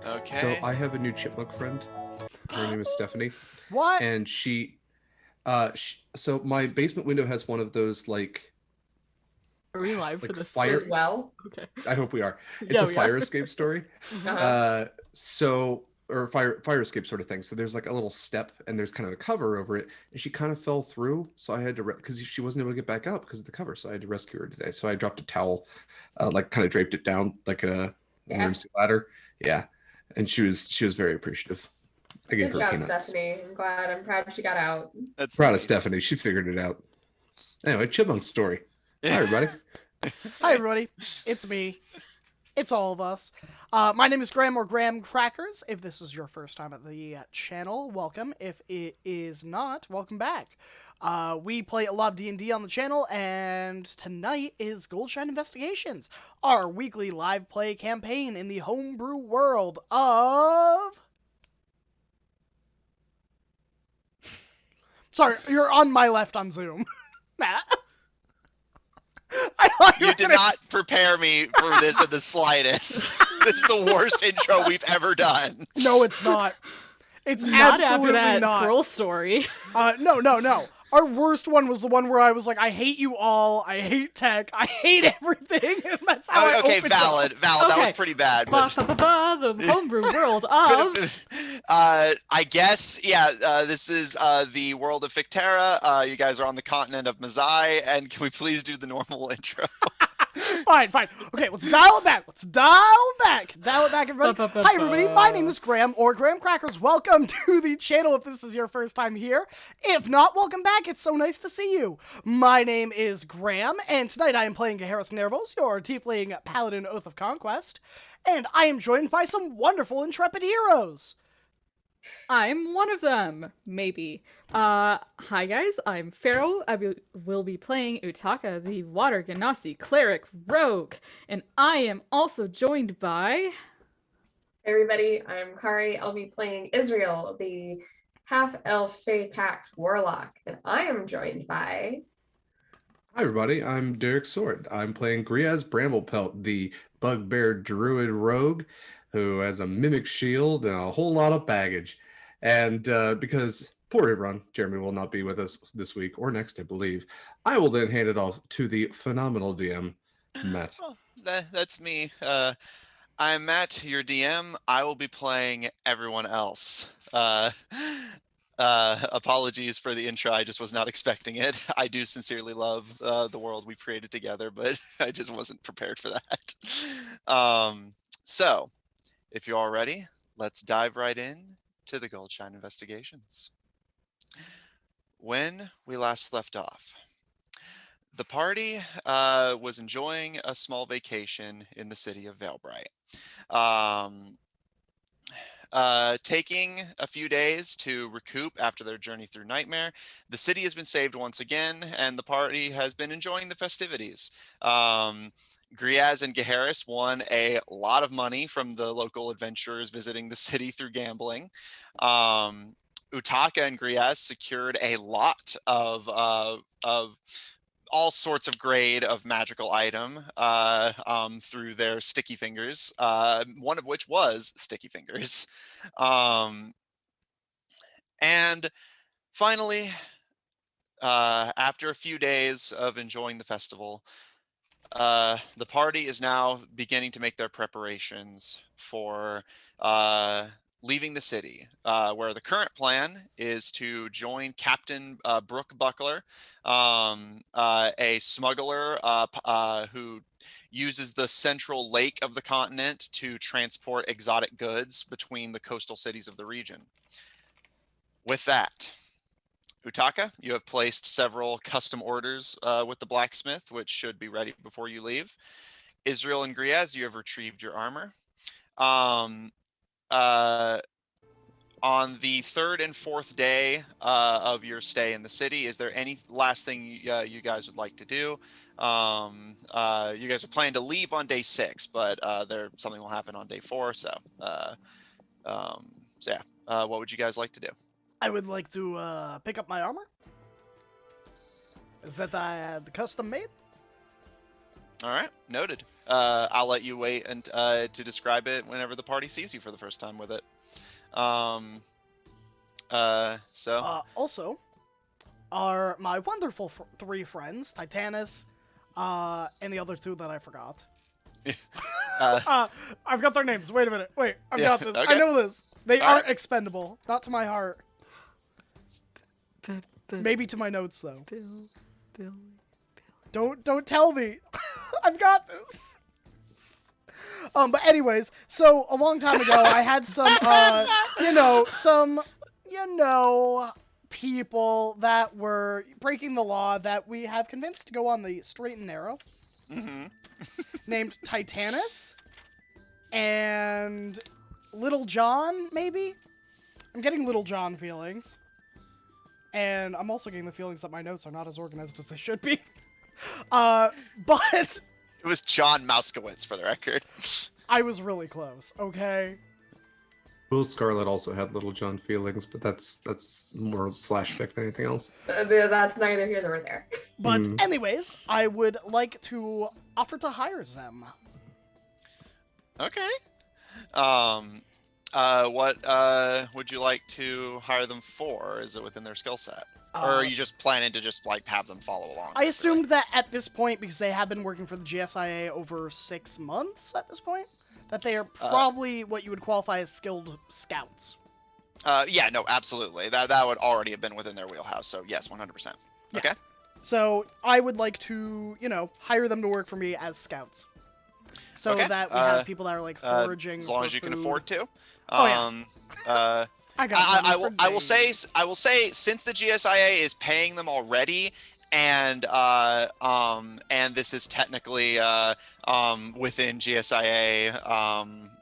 So Okay. I have a new chipmunk friend. Her name is Stephanie, What? and so my basement window has one of those Are we live for like this? fire. As well. Okay. I hope we are. It's Yeah, a we are. fire escape story. Mhm. Or fire escape sort of thing. So there's like a little step, and there's kind of a cover over it, and she kind of fell through. So I had to because she wasn't able to get back up because of the cover. So I had to rescue her today. So I dropped a towel, like kind of draped it down like a Yeah. emergency ladder. Yeah, and she was very appreciative. I gave Good her job, peanuts. Stephanie. I'm proud she got out. That's Proud of nice. Stephanie. She figured it out. Anyway, chipmunk story. Hi everybody. Hi, everybody. It's me. It's all of us. My name is Graham or Graham Crackers. If this is your first time at the channel, welcome. If it is not, welcome back. We play a lot of D&D on the channel, and tonight is Goldshine Investigations, our weekly live play campaign in the homebrew world of... Sorry, you're on my left on Zoom. Matt. I thought You were did gonna- not prepare me for this in the slightest. This is the worst intro we've ever done. No, it's not. It's Not absolutely after that not. scroll story. No. Our worst one was the one where I was like, I hate you all, I hate tech, I hate everything, and that's how I Okay, opened valid. up. That was Okay. pretty bad. But The homebrew world of... I guess, yeah, this is the world of Fictera. You guys are on the continent of Mazai, and can we please do the normal intro? Fine. Okay, let's dial it back. Dial it back, everybody. Hi, everybody. My name is Graham, or Graham Crackers. Welcome to the channel if this is your first time here. If not, welcome back. It's so nice to see you. My name is Graham, and tonight I am playing Harris Nervos, your tiefling paladin Oath of Conquest, and I am joined by some wonderful intrepid heroes. I'm one of them, maybe. Hi guys, I'm Pharaoh. Will be playing Utaka, the Water Genasi cleric rogue, and I am also joined by... Hey everybody, I'm Kari. I'll be playing Israel, the half-elf Fey Pact warlock, and I am joined by... Hi everybody, I'm Derek Sword. I'm playing Griaz Bramblepelt, the bugbear druid rogue who has a mimic shield and a whole lot of baggage. And because poor everyone, Jeremy will not be with us this week or next, I believe, I will then hand it off to the phenomenal DM, Matt. Oh, that's me. I'm Matt, your DM. I will be playing everyone else. Apologies for the intro. I just was not expecting it. I do sincerely love the world we've created together, but I just wasn't prepared for that. So, if you're all ready, let's dive right in to the Goldshine Investigations. When we last left off, the party was enjoying a small vacation in the city of Veilbright. Taking a few days to recoup after their journey through Nightmare, the city has been saved once again, and the party has been enjoying the festivities. Griaz and Geharis won a lot of money from the local adventurers visiting the city through gambling. Utaka and Griaz secured a lot of all sorts of grade of magical item through their sticky fingers, one of which was sticky fingers. And finally, after a few days of enjoying the festival, the party is now beginning to make their preparations for leaving the city, where the current plan is to join Captain Brooke Buckler, a smuggler who uses the central lake of the continent to transport exotic goods between the coastal cities of the region. With that, Utaka, you have placed several custom orders with the blacksmith, which should be ready before you leave. Israel and Griaz, you have retrieved your armor. On the third and fourth day of your stay in the city, is there any last thing you guys would like to do? You guys are planning to leave on day 6, but something will happen on day 4. So yeah, what would you guys like to do? I would like to pick up my armor. Is that the custom made? All right, noted. I'll let you wait and to describe it whenever the party sees you for the first time with it. Also, are my wonderful three friends, Titanus, and the other two that I forgot. I've got their names. Wait a minute. Wait, I've got this. Okay. I know this. They All aren't right. expendable. Not to my heart. Maybe to my notes though. Bill. Don't tell me. I've got this. But anyways, so a long time ago, I had some, people that were breaking the law that we have convinced to go on the straight and narrow. Mm-hmm. Named Titanus and Little John, maybe? I'm getting Little John feelings. And I'm also getting the feelings that my notes are not as organized as they should be. But It was John Mouskowitz, for the record. I was really close, okay? Will Scarlet also had Little John feelings, but that's more slash fic than anything else. That's neither here nor there. But anyways, I would like to offer to hire them. Okay. What would you like to hire them for? Is it within their skill set? Or are you just planning to just like have them follow along? I assumed that at this point, because they have been working for the GSIA over 6 months at this point, that they are probably what you would qualify as skilled scouts. Yeah, no, absolutely. That would already have been within their wheelhouse. So yes, 100%. Yeah. Okay. So I would like to, hire them to work for me as scouts. So Okay. that we have people that are like foraging. As long for as you can food. afford to. Oh, yeah. I got money for I will say days. since the GSIA is paying them already, and this is technically within GSIA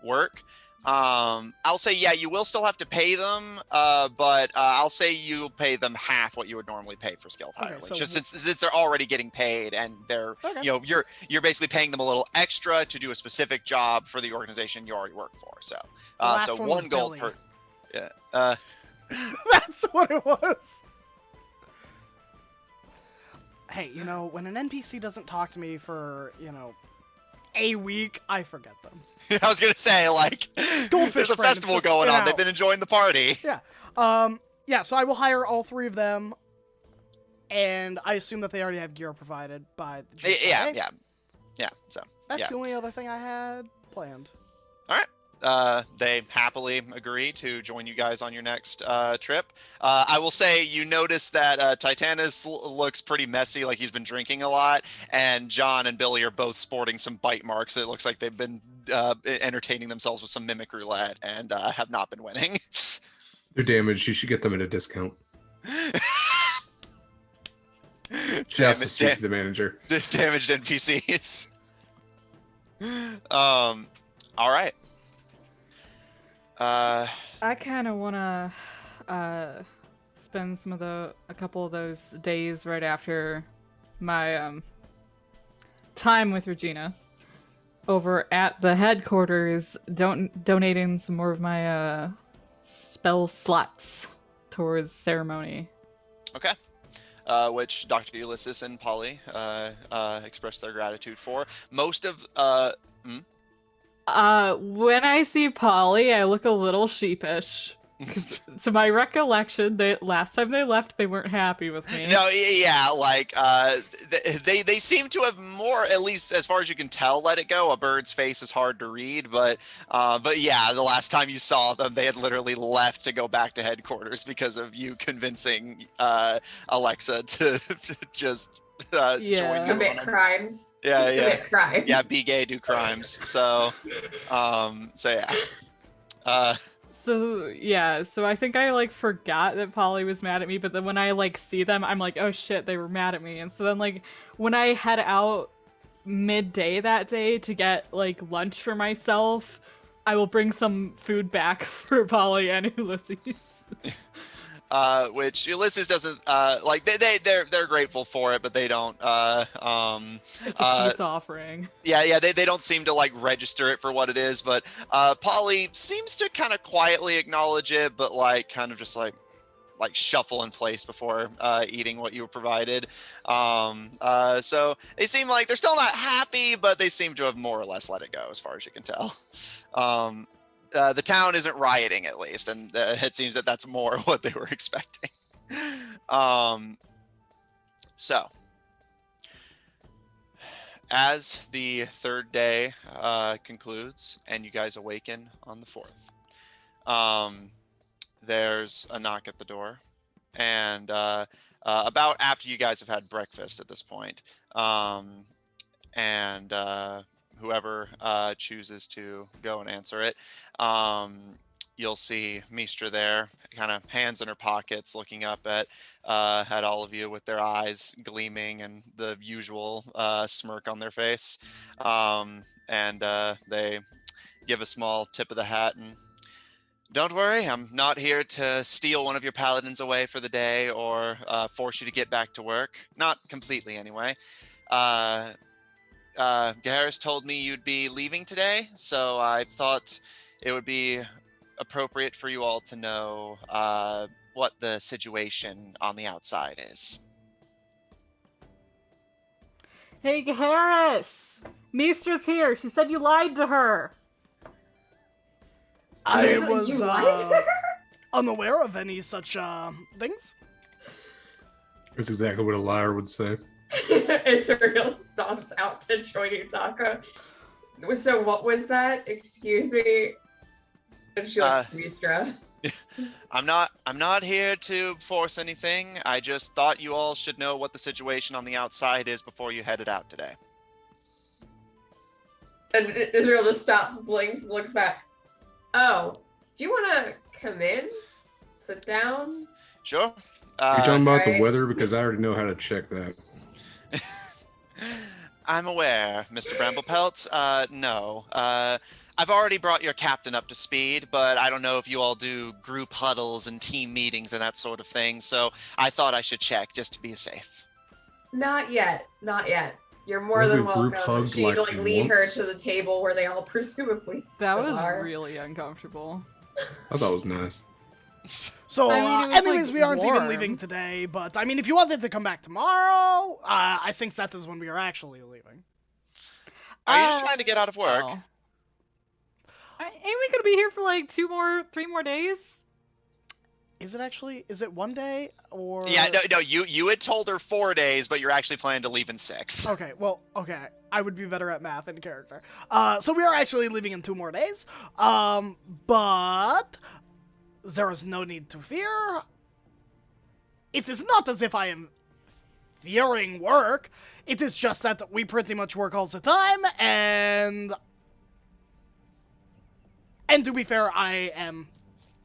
work. I'll say yeah, you will still have to pay them, but I'll say you'll pay them half what you would normally pay for skilled hireling, so just since they're already getting paid and they're Okay. you're basically paying them a little extra to do a specific job for the organization you already work for. So last so one was 1 gold Billy. per. Yeah. That's what it was. Hey, when an NPC doesn't talk to me for, a week, I forget them. I was gonna say, like, Goldfish there's a friend, it's festival just going in on. out. They've been enjoying the party. Yeah. Yeah, so I will hire all three of them, and I assume that they already have gear provided by the GSIA. Yeah. So That's yeah. the only other thing I had planned. All right. They happily agree to join you guys on your next trip. I will say you notice that Titanus looks pretty messy, like he's been drinking a lot, and John and Billy are both sporting some bite marks. It looks like they've been entertaining themselves with some mimic roulette and have not been winning. They're damaged. You should get them at a discount. Just to speak to the manager. Damaged NPCs. All right. I kind of want to spend a couple of those days right after my time with Regina over at the headquarters, donating some more of my spell slots towards ceremony. Okay. Which Dr. Ulysses and Polly expressed their gratitude for. Most of when I see Polly, I look a little sheepish. 'Cause to my recollection, last time they left, they weren't happy with me. No, yeah, like they seem to have more, at least as far as you can tell, let it go. A bird's face is hard to read, but yeah, the last time you saw them, they had literally left to go back to headquarters because of you convincing Alexa to just join you. Commit crimes. Yeah. Commit crimes. Yeah, be gay, do crimes. So yeah. So I think I forgot that Polly was mad at me, but then when I see them, I'm like, oh shit, they were mad at me. And so then when I head out midday that day to get lunch for myself, I will bring some food back for Polly and Ulysses. Which Ulysses doesn't they're grateful for it, but they don't It's a peace offering. Yeah, they don't seem to register it for what it is, but Polly seems to kind of quietly acknowledge it, but kind of just like shuffle in place before eating what you were provided. So they seem like they're still not happy, but they seem to have more or less let it go, as far as you can tell. The town isn't rioting, at least, and it seems that that's more what they were expecting. So, as the third day concludes and you guys awaken on the fourth, there's a knock at the door, and about after you guys have had breakfast at this point, and whoever chooses to go and answer it, you'll see Mistra there, kind of hands in her pockets, looking up at all of you with their eyes gleaming and the usual smirk on their face, and they give a small tip of the hat and, "Don't worry, I'm not here to steal one of your paladins away for the day or force you to get back to work. Not completely, anyway. Garrus told me you'd be leaving today, so I thought it would be appropriate for you all to know what the situation on the outside is." Hey, Harris! Mistra's here. She said you lied to her. I You was lied to her? unaware of any such things. That's exactly what a liar would say. Israel stomps out to join Utaka. So what was that? Excuse me. And she looks Mitra. I'm not here to force anything. I just thought you all should know what the situation on the outside is before you headed out today. And Israel just stops, blinks, and looks back. "Oh, do you want to come in? Sit down?" Sure. Are you talking about the right. weather? Because I already know how to check that. I'm aware, Mr. Bramblepelt. No. I've already brought your captain up to speed, but I don't know if you all do group huddles and team meetings and that sort of thing, so I thought I should check just to be safe. Not yet. Not yet. You're more Maybe than we've group welcome. hugged, She'd like, lead her once. to the table where they all presumably That still was are. really uncomfortable. I thought it was nice. So, I mean, it was, anyways, like, we aren't even warm. leaving today, but I mean, if you wanted to come back tomorrow, I think that is when we are actually leaving. Are you just trying to get out of work? Oh. Ain't we gonna be here for like 3 more days? Is it one day, or? Yeah, no, you had told her 4 days, but you're actually planning to leave in 6. Okay, I would be better at math in character. So we are actually leaving in 2 more days, but there is no need to fear. It is not as if I am fearing work. It is just that we pretty much work all the time, and to be fair, I am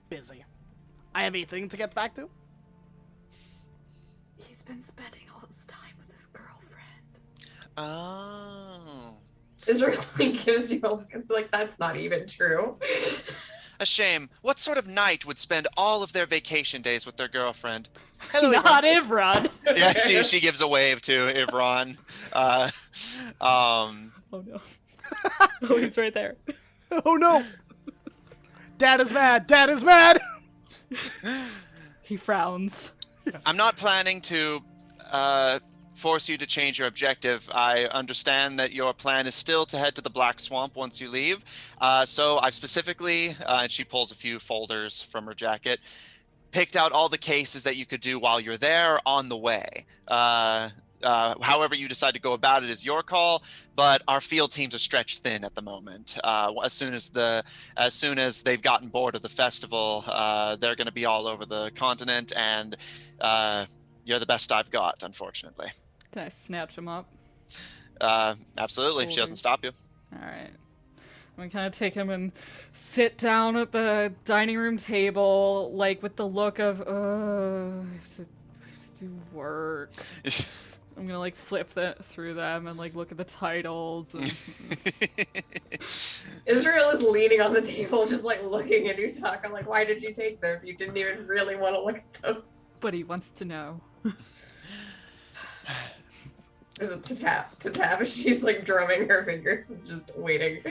busy. I have a thing to get back to. He's been spending all his time with his girlfriend. Oh. Israel gives you a look. It's like, that's not even true. A shame. What sort of knight would spend all of their vacation days with their girlfriend? Hello, Not Ivron. Ivron. Yeah, she gives a wave to Ivron. Oh no. Oh, he's right there. Oh no! Dad is mad! Dad is mad! He frowns. I'm not planning to force you to change your objective. I understand that your plan is still to head to the Black Swamp once you leave. So I've specifically, and she pulls a few folders from her jacket, picked out all the cases that you could do while you're there on the way. However you decide to go about it is your call, but our field teams are stretched thin at the moment. As soon as they've gotten bored of the festival, they're going to be all over the continent, and you're the best I've got, unfortunately. Can I snatch him up? Absolutely. She doesn't stop you. All right. I'm gonna kind of take him and sit down at the dining room table, like with the look of, I have to do work. I'm gonna like flip through them and like look at the titles. And... Israel is leaning on the table, just like looking at Utaka, like, why did you take them? You didn't even really want to look at them. But he wants to know. There's a tap. She's like drumming her fingers and just waiting.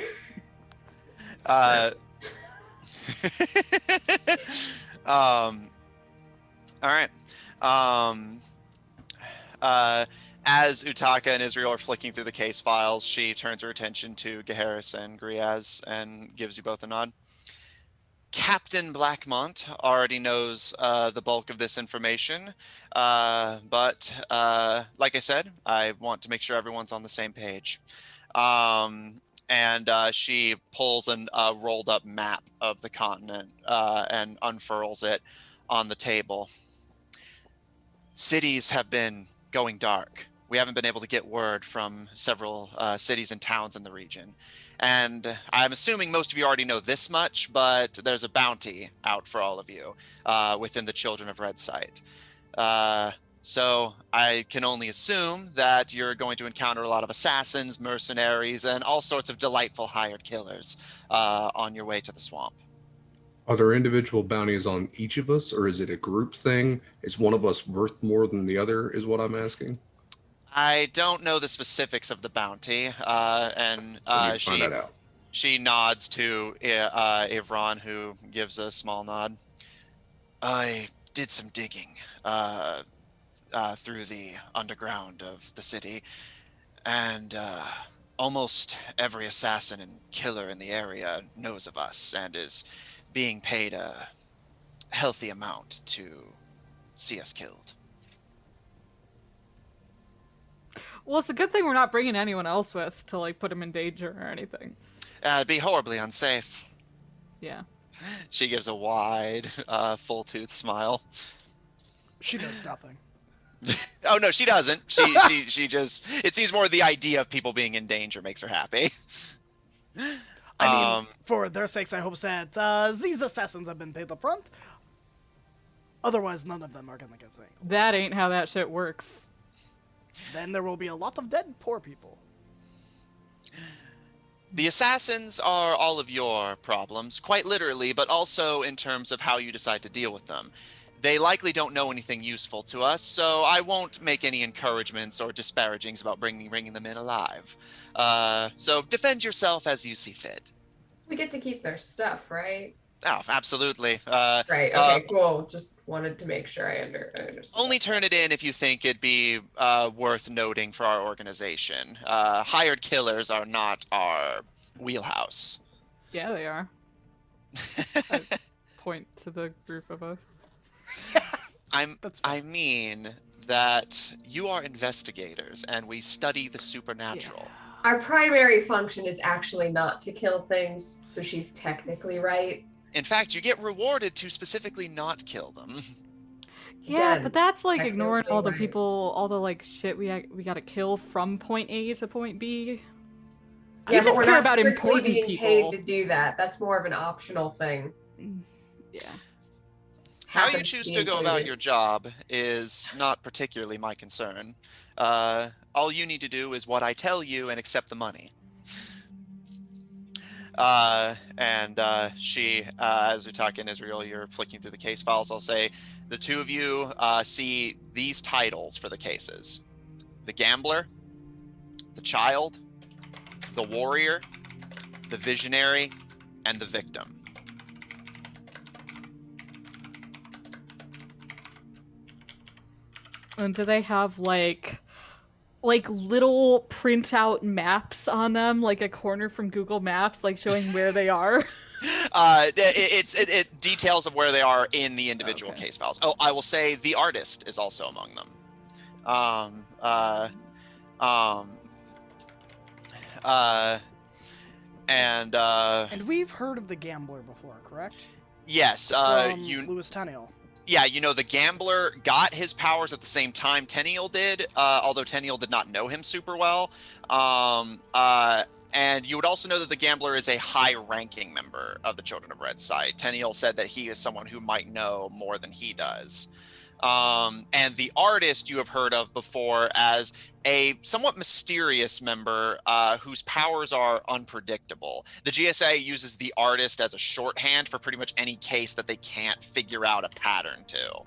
All right. Um, as Utaka and Israel are flicking through the case files, she turns her attention to Gaharis and Griaz and gives you both a nod. Captain Blackmont already knows the bulk of this information, but like I said, I want to make sure everyone's on the same page. And she pulls a rolled up map of the continent and unfurls it on the table. Cities have been going dark. We haven't been able to get word from several cities and towns in the region. And I'm assuming most of you already know this much, but there's a bounty out for all of you within the Children of Red site. So I can only assume that you're going to encounter a lot of assassins, mercenaries, and all sorts of delightful hired killers on your way to the swamp. Are there individual bounties on each of us, or is it a group thing? Is one of us worth more than the other, is what I'm asking? I don't know the specifics of the bounty, and We need to find that out. she nods to Ivron, who gives a small nod. I did some digging through the underground of the city, and almost every assassin and killer in the area knows of us and is being paid a healthy amount to see us killed. Well, it's a good thing we're not bringing anyone else with to like put him in danger or anything. It'd be horribly unsafe. Yeah. She gives a wide, full-toothed smile. She knows nothing. Oh no, she doesn't. She just. It seems more the idea of people being in danger makes her happy. I mean, for their sakes, I hope that these assassins have been paid up front. Otherwise, none of them are gonna get things. That ain't how that shit works. Then there will be a lot of dead poor people. The assassins are all of your problems, quite literally, but also in terms of how you decide to deal with them. They likely don't know anything useful to us, so I won't make any encouragements or disparagings about bringing them in alive. So defend yourself as you see fit. We get to keep their stuff, right? Oh, absolutely. Right. Okay. Cool. Just wanted to make sure I understood. Only turn it in if you think it'd be worth noting for our organization. Hired killers are not our wheelhouse. Yeah, they are. I point to the group of us. I mean that you are investigators and we study the supernatural. Yeah. Our primary function is actually not to kill things, so she's technically right. In fact, you get rewarded to specifically not kill them. Yeah, Again, but that's like technically ignoring all the right. people, all the like shit we gotta kill from point A to point B. Yeah, You but just we're care not about strictly important being people. paid to do that. That's more of an optional thing. Yeah. How you Happens choose be to go about included. your job is not particularly my concern. All you need to do is what I tell you and accept the money. She, as Utaka and Israel, you're flicking through the case files, I'll say, the two of you see these titles for the cases. The Gambler, the Child, the Warrior, the Visionary, and the Victim. And do they have like little printout maps on them, like a corner from Google Maps, like showing where they are? It details of where they are in the individual Okay. case files. Oh, I will say the artist is also among them. And we've heard of the Gambler before, correct? Yes, From Louis Tenniel. Yeah, you know, the Gambler got his powers at the same time Tenniel did, although Tenniel did not know him super well. And you would also know that the Gambler is a high-ranking member of the Children of Red side. Tenniel said that he is someone who might know more than he does. And the artist you have heard of before as a somewhat mysterious member whose powers are unpredictable. The GSA uses the artist as a shorthand for pretty much any case that they can't figure out a pattern to.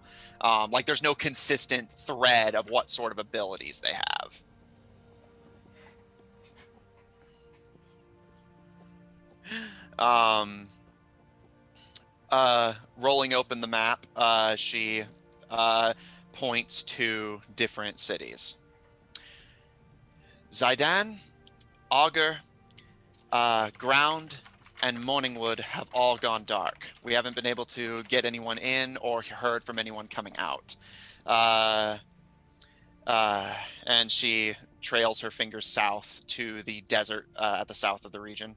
Like there's no consistent thread of what sort of abilities they have. Rolling open the map, she points to different cities. Zaidan, Augur, Ground, and Morningwood have all gone dark. We haven't been able to get anyone in or heard from anyone coming out. And she trails her fingers south to the desert at the south of the region.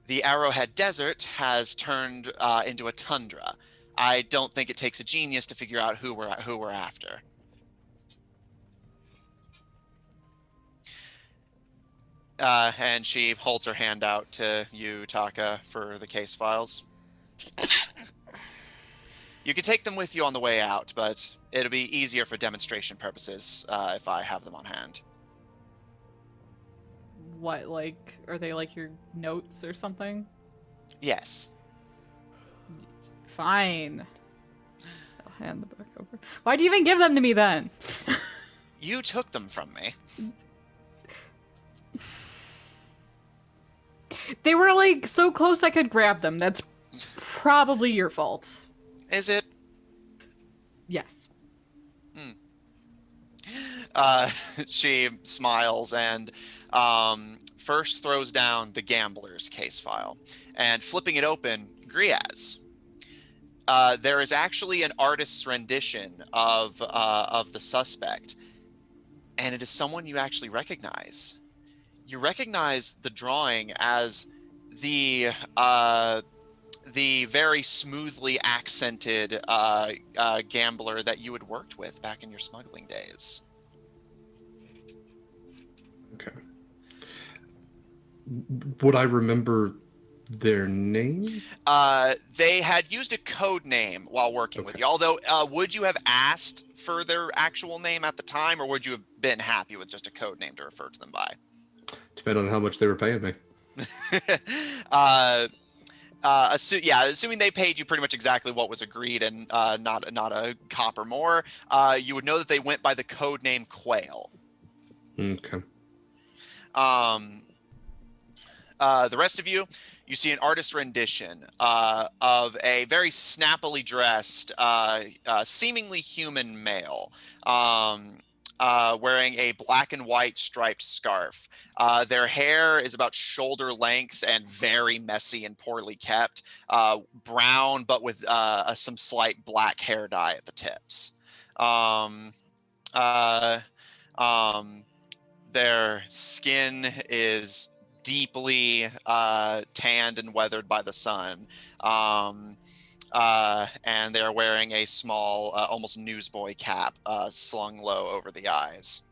The Arrowhead Desert has turned into a tundra. I don't think it takes a genius to figure out who we're after. And she holds her hand out to you, Taka, for the case files. You can take them with you on the way out, but it'll be easier for demonstration purposes if I have them on hand. What, like, are they like your notes or something? Yes. Fine. I'll hand the book over. Why'd you even give them to me then? You took them from me. They were like so close I could grab them. That's probably your fault. Is it? Yes. She smiles and first throws down the gambler's case file. And flipping it open, Griaz. There is actually an artist's rendition of the suspect, and it is someone you actually recognize. You recognize the drawing as the very smoothly accented gambler that you had worked with back in your smuggling days. Okay. Would I remember their name? They had used a code name while working with you. Although, would you have asked for their actual name at the time, or would you have been happy with just a code name to refer to them by? Depending on how much they were paying me. Assuming they paid you pretty much exactly what was agreed and not a copper more, you would know that they went by the code name Quail. Okay. The rest of you see an artist rendition of a very snappily dressed, seemingly human male, wearing a black and white striped scarf. Their hair is about shoulder length and very messy and poorly kept, brown but with some slight black hair dye at the tips. Their skin is deeply tanned and weathered by the sun. And they're wearing a small, almost newsboy cap slung low over the eyes.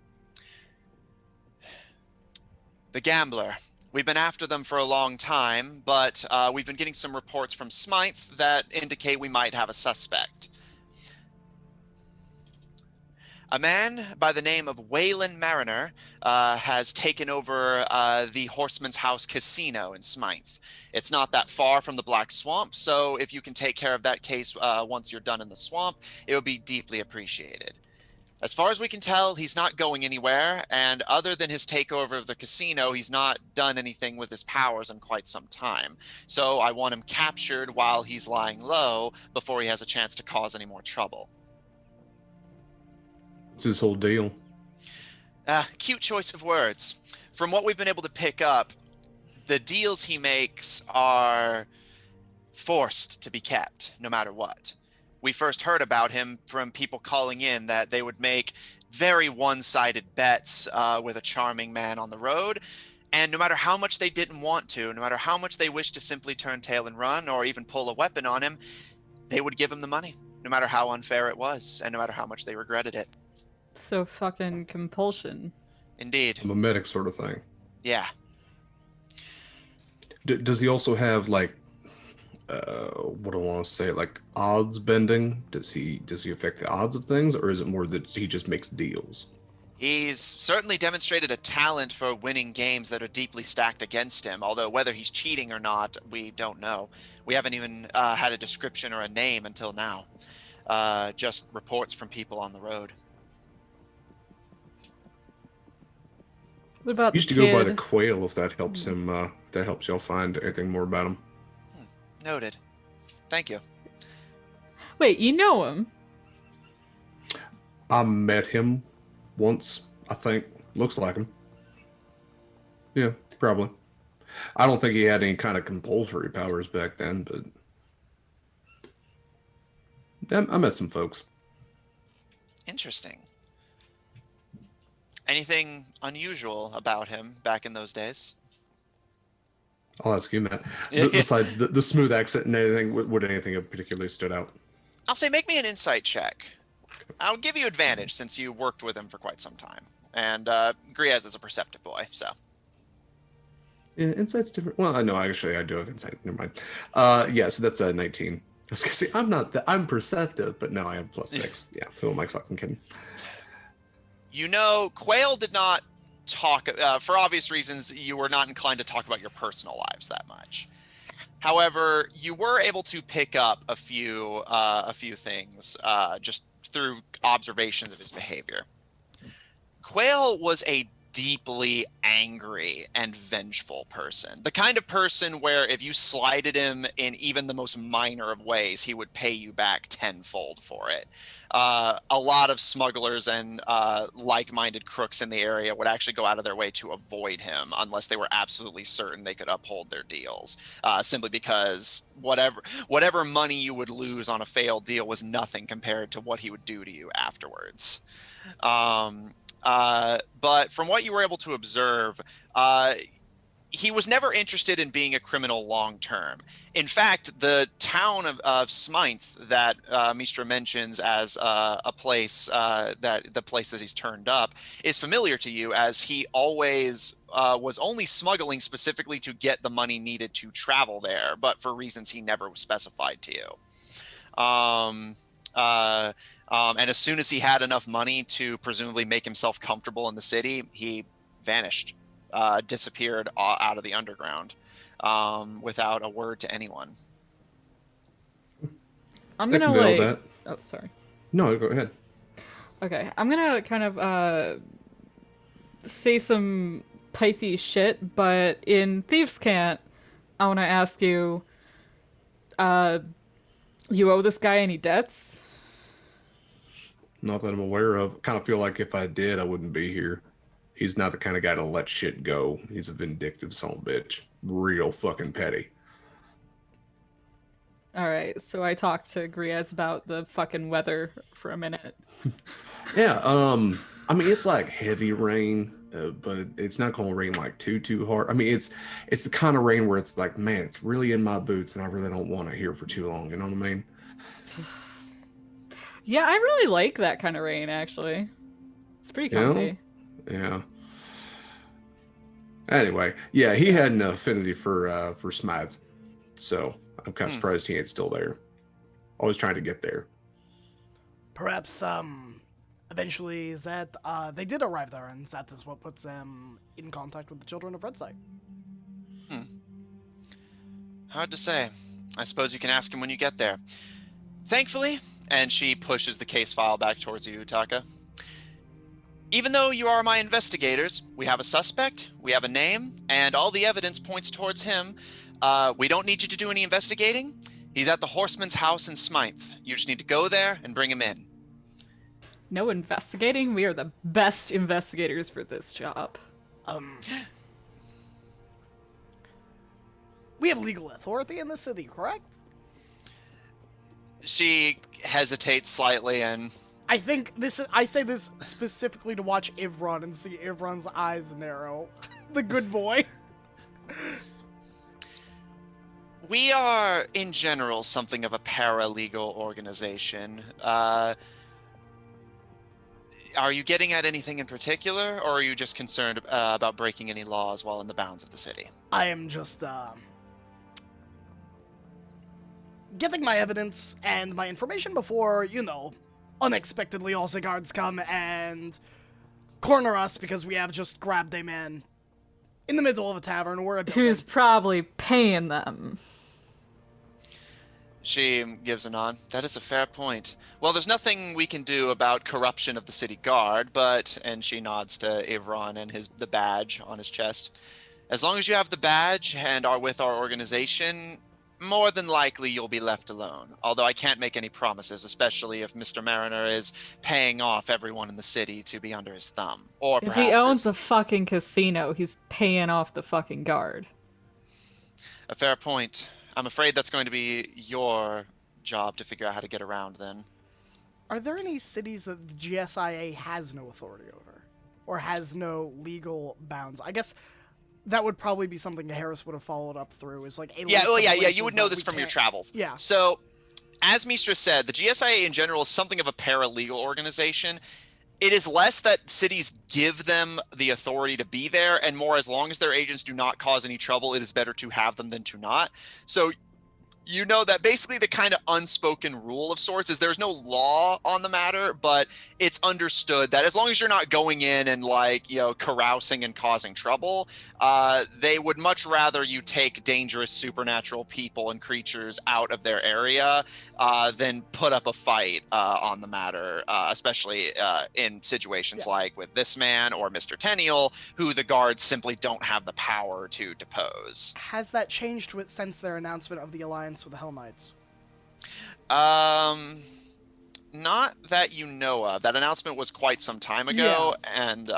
The gambler. We've been after them for a long time, but we've been getting some reports from Smythe that indicate we might have a suspect. A man by the name of Waylon Mariner has taken over the Horseman's House Casino in Smythe. It's not that far from the Black Swamp, so if you can take care of that case once you're done in the swamp, it would be deeply appreciated. As far as we can tell, he's not going anywhere, and other than his takeover of the casino, he's not done anything with his powers in quite some time. So I want him captured while he's lying low before he has a chance to cause any more trouble. What's his whole deal? Cute choice of words. From what we've been able to pick up, the deals he makes are forced to be kept, no matter what. We first heard about him from people calling in that they would make very one-sided bets with a charming man on the road, and no matter how much they didn't want to, no matter how much they wished to simply turn tail and run, or even pull a weapon on him, they would give him the money, no matter how unfair it was, and no matter how much they regretted it. So fucking compulsion. Indeed. A medic sort of thing. Yeah. Does he also have like, what do I want to say, like odds bending? Does he affect the odds of things, or is it more that he just makes deals? He's certainly demonstrated a talent for winning games that are deeply stacked against him, although whether he's cheating or not, we don't know. We haven't even had a description or a name until now. Just reports from people on the road. What about Used to go by the Quail if that helps him. If that helps y'all find anything more about him. Noted. Thank you. Wait, you know him? I met him once, I think. Looks like him. Yeah, probably. I don't think he had any kind of compulsory powers back then, but I met some folks. Interesting. Anything unusual about him back in those days? I'll ask you, Matt. Besides the smooth accent and anything, would anything have particularly stood out? I'll say make me an insight check. I'll give you advantage since you worked with him for quite some time. And Griez is a perceptive boy, so. Yeah, insight's different. Well, I know actually I do have insight. Never mind. Yeah, so that's a 19. I was gonna say I'm perceptive, but no, I have +6. Yeah, who am I fucking kidding? You know, Quail did not talk, for obvious reasons, you were not inclined to talk about your personal lives that much. However, you were able to pick up a few things just through observations of his behavior. Quail was a deeply angry and vengeful person. The kind of person where if you slighted him in even the most minor of ways, he would pay you back tenfold for it. A lot of smugglers and like-minded crooks in the area would actually go out of their way to avoid him unless they were absolutely certain they could uphold their deals, simply because whatever money you would lose on a failed deal was nothing compared to what he would do to you afterwards. But from what you were able to observe, he was never interested in being a criminal long term. In fact, the town of Smythe that Mistra mentions as a place the place that he's turned up is familiar to you, as he always was only smuggling specifically to get the money needed to travel there, but for reasons he never specified to you. And as soon as he had enough money to presumably make himself comfortable in the city, he vanished, disappeared out of the underground without a word to anyone. I'm I gonna can veil like. that. Oh, sorry. No, go ahead. Okay, I'm gonna kind of say some pithy shit, but in Thieves' Cant, I want to ask you, you owe this guy any debts? Not that I'm aware of. Kind of feel like if I did, I wouldn't be here. He's not the kind of guy to let shit go. He's a vindictive son of a bitch. Real fucking petty. Alright, so I talked to Griez about the fucking weather for a minute. Yeah, I mean it's like heavy rain, but it's not gonna rain like too hard. I mean it's the kind of rain where it's like, man, it's really in my boots and I really don't want to hear for too long, you know what I mean? Yeah, I really like that kind of rain, actually. It's pretty comfy. Yeah. Anyway, yeah, he had an affinity for Smythe, so I'm kind of surprised he ain't still there. Always trying to get there. Perhaps, eventually Zed, they did arrive there, and that is what puts them in contact with the children of Redside. Hard to say. I suppose you can ask him when you get there. Thankfully, and she pushes the case file back towards you, Utaka. Even though you are my investigators, we have a suspect, we have a name, and all the evidence points towards him. We don't need you to do any investigating. He's at the Horseman's house in Smythe. You just need to go there and bring him in. No investigating? We are the best investigators for this job. We have legal authority in the city, correct? She hesitates slightly and... I think I say this specifically to watch Ivron and see Ivron's eyes narrow. The good boy. We are, in general, something of a paralegal organization. Are you getting at anything in particular, or are you just concerned about breaking any laws while in the bounds of the city? I am just, getting my evidence and my information before, unexpectedly all the guards come and corner us because we have just grabbed a man in the middle of a tavern or a building. Who's probably paying them. She gives a nod. That is a fair point. Well, there's nothing we can do about corruption of the city guard, but... And she nods to Ivron and the badge on his chest. As long as you have the badge and are with our organization, more than likely you'll be left alone. Although I can't make any promises, especially if Mr. Mariner is paying off everyone in the city to be under his thumb. Or If perhaps he owns there's a fucking casino, he's paying off the fucking guard. a fair point. I'm afraid that's going to be your job to figure out how to get around then. Are there any cities that the GSIA has no authority over? Or has no legal bounds? I guess that would probably be something Harris would have followed up through, is like a list of Yeah. places You would know that this we from your can't- travels. Yeah. So, as Mistra said, the GSIA in general is something of a paralegal organization. It is less that cities give them the authority to be there, and more as long as their agents do not cause any trouble, it is better to have them than to not. So, you know that basically the kind of unspoken rule of sorts is there's no law on the matter, but it's understood that as long as you're not going in and like, you know, carousing and causing trouble, they would much rather you take dangerous supernatural people and creatures out of their area than put up a fight on the matter, especially in situations like with this man or Mr. Tenniel, who the guards simply don't have the power to depose. Has that changed since their announcement of the alliance with the Hell Knights? Not that you know of. That announcement was quite some time ago, and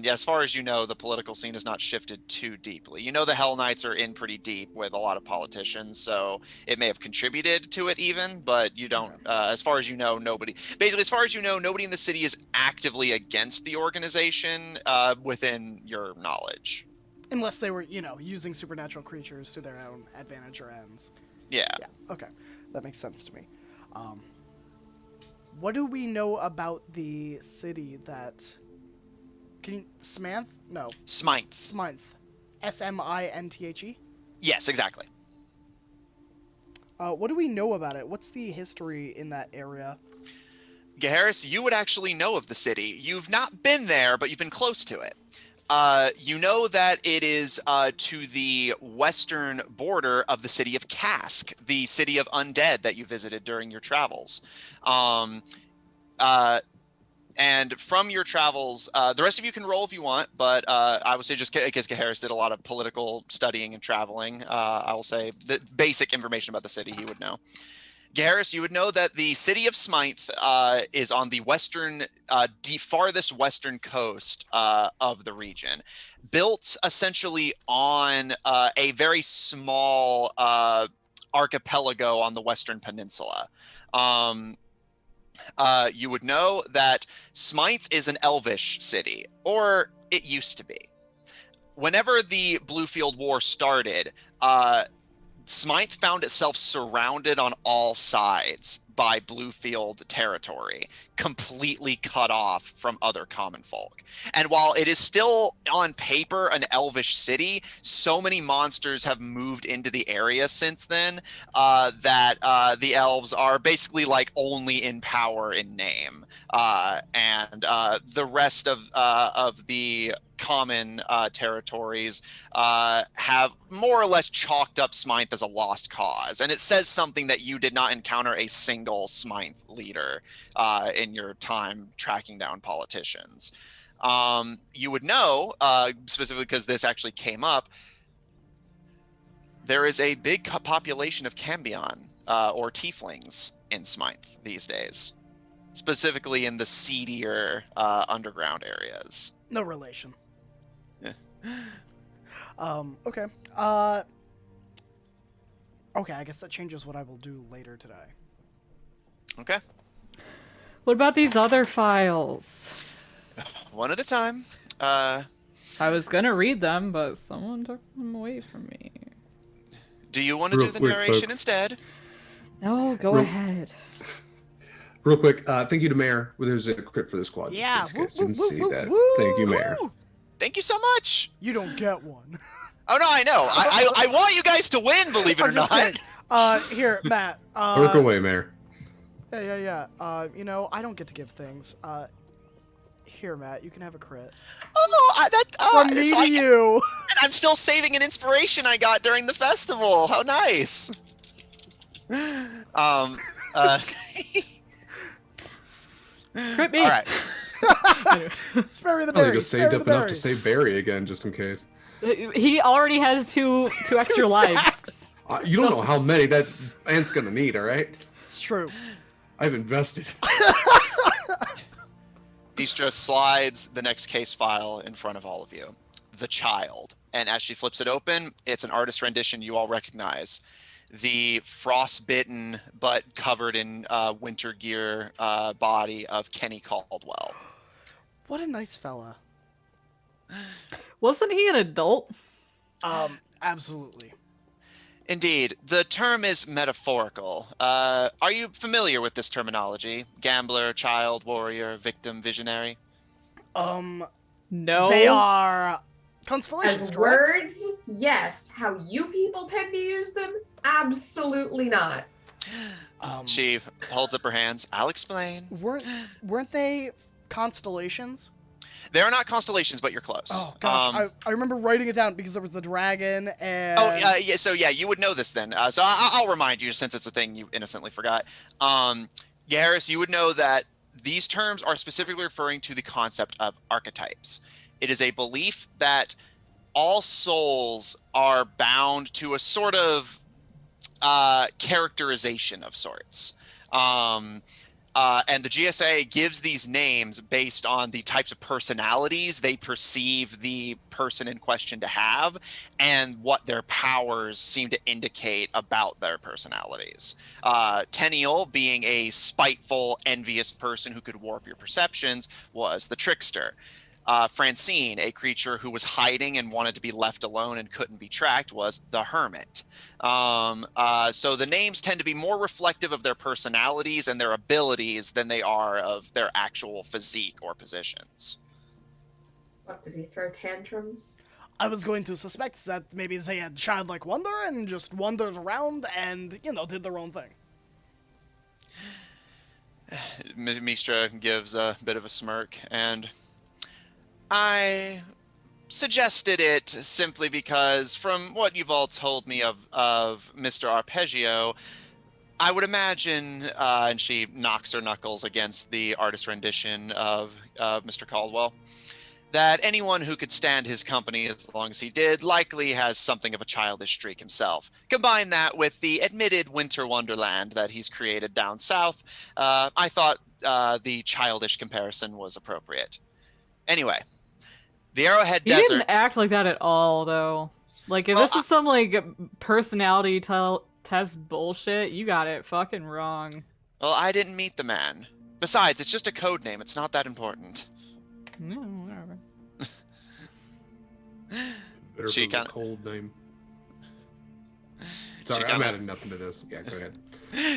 as far as you know, the political scene has not shifted too deeply. You know, the Hell Knights are in pretty deep with a lot of politicians, so it may have contributed to it even, but you don't, as far as you know, nobody in the city is actively against the organization within your knowledge. Unless they were, you know, using supernatural creatures to their own advantage or ends. Yeah. Yeah, okay. That makes sense to me. What do we know about the city that... Smanth? No. Smythe. Smythe. S-M-I-N-T-H-E? Yes, exactly. What do we know about it? What's the history in that area? Gaharis, you would actually know of the city. You've not been there, but you've been close to it. You know that it is to the western border of the city of Cask, the city of undead that you visited during your travels. And from your travels, the rest of you can roll if you want, but I would say just because Gaharis did a lot of political studying and traveling, I will say the basic information about the city he would know. Gaharis, you would know that the city of Smythe is on the western, farthest western coast of the region, built essentially on a very small archipelago on the western peninsula. You would know that Smythe is an elvish city, or it used to be. Whenever the Bluefield War started, Smythe found itself surrounded on all sides by Bluefield territory, completely cut off from other common folk. And while it is still on paper an elvish city, so many monsters have moved into the area since then that the elves are basically like only in power in name. And the rest of the common territories have more or less chalked up Smythe as a lost cause. And it says something that you did not encounter a single Smythe leader in your time tracking down politicians. You would know, specifically because this actually came up, there is a big population of Cambion or tieflings in Smythe these days, specifically in the seedier underground areas. No relation. Yeah. Okay. Okay, I guess that changes what I will do later today. Okay. What about these other files? One at a time. I was gonna read them, but someone took them away from me. Do you want to Real do the quick, narration folks. instead? No, go Real- ahead. Real quick, thank you to Mayor. There's a crit for the squad. Yeah, Just in case you woo, didn't woo, see woo, that. woo, Thank you, Mayor. Woo! Thank you so much. You don't get one. Oh no, I know. I want you guys to win, believe it I'm or just not. kidding. Here, Matt. Work away, Mayor. Yeah. You know, I don't get to give things. Here, Matt, you can have a crit. From From me to you. And I'm still saving an inspiration I got during the festival. How nice. Crit me. All right. Spare me the I think berry. I saved Spare up the enough berry. to save Barry again, just in case. He already has two extra lives. stacks. You don't know how many that ant's gonna need, all right? It's true. I've invested. Mistra slides the next case file in front of all of you. The Child. And as she flips it open, it's an artist rendition you all recognize. The frostbitten but covered in winter gear body of Kenny Caldwell. What a nice fella. Wasn't he an adult? Absolutely. Indeed. The term is metaphorical. Are you familiar with this terminology? Gambler, child, warrior, victim, visionary? No. They are constellations, As correct? words, yes. How you people tend to use them, absolutely not. She holds up her hands. I'll explain. Weren't they constellations? They are not constellations, but you're close. Oh gosh, I remember writing it down because there was the dragon and. Oh, yeah. So yeah, you would know this then. So I'll remind you, since it's a thing you innocently forgot. Garrus, you would know that these terms are specifically referring to the concept of archetypes. It is a belief that all souls are bound to a sort of characterization of sorts. And the GSA gives these names based on the types of personalities they perceive the person in question to have and what their powers seem to indicate about their personalities. Tenniel, being a spiteful, envious person who could warp your perceptions, was the trickster. Francine, a creature who was hiding and wanted to be left alone and couldn't be tracked, was the hermit. So the names tend to be more reflective of their personalities and their abilities than they are of their actual physique or positions. What, did he throw tantrums? I was going to suspect that maybe they had childlike wonder and just wandered around and, did their own thing. Mistra gives a bit of a smirk, and I suggested it simply because, from what you've all told me of Mr. Arpeggio, I would imagine, and she knocks her knuckles against the artist rendition of Mr. Caldwell, that anyone who could stand his company as long as he did likely has something of a childish streak himself. Combine that with the admitted winter wonderland that he's created down south, I thought the childish comparison was appropriate. Anyway, the Arrowhead He Desert. didn't act like that at all, though. Like, if Well, this is some, personality test bullshit, you got it fucking wrong. Well, I didn't meet the man. Besides, it's just a code name. It's not that important. No, whatever. Better She than the kinda- cold name. Sorry, kinda- I'm adding nothing to this. Yeah, go ahead.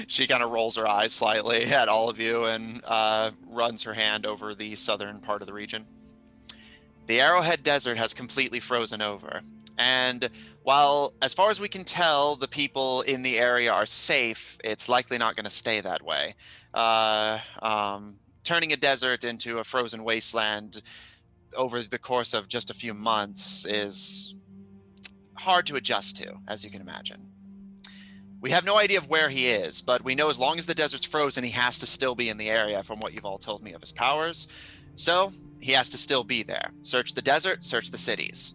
She kind of rolls her eyes slightly at all of you and runs her hand over the southern part of the region. The Arrowhead Desert has completely frozen over. And while, as far as we can tell, the people in the area are safe, it's likely not going to stay that way. Turning a desert into a frozen wasteland over the course of just a few months is hard to adjust to, as you can imagine. We have no idea of where he is, but we know as long as the desert's frozen, he has to still be in the area from what you've all told me of his powers. So he has to still be there. Search the desert, search the cities.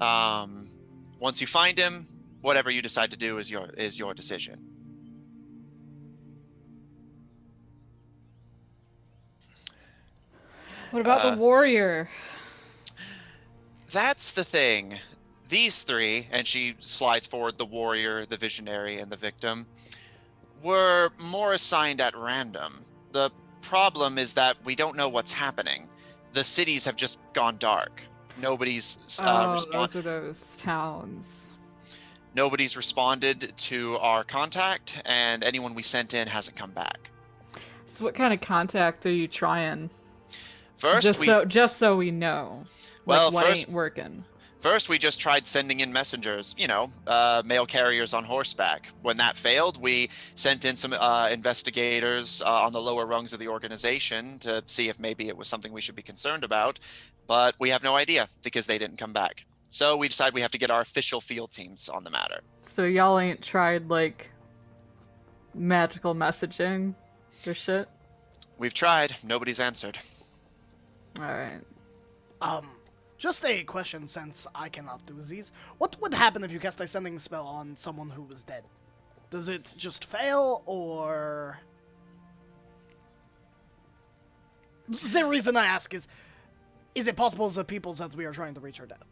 Once you find him, whatever you decide to do is your decision. What about the warrior? That's the thing. These three, and she slides forward the warrior, the visionary, and the victim, were more assigned at random. The problem is that we don't know what's happening. The cities have just gone dark. Nobody's Those are those towns. Nobody's responded to our contact, and anyone we sent in hasn't come back. So what kind of contact are you trying? First, just so we know. Well, what first- ain't working. First, we just tried sending in messengers, mail carriers on horseback. When that failed, we sent in some investigators on the lower rungs of the organization to see if maybe it was something we should be concerned about. But we have no idea because they didn't come back. So we decided we have to get our official field teams on the matter. So y'all ain't tried, magical messaging or shit? We've tried. Nobody's answered. Alright. Just a question, since I cannot do these. What would happen if you cast a sending spell on someone who was dead? Does it just fail, or... The reason I ask is it possible the people that we are trying to reach are dead?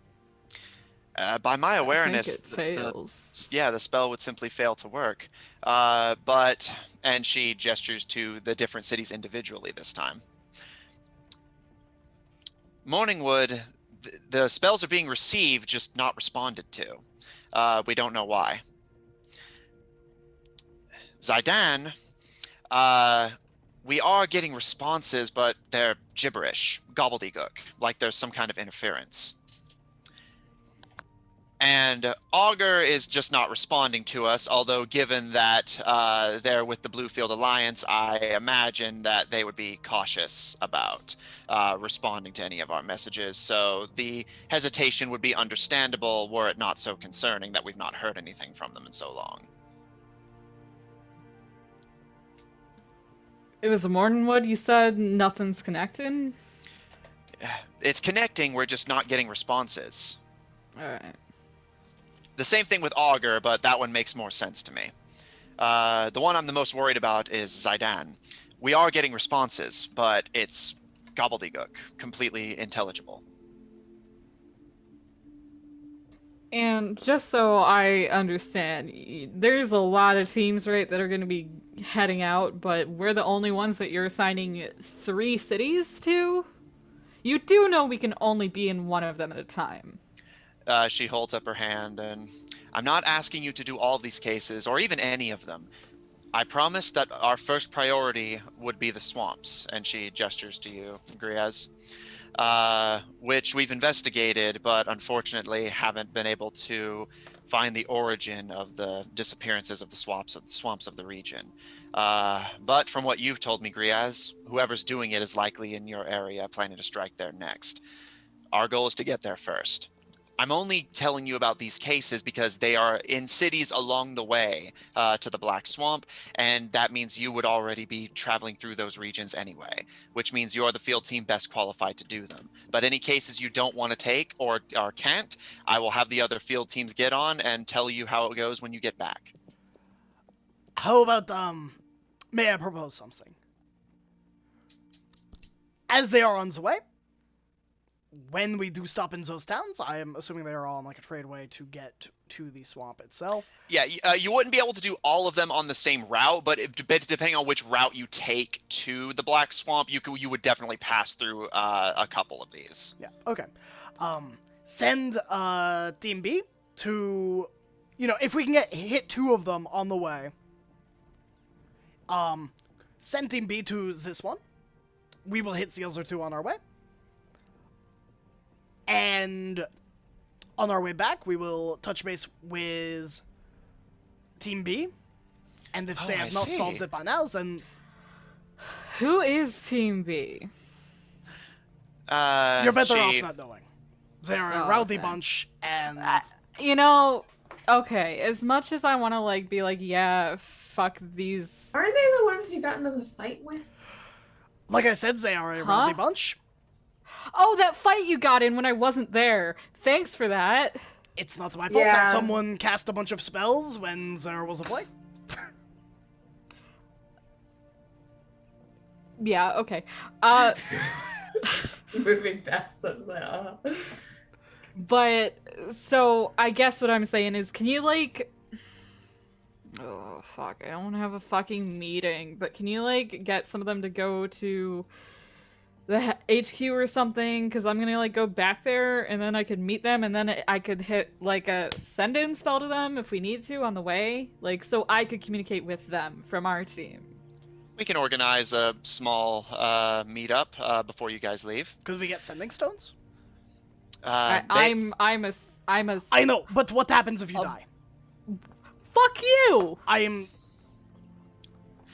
By my awareness, I think it fails. the spell would simply fail to work. And she gestures to the different cities individually this time. Morningwood, the spells are being received, just not responded to. We don't know why. Zaidan, we are getting responses, but they're gibberish, gobbledygook, like there's some kind of interference. And Augur is just not responding to us, although given that they're with the Bluefield Alliance, I imagine that they would be cautious about responding to any of our messages. So the hesitation would be understandable were it not so concerning that we've not heard anything from them in so long. It was Morningwood, you said nothing's connecting? It's connecting, we're just not getting responses. Alright. The same thing with Augur, but that one makes more sense to me. The one I'm the most worried about is Zaidan. We are getting responses, but it's gobbledygook, completely intelligible. And just so I understand, there's a lot of teams, right, that are going to be heading out, but we're the only ones that you're assigning 3 cities to? You do know we can only be in one of them at a time. She holds up her hand, and I'm not asking you to do all of these cases, or even any of them. I promised that our first priority would be the swamps, and she gestures to you, Griaz, which we've investigated, but unfortunately haven't been able to find the origin of the disappearances of the swamps of the region. But from what you've told me, Griaz, whoever's doing it is likely in your area, planning to strike there next. Our goal is to get there first. I'm only telling you about these cases because they are in cities along the way to the Black Swamp, and that means you would already be traveling through those regions anyway, which means you're the field team best qualified to do them. But any cases you don't want to take or can't, I will have the other field teams get on and tell you how it goes when you get back. How about, may I propose something? As they are on the way, when we do stop in those towns, I am assuming they are all on like a tradeway to get to the swamp itself. Yeah, you wouldn't be able to do all of them on the same route, but depending on which route you take to the Black Swamp, you would definitely pass through a couple of these. Yeah, okay. Send Team B to, if we can hit 2 of them on the way, send Team B to this one. We will hit the other 2 on our way. And on our way back, we will touch base with Team B. And if they have not solved it by now, then... Who is Team B? You're better off not knowing. They're a rowdy bunch, and... okay, as much as I want to, be like, yeah, fuck these... Aren't they the ones you got into the fight with? Like I said, they are a rowdy bunch. Oh, that fight you got in when I wasn't there. Thanks for that. It's not my fault that someone cast a bunch of spells when there was a fight. Yeah, okay. Moving past them now. But, so, I guess what I'm saying is, can you, oh, fuck, I don't have a fucking meeting, but can you, get some of them to go to the HQ or something? Because I'm gonna, go back there, and then I could meet them, and then I could hit, a send-in spell to them if we need to on the way. So I could communicate with them from our team. We can organize a small meetup before you guys leave. Could we get sending stones? I know, but what happens if you die? Fuck you! I am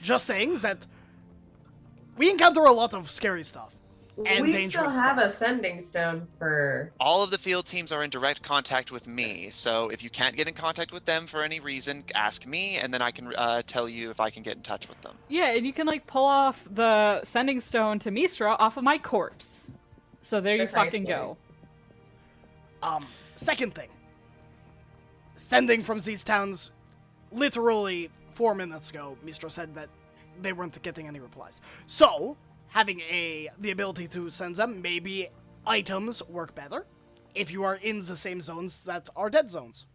just saying that we encounter a lot of scary stuff. And we dangerous still have stuff. a sending stone for... All of the field teams are in direct contact with me, so if you can't get in contact with them for any reason, ask me, and then I can tell you if I can get in touch with them. Yeah, and you can, pull off the sending stone to Mistra off of my corpse. So there you fucking go. Second thing. Sending from these towns literally 4 minutes ago, Mistro said that they weren't getting any replies. So, having the ability to send them, maybe items work better if you are in the same zones that are dead zones.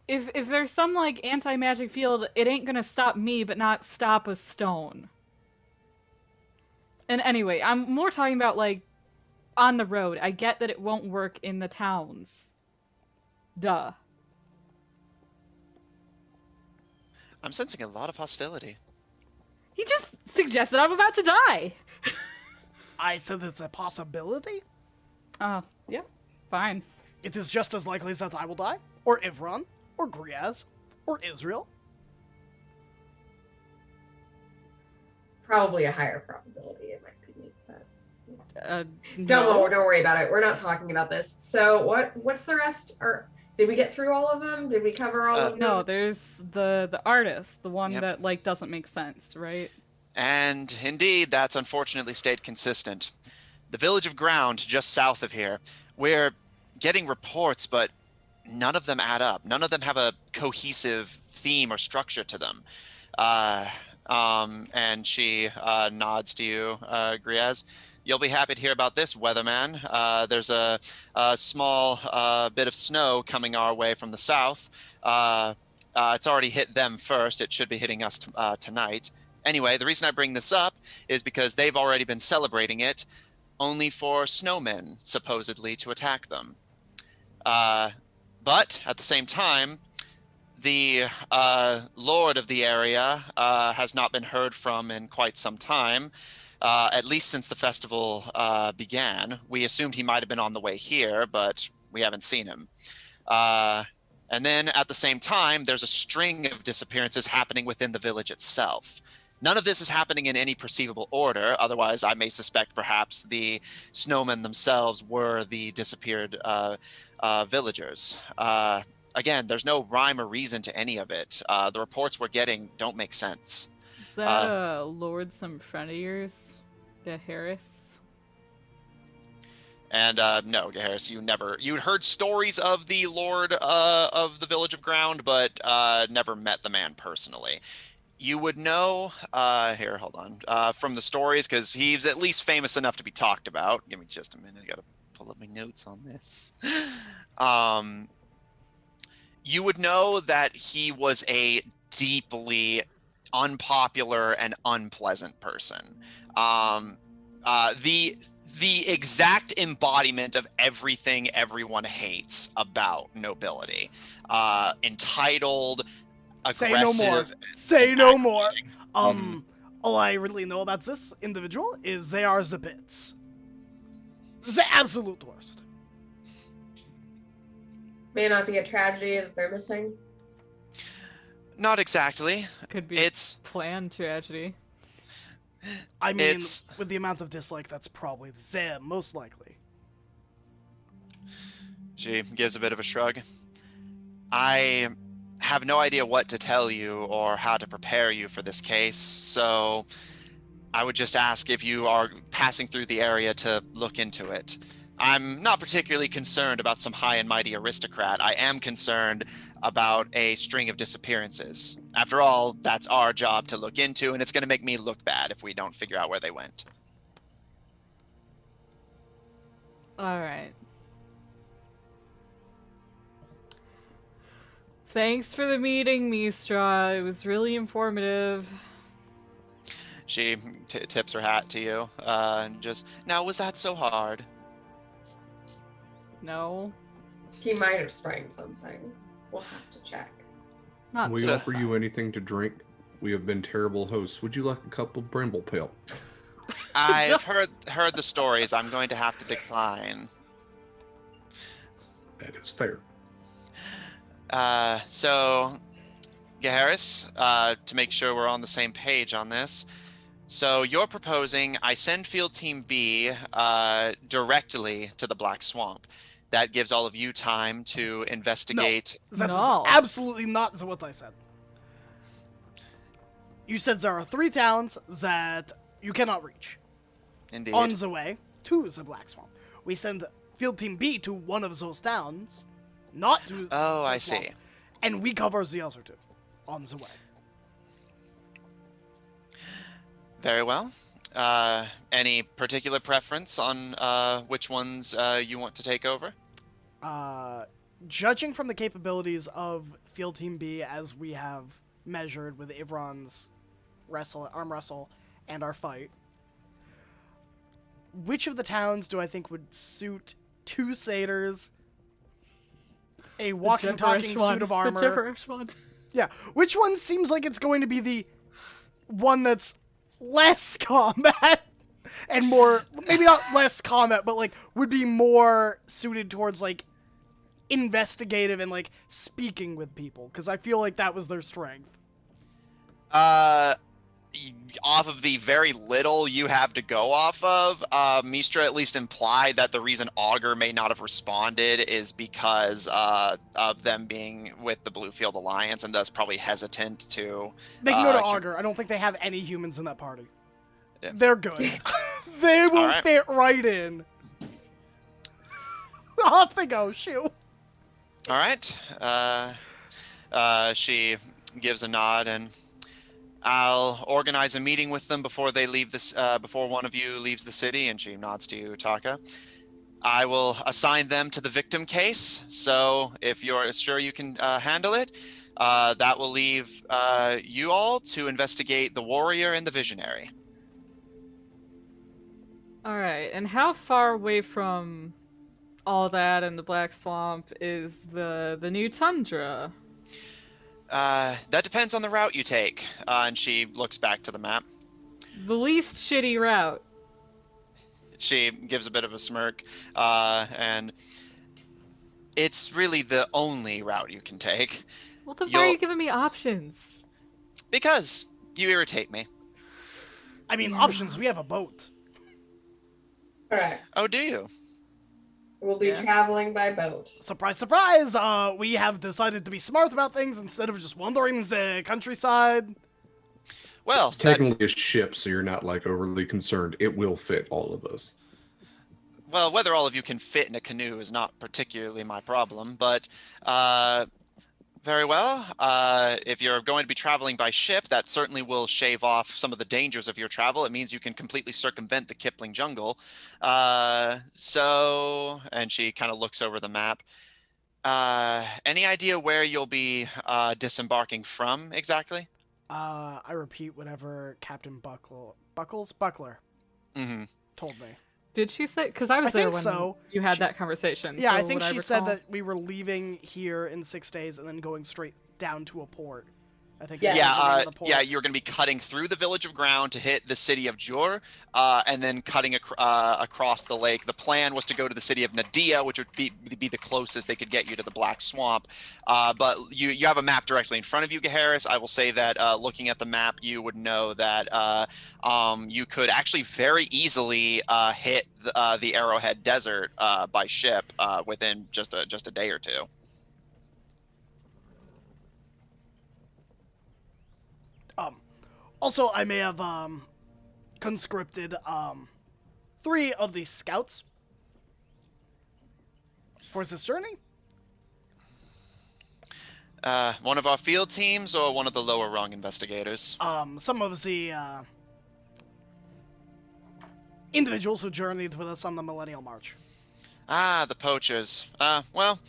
If there's some, like, anti-magic field, it ain't gonna stop me, but not stop a stone. And anyway, I'm more talking about, like, on the road. I get that it won't work in the towns. Duh. I'm sensing a lot of hostility. He just suggested I'm about to die! I said it's a possibility. Yeah, fine. It is just as likely that I will die, or Ivron, or Griaz, or Israel. Probably a higher probability, in my opinion. But... No. Don't worry about it. We're not talking about this. So what's the rest? Or did we get through all of them? Did we cover all of them? No, there's the artist, the one Yep. that, like, doesn't make sense, right? And indeed, that's unfortunately stayed consistent. The village of Ground, just south of here, we're getting reports, but none of them add up. None of them have a cohesive theme or structure to them. And she nods to you, Griaz. You'll be happy to hear about this, weatherman. There's a small bit of snow coming our way from the south. It's already hit them first. It should be hitting us tonight. Anyway, the reason I bring this up is because they've already been celebrating it, only for snowmen, supposedly, to attack them. But at the same time, the lord of the area has not been heard from in quite some time, at least since the festival began. We assumed he might have been on the way here, but we haven't seen him. And then at the same time, there's a string of disappearances happening within the village itself. None of this is happening in any perceivable order. Otherwise, I may suspect perhaps the snowmen themselves were the disappeared villagers. Again, there's no rhyme or reason to any of it. The reports we're getting don't make sense. Is that Lord some friend of yours? Harris? And no, Harris, you'd heard stories of the Lord of the Village of Ground, but never met the man personally. You would know, here, hold on, from the stories, because he's at least famous enough to be talked about. Give me just a minute, I gotta pull up my notes on this. You would know that he was a deeply unpopular and unpleasant person. The exact embodiment of everything everyone hates about nobility. Entitled, aggressive. Say no more. All I really know about this individual is they are the bits. The absolute worst. May not be a tragedy that they're missing. Not exactly. Could be It's planned tragedy. I mean, It's- with the amount of dislike, that's probably them, most likely. She gives a bit of a shrug. I have no idea what to tell you or how to prepare you for this case, so I would just ask if you are passing through the area to look into it. I'm not particularly concerned about some high and mighty aristocrat. I am concerned about a string of disappearances. After all, that's our job to look into, and it's going to make me look bad if we don't figure out where they went. Alright. Thanks for the meeting, Mistra. It was really informative. She tips her hat to you, and just, now, was that so hard? No. He might have sprang something. We'll have to check. Not We So- offer you anything to drink. We have been terrible hosts. Would you like a cup of bramble pale? I've heard the stories. I'm going to have to decline. That is fair. So, Gaharis, to make sure we're on the same page on this, so you're proposing I send Field Team B directly to the Black Swamp. That gives all of you time to investigate. That No. is absolutely not what I said. You said there are 3 towns that you cannot reach. Indeed. On the way to the Black Swamp. We send Field Team B to one of those towns, not to Oh, the I swamp, see. and we cover the other two on the way. Very well. Any particular preference on which ones you want to take over? Judging from the capabilities of Field Team B as we have measured with Ivron's arm wrestle, and our fight, which of the towns do I think would suit 2 satyrs, a walking, talking suit of armor? The gibberish one. Yeah, which one seems like it's going to be the one that's less combat and more, maybe not less combat, but like would be more suited towards like investigative and like speaking with people, because I feel like that was their strength. Off of the very little you have to go off of, Mistra at least implied that the reason Augur may not have responded is because of them being with the Bluefield Alliance, and thus probably hesitant to... They can go to Augur. I don't think they have any humans in that party. Yeah. They're good. They will right. fit right in. Off they go, shoo. All right. She gives a nod, and I'll organize a meeting with them before they leave this. Before one of you leaves the city, and she nods to you, Taka. I will assign them to the victim case. So if you're sure you can handle it, that will leave you all to investigate the warrior and the visionary. All right, and how far away from all that and the Black Swamp is the new tundra? That depends on the route you take. And she looks back to the map. The least shitty route. She gives a bit of a smirk, and it's really the only route you can take. Well, then why are you giving me options? Because you irritate me. I mean, options. We have a boat. Correct. Oh, do you? We'll be traveling by boat. Surprise, surprise! We have decided to be smart about things instead of just wandering the countryside. Well, It's technically a ship, so you're not like overly concerned. It will fit all of us. well, whether all of you can fit in a canoe is not particularly my problem, but very well. If you're going to be traveling by ship, that certainly will shave off some of the dangers of your travel. It means you can completely circumvent the Kipling jungle. And she kind of looks over the map. Any idea where you'll be disembarking from exactly? I repeat whatever Captain Buckler Mm-hmm. told me. Did she say? Because I was there think when so. you had that conversation. Yeah, so I think would she said recall? that we were leaving here in 6 days and then going straight down to a port. I think. Yeah. Yeah, you're going to be cutting through the village of Ground to hit the city of Jor, and then cutting across the lake. The plan was to go to the city of Nadia, which would be the closest they could get you to the Black Swamp. But you have a map directly in front of you, Gaharis. I will say that looking at the map, you would know that you could actually very easily hit the Arrowhead Desert by ship within just a day or two. Also, I may have conscripted 3 of the scouts for this journey. One of our field teams or one of the lower rung investigators? Some of the individuals who journeyed with us on the Millennial March. Ah, the poachers. Well,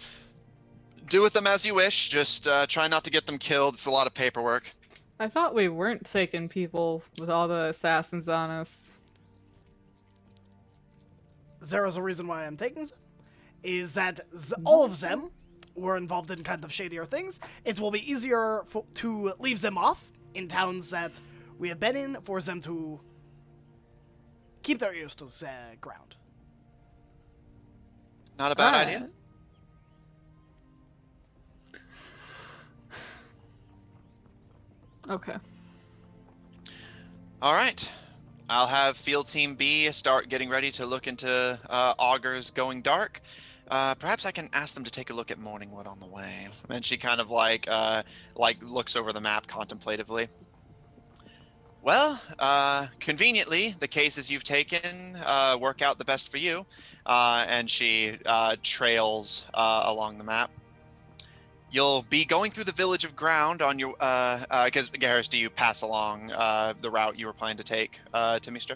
do with them as you wish. Just try not to get them killed. It's a lot of paperwork. I thought we weren't taking people with all the assassins on us. There is a reason why I'm taking them, is that all of them were involved in kind of shadier things. It will be easier to leave them off in towns that we have been in for them to keep their ears to the ground. Not a bad Alright. idea. Okay. All right. I'll have Field Team B start getting ready to look into Augur's Going Dark. Perhaps I can ask them to take a look at Morningwood on the way. And she kind of like looks over the map contemplatively. Well, conveniently, the cases you've taken work out the best for you. And she trails along the map. You'll be going through the village of Ground on your, because Garrus, do you pass along the route you were planning to take to Mistra?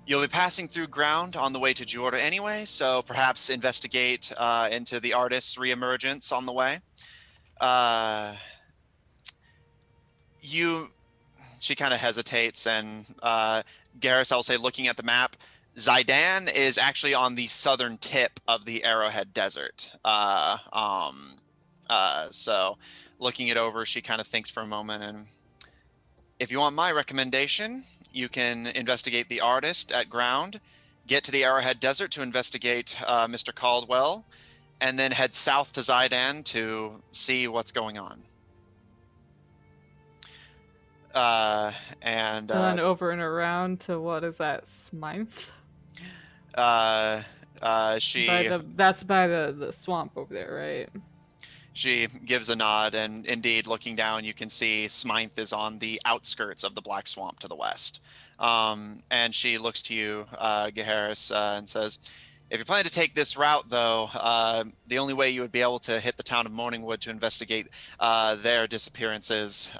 You'll be passing through Ground on the way to Jorda anyway, so perhaps investigate into the artist's reemergence on the way. She kind of hesitates, and Garrus, I'll say, looking at the map, Zidane is actually on the southern tip of the Arrowhead Desert. So looking it over, she kind of thinks for a moment, and if you want my recommendation, you can investigate the artist at Ground, get to the Arrowhead Desert to investigate Mr. Caldwell, and then head south to Zidane to see what's going on. And then over and around to, what is that, Smythe? That's by the swamp over there, right? She gives a nod, and indeed, looking down, you can see Smythe is on the outskirts of the Black Swamp to the west. And she looks to you, Gaharis, and says, if you're planning to take this route, though, the only way you would be able to hit the town of Morningwood to investigate their disappearances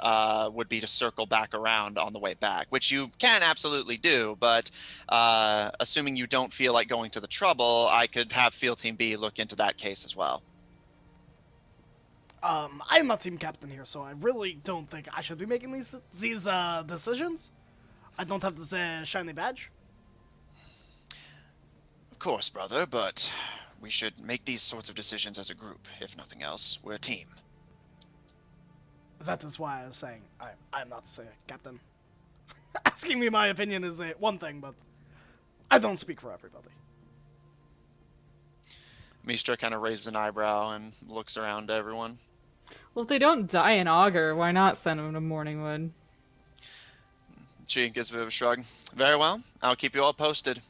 would be to circle back around on the way back, which you can absolutely do, but assuming you don't feel like going to the trouble, I could have Field Team B look into that case as well. I am not team captain here, so I really don't think I should be making these decisions. I don't have this shiny badge. Of course, brother, but we should make these sorts of decisions as a group, if nothing else. We're a team. That is why I was saying I'm not the captain. Asking me my opinion is one thing, but I don't speak for everybody. Mistra kind of raises an eyebrow and looks around to everyone. Well, if they don't die in Augur, why not send them to Morningwood? She gives a bit of a shrug. Very well. I'll keep you all posted.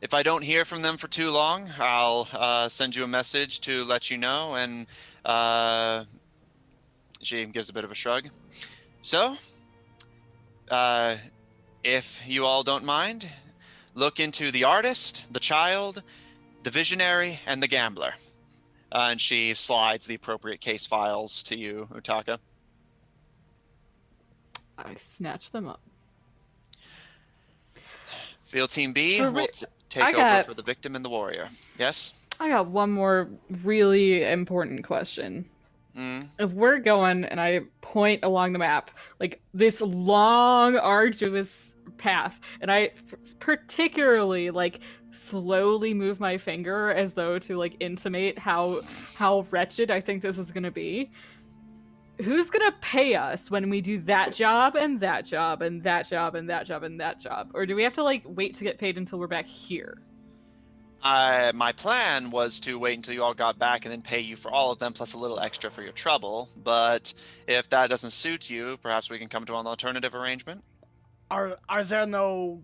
If I don't hear from them for too long, I'll send you a message to let you know, and she gives a bit of a shrug. So, if you all don't mind, look into the artist, the child, the visionary, and the gambler. And she slides the appropriate case files to you, Utaka. I snatch them up. Field Team B So will take over for the victim and the warrior. Yes? I got one more really important question. If we're going, and I point along the map, like this long, arduous path, and I particularly like slowly move my finger as though to like intimate how wretched I think this is gonna be. Who's gonna pay us when we do that job and that job and that job and that job and that job? Or do we have to like wait to get paid until we're back here? My plan was to wait until you all got back and then pay you for all of them plus a little extra for your trouble. But if that doesn't suit you, perhaps we can come to an alternative arrangement. Are there no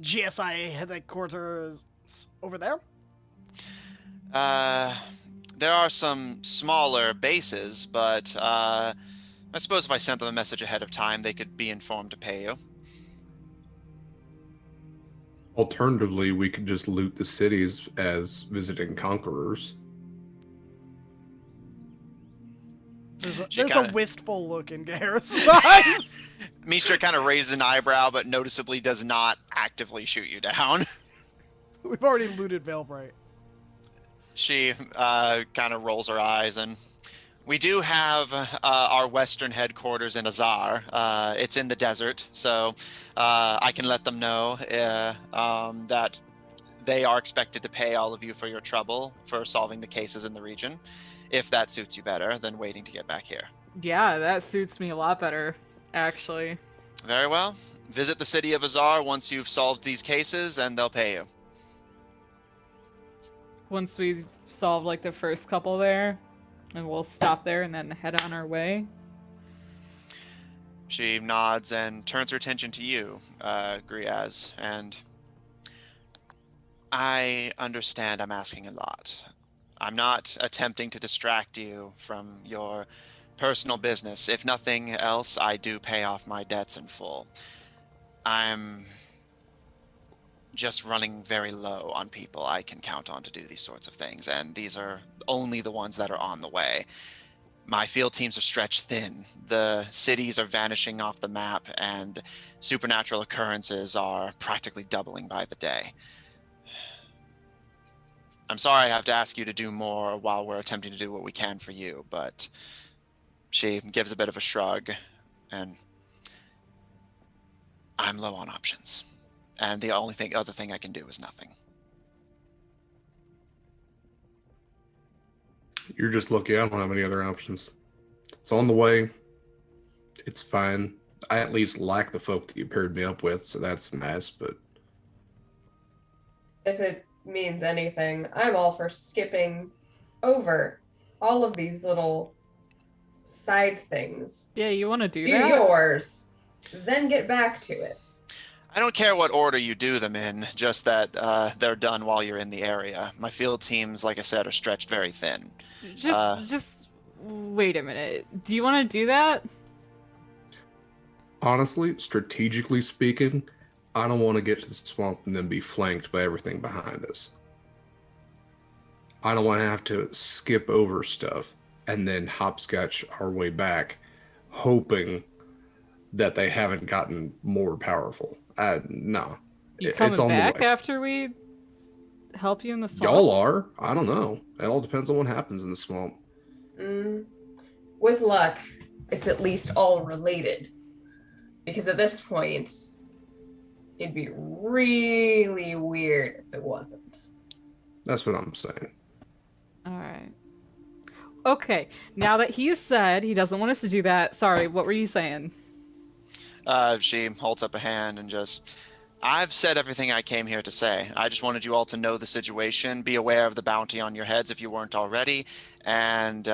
GSI headquarters over there? There are some smaller bases, but I suppose if I sent them a message ahead of time, they could be informed to pay you. Alternatively, we could just loot the cities as visiting conquerors. There's a wistful look in Garrus's eyes. Mistra kind of raises an eyebrow, but noticeably does not actively shoot you down. We've already looted Veilbright. She kind of rolls her eyes, and we do have our western headquarters in Azar. It's in the desert, so I can let them know that they are expected to pay all of you for your trouble for solving the cases in the region, if that suits you better than waiting to get back here. Yeah, that suits me a lot better, actually. Very well. Visit the city of Azar once you've solved these cases, and they'll pay you. Once we solve like the first couple there, and we'll stop there and then head on our way. She nods and turns her attention to you, Griaz, and I understand I'm asking a lot. I'm not attempting to distract you from your personal business. If nothing else, I do pay off my debts in full. I'm just running very low on people I can count on to do these sorts of things, and these are only the ones that are on the way. My field teams are stretched thin. The cities are vanishing off the map, and supernatural occurrences are practically doubling by the day. I'm sorry I have to ask you to do more while we're attempting to do what we can for you, but she gives a bit of a shrug, and I'm low on options. And the only other thing I can do is nothing. You're just lucky I don't have any other options. It's on the way. It's fine. I at least like the folk that you paired me up with, so that's nice, but If it means anything, I'm all for skipping over all of these little side things. Yeah, you want to do Do that? yours, then get back to it. I don't care what order you do them in, just that they're done while you're in the area. My field teams, like I said, are stretched very thin. Just wait a minute. Do you want to do that? honestly, strategically speaking, I don't want to get to the swamp and then be flanked by everything behind us. I don't want to have to skip over stuff and then hopscotch our way back, hoping that they haven't gotten more powerful. No. You It's coming on the back way. after we help you in the swamp? Y'all are. I don't know. It all depends on what happens in the swamp. With luck, it's at least all related. Because at this point, it'd be really weird if it wasn't. That's what I'm saying. All right. Okay, now that he has said he doesn't want us to do that, sorry, what were you saying? She holds up a hand and just, I've said everything I came here to say. I just wanted you all to know the situation, be aware of the bounty on your heads if you weren't already, and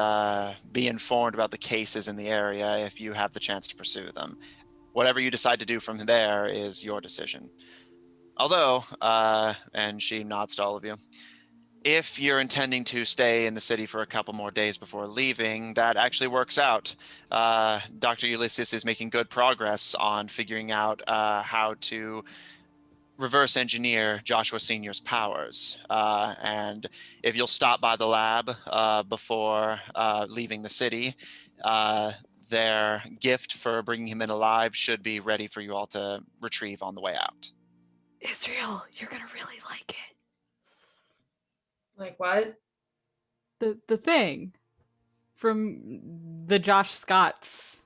be informed about the cases in the area if you have the chance to pursue them. Whatever you decide to do from there is your decision. Although, and she nods to all of you, if you're intending to stay in the city for a couple more days before leaving, that actually works out. Dr. Ulysses is making good progress on figuring out how to reverse engineer Joshua Sr.'s powers. And if you'll stop by the lab before leaving the city, their gift for bringing him in alive should be ready for you all to retrieve on the way out. Israel, you're gonna really like it. Like what? The thing from the Josh Scott's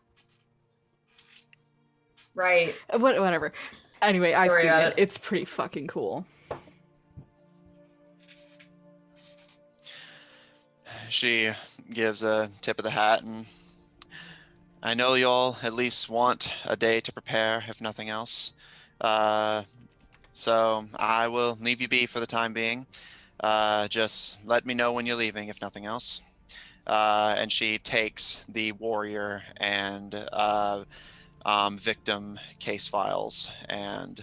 Right. whatever. Anyway, I've Don't worry seen about it. It's pretty fucking cool. She gives a tip of the hat, and I know y'all at least want a day to prepare, if nothing else. So I will leave you be for the time being. Just let me know when you're leaving, if nothing else. And she takes the warrior and victim case files and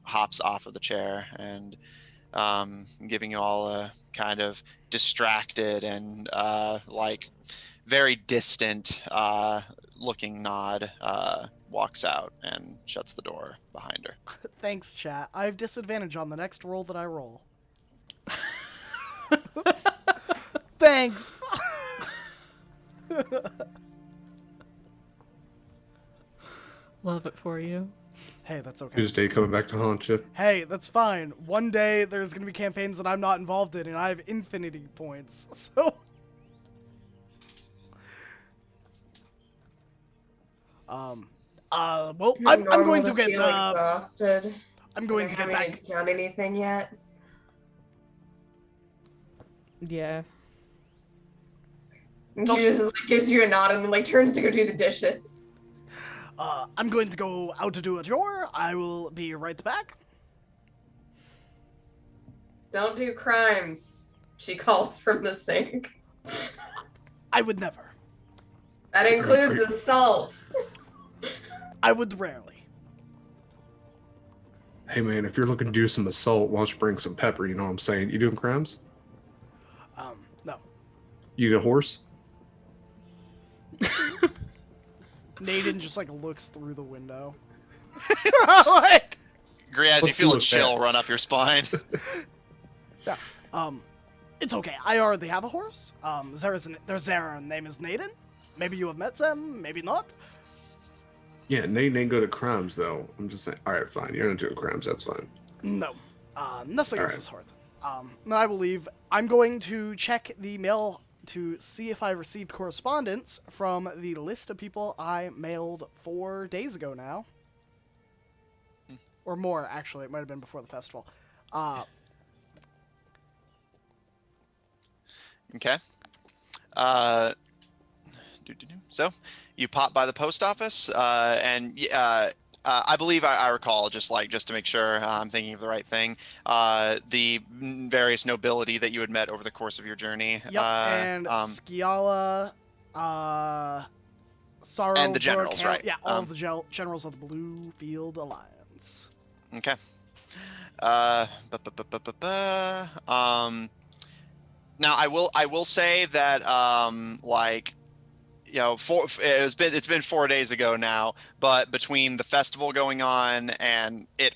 hops off of the chair and giving you all a kind of distracted and like very distant looking nod, walks out and shuts the door behind her. Thanks, chat. I have disadvantage on the next roll that I roll. Thanks. Love it for you. Hey, that's okay. Tuesday coming back to haunt you. Hey, that's fine. One day there's gonna be campaigns that I'm not involved in, and I have infinity points. So, well, I'm going to get feel exhausted. I'm going to get back. Haven't done anything yet. Yeah. And she just like, gives you a nod and like turns to go do the dishes. I'm going to go out to do a chore. I will be right back. Don't do crimes, she calls from the sink. I would never. That includes assault. I would rarely. Hey man, if you're looking to do some assault, why don't you bring some pepper? You know what I'm saying? You doing crimes? No. You get a horse? Naden just like looks through the window. Like, Griaz, you Let's feel a look chill back. run up your spine. yeah. It's okay. I already have a horse. There's their name is Naden. Maybe you have met them, maybe not. Yeah, Nate ain't go to crimes though. I'm just saying. All right, fine. You're not doing crimes. That's fine. No. Nothing All of right. the sort. And I believe I'm going to check the mail to see if I received correspondence from the list of people I mailed 4 days ago now. Or more, actually. It might have been before the festival. Okay. So, you pop by the post office, and I believe I recall, just to make sure I'm thinking of the right thing, the various nobility that you had met over the course of your journey. Yep, and Skiala, Sorrow, and the generals, right? Yeah, all of the generals of the Blue Field Alliance. Okay. Now I will say that it's been 4 days ago now, but between the festival going on and it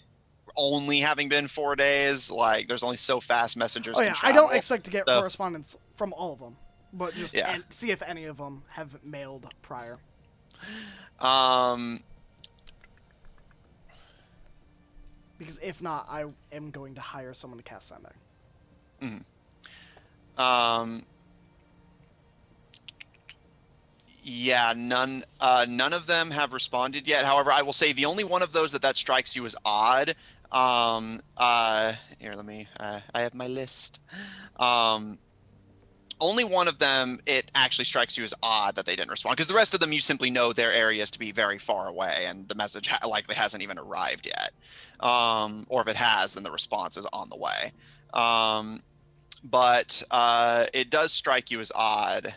only having been 4 days, like there's only so fast messengers can travel. I don't expect to get correspondence from all of them, but just see if any of them have mailed prior. Because if not, I am going to hire someone to cast sending. Yeah, none of them have responded yet. However, I will say the only one of those that strikes you as odd. Here, let me. I have my list. Only one of them, it actually strikes you as odd that they didn't respond, because the rest of them you simply know their areas to be very far away, and the message likely hasn't even arrived yet. Or if it has, then the response is on the way. But it does strike you as odd.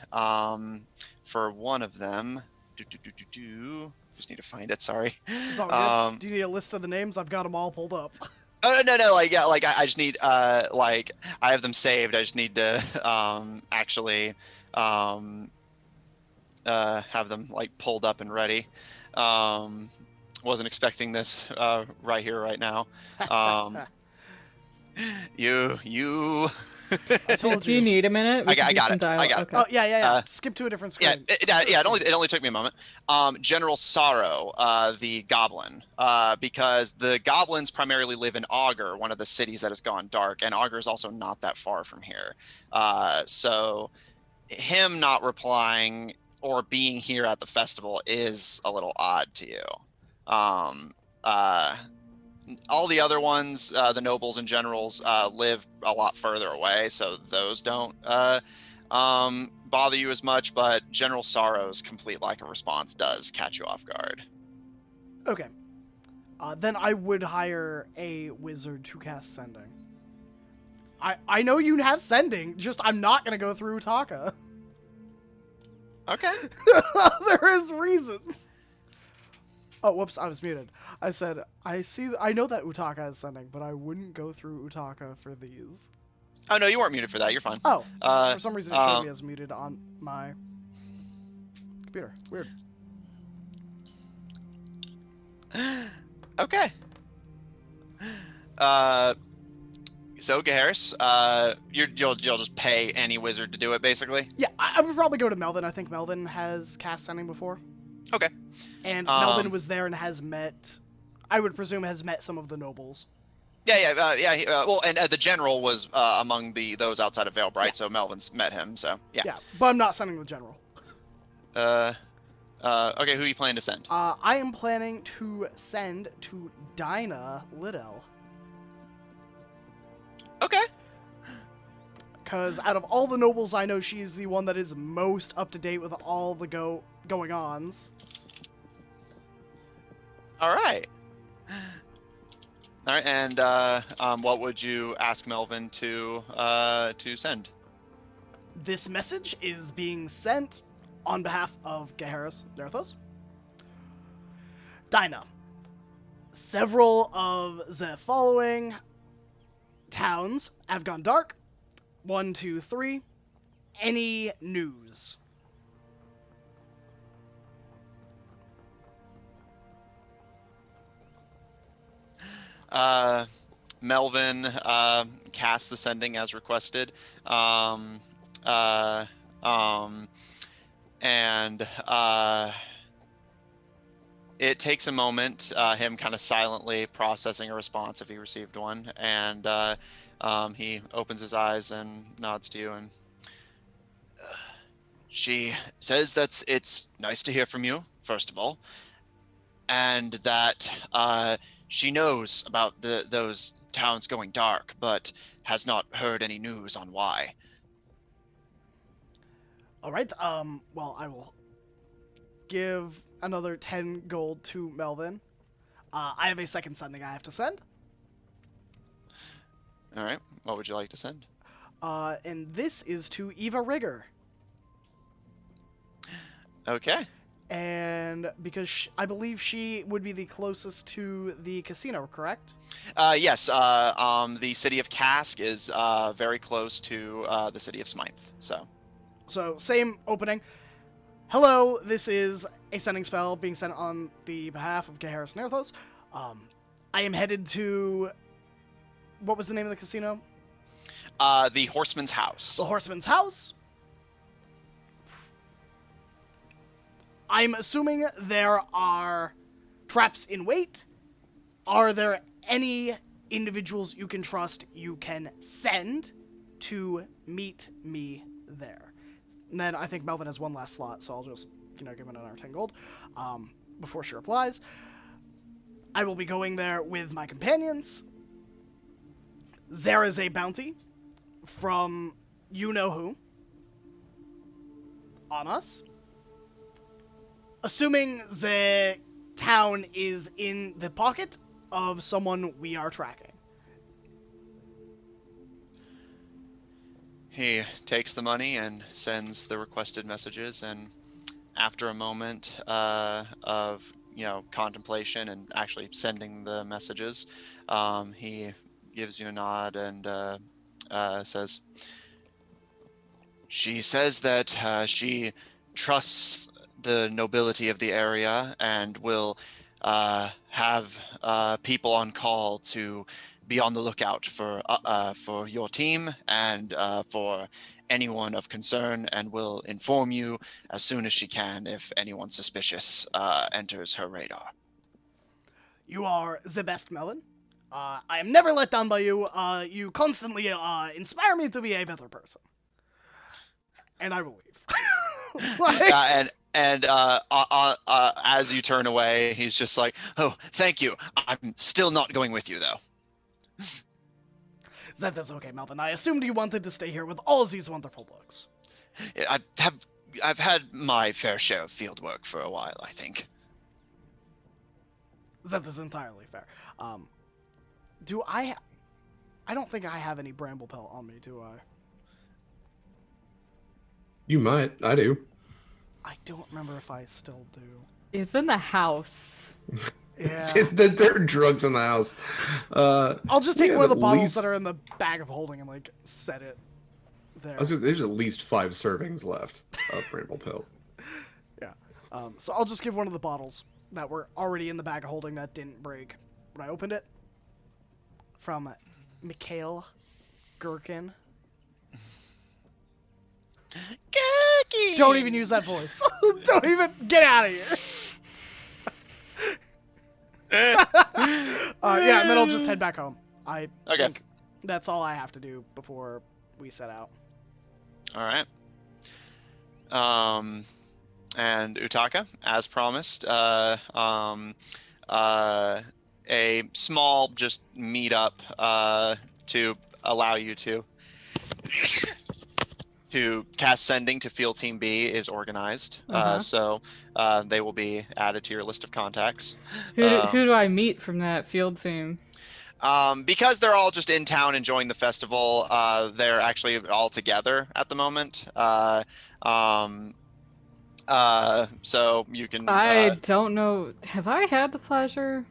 For one of them, just need to find it. Sorry. It's all good. Do you need a list of the names? I've got them all pulled up. Oh no! I just need I have them saved. I just need to actually have them pulled up and ready. Wasn't expecting this right here, right now. You. I told Do you need a minute? I got it. I got it. Okay. Oh yeah. Skip to a different screen. It only took me a moment. General Sorrow, the goblin, because the goblins primarily live in Augur, one of the cities that has gone dark, and Augur is also not that far from here. So him not replying or being here at the festival is a little odd to you. All the other ones, the nobles and generals, live a lot further away, so those don't bother you as much, but General Sorrow's complete lack of response does catch you off guard. Okay. Then I would hire a wizard to cast sending. I know you have sending, just I'm not going to go through Utaka. Okay. There is reasons. Oh, whoops, I was muted. I said, I know that Utaka has sending, but I wouldn't go through Utaka for these. Oh, no, you weren't muted for that. You're fine. Oh, for some reason it showed me as muted on my computer. Weird. Okay. So, Gaharis, you'll just pay any wizard to do it, basically? Yeah, I would probably go to Melvin. I think Melvin has cast sending before. Okay. And Melvin was there and has met, I would presume, has met some of the nobles. Well, and the general was among those outside of Valebright, so Melvin's met him. So yeah. Yeah, but I'm not sending the general. Okay, who are you planning to send? I am planning to send to Dinah Liddell. Okay. Because out of all the nobles I know, she's the one that is most up to date with all the going-ons. All right. All right, and what would you ask Melvin to send? This message is being sent on behalf of Gaharis Nerthos. Dinah. Several of the following towns have gone dark. 1, 2, 3. Any news? Melvin casts the sending as requested. And it takes a moment, him kind of silently processing a response if he received one, and he opens his eyes and nods to you, and she says that it's nice to hear from you, first of all, and that she knows about those towns going dark, but has not heard any news on why. All right. Well, I will give another 10 gold to Melvin. I have a second sending I have to send. All right, what would you like to send? And this is to Eva Rigger. Okay. And because I believe she would be the closest to the casino, correct? Yes. The city of Cask is very close to the city of Smythe. So, same opening. Hello, this is a sending spell being sent on the behalf of Geharis Nerthos. I am headed to... What was the name of the casino? The Horseman's House. The Horseman's House. I'm assuming there are traps in wait. Are there any individuals you can trust you can send to meet me there? And then I think Melvin has one last slot, so I'll just, give him another 10 gold before she replies. I will be going there with my companions. There is a bounty from you-know-who on us. Assuming the town is in the pocket of someone we are tracking. He takes the money and sends the requested messages, and after a moment of contemplation and actually sending the messages, he gives you a nod and says, she says that she trusts the nobility of the area and will have people on call to be on the lookout for your team and for anyone of concern, and will inform you as soon as she can if anyone suspicious enters her radar. You are the best, Melvin. I am never let down by you. You constantly inspire me to be a better person. And I will leave. And as you turn away, he's just like, "Oh, thank you. I'm still not going with you, though." That is okay, Melvin. I assumed you wanted to stay here with all these wonderful books. I've had my fair share of field work for a while, I think. That is entirely fair. Do I don't think I have any bramble pelt on me, do I? You might. I do. I don't remember if I still do. It's in the house. Yeah. There are drugs in the house. I'll just take yeah, one of the at bottles least- that are in the bag of holding and set it there. There's at least 5 servings left of Bramble Pill. Yeah. So I'll just give one of the bottles that were already in the bag of holding that didn't break when I opened it. From Mikhail Gherkin. Gherkin! Don't even use that voice. Don't even get out of here. Yeah, and then I'll just head back home. I think that's all I have to do before we set out. All right. And Utaka, as promised, a small just meetup to allow you to cast sending to Field Team B is organized. So they will be added to your list of contacts. Who do I meet from that field team? Because they're all just in town enjoying the festival, they're actually all together at the moment. So you can. I don't know. Have I had the pleasure?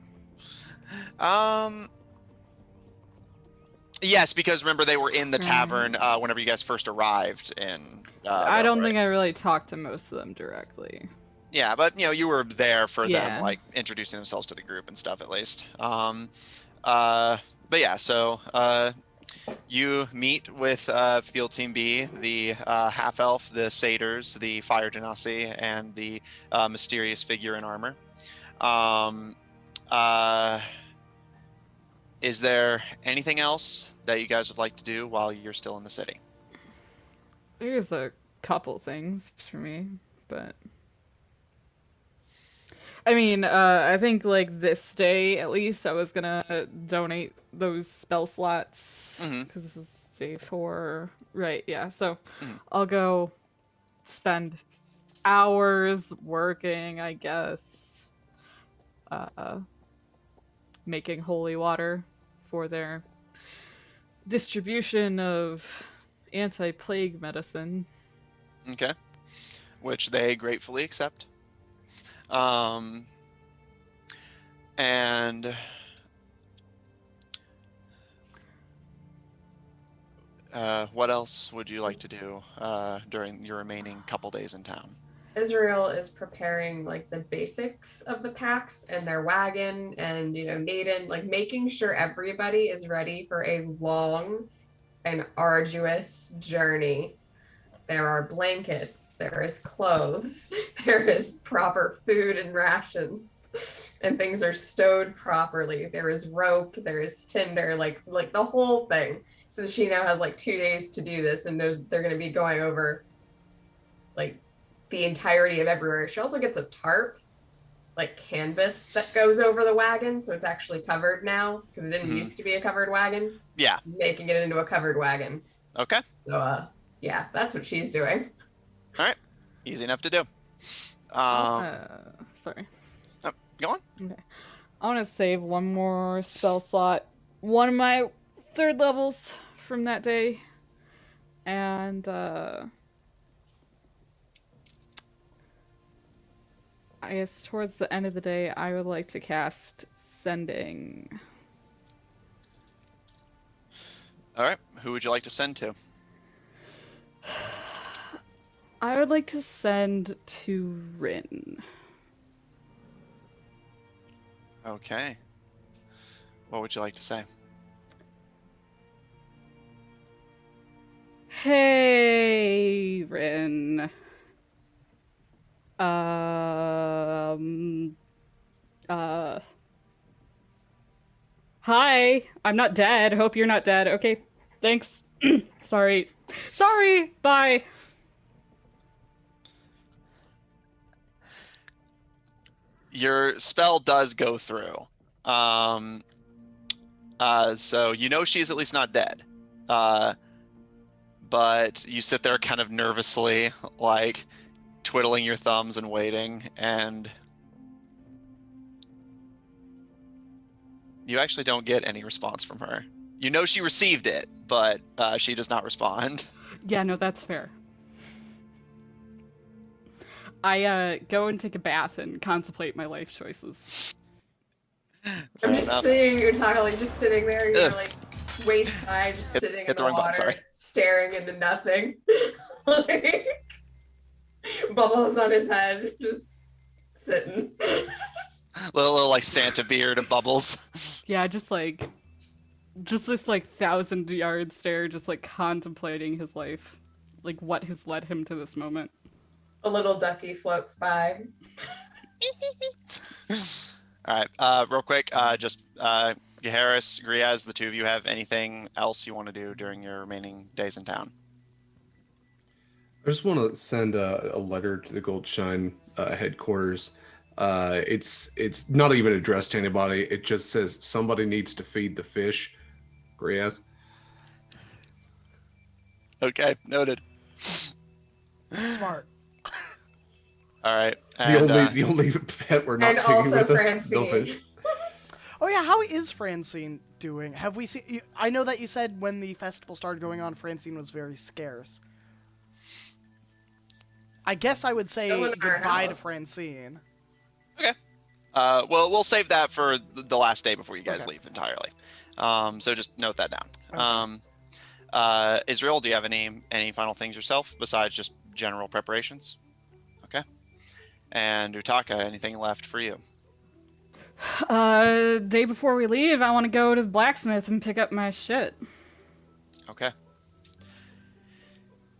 Yes, because remember they were in the tavern whenever you guys first arrived in. I don't right? think I really talked to most of them directly. Yeah, but you were there for them, like introducing themselves to the group and stuff at least. but yeah, so you meet with Field Team B, the half elf, the satyrs, the fire genasi, and the mysterious figure in armor. Is there anything else that you guys would like to do while you're still in the city? There's a couple things for me, but I mean, I think like this day at least, I was gonna donate those spell slots because this is day 4, right? Yeah, so I'll go spend hours working, I guess, making holy water for their distribution of anti-plague medicine. Okay, which they gratefully accept. And what else would you like to do during your remaining couple days in town? Israel is preparing like the basics of the packs and their wagon and Naden, like making sure everybody is ready for a long and arduous journey. There are blankets, there is clothes, there is proper food and rations, and things are stowed properly. There is rope, there is tinder, like the whole thing. So she now has like 2 days to do this and knows they're going to be going over like the entirety of everywhere. She also gets a tarp, like canvas that goes over the wagon, so it's actually covered now because it didn't used to be a covered wagon. Yeah. Making it into a covered wagon. Okay. So yeah, that's what she's doing. All right. Easy enough to do. Sorry. Oh, go on. Okay. I want to save one more spell slot, one of my 3rd levels from that day, and I guess towards the end of the day, I would like to cast Sending. All right. Who would you like to send to? I would like to send to Rin. Okay. What would you like to say? Hey, Rin. Hi. I'm not dead. Hope you're not dead. Okay. Thanks. Sorry. Sorry. Bye. Your spell does go through. So you know she's at least not dead. But you sit there kind of nervously, like twiddling your thumbs and waiting, and you actually don't get any response from her. You know she received it, but she does not respond. Yeah, no, that's fair. I go and take a bath and contemplate my life choices. I'm just seeing Utaka like just sitting there, like waist high, just sitting in hit the the wrong water, button, sorry. staring into nothing. Like, bubbles on his head, just sitting. Little like Santa beard and bubbles. Yeah, just this like 1,000-yard stare, just like contemplating his life, like what has led him to this moment. A little ducky floats by. All right, real quick, just Harris, Griaz, the two of you have anything else you want to do during your remaining days in town? I just want to send a letter to the Goldshine headquarters. It's not even addressed to anybody. It just says somebody needs to feed the fish. Griaz. Okay, noted. Smart. All right. And, The only pet we're not And taking also with us, Francine. no fish. Oh yeah, how is Francine doing? Have we seen? I know that you said when the festival started going on, Francine was very scarce. I guess I would say Go in our goodbye to house. Francine. Okay. Well, we'll save that for the last day before you guys Okay. leave entirely. So just note that down. Okay. Israel, do you have any final things yourself besides just general preparations? Okay. And Utaka, anything left for you? Day before we leave, I want to go to the blacksmith and pick up my shit. Okay.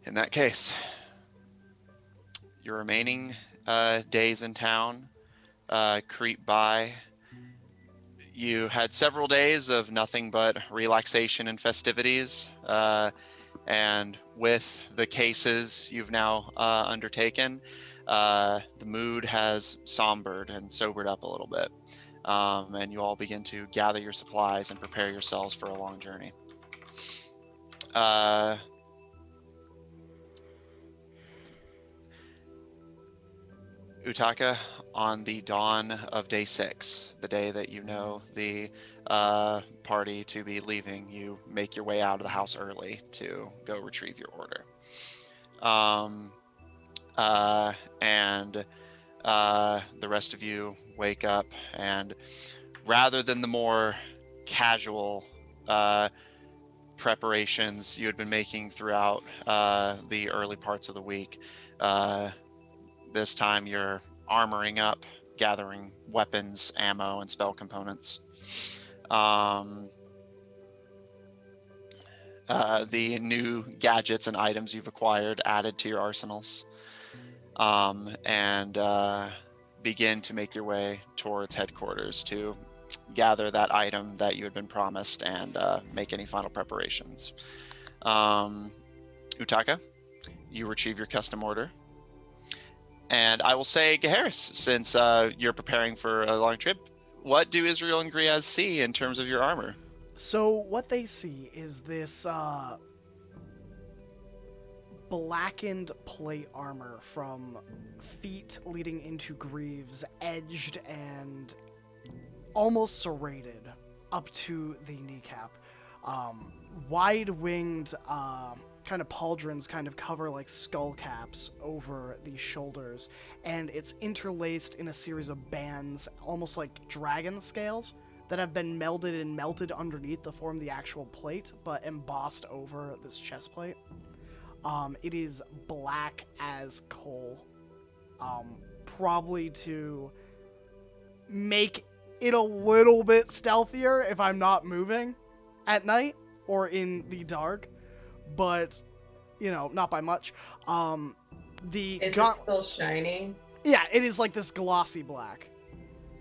In that case, your remaining days in town creep by. You had several days of nothing but relaxation and festivities, and with the cases you've now undertaken, the mood has sombered and sobered up a little bit, and you all begin to gather your supplies and prepare yourselves for a long journey. Utaka, on the dawn of day 6, the day that you know the party to be leaving, you make your way out of the house early to go retrieve your order. And the rest of you wake up, and rather than the more casual preparations you had been making throughout the early parts of the week, this time you're armoring up, gathering weapons, ammo, and spell components. The new gadgets and items you've acquired added to your arsenals, and begin to make your way towards headquarters to gather that item that you had been promised and make any final preparations. Utaka, you retrieve your custom order. And I will say, Gaharis, since you're preparing for a long trip, what do Israel and Griaz see in terms of your armor? So what they see is this blackened plate armor from feet leading into greaves, edged and almost serrated up to the kneecap. Wide-winged kind of pauldrons kind of cover like skull caps over the shoulders, and it's interlaced in a series of bands, almost like dragon scales, that have been melded and melted underneath to form the actual plate, but embossed over this chest plate. It is black as coal, probably to make it a little bit stealthier if I'm not moving at night or in the dark, but not by much. Is it still shiny? Yeah, it is like this glossy black.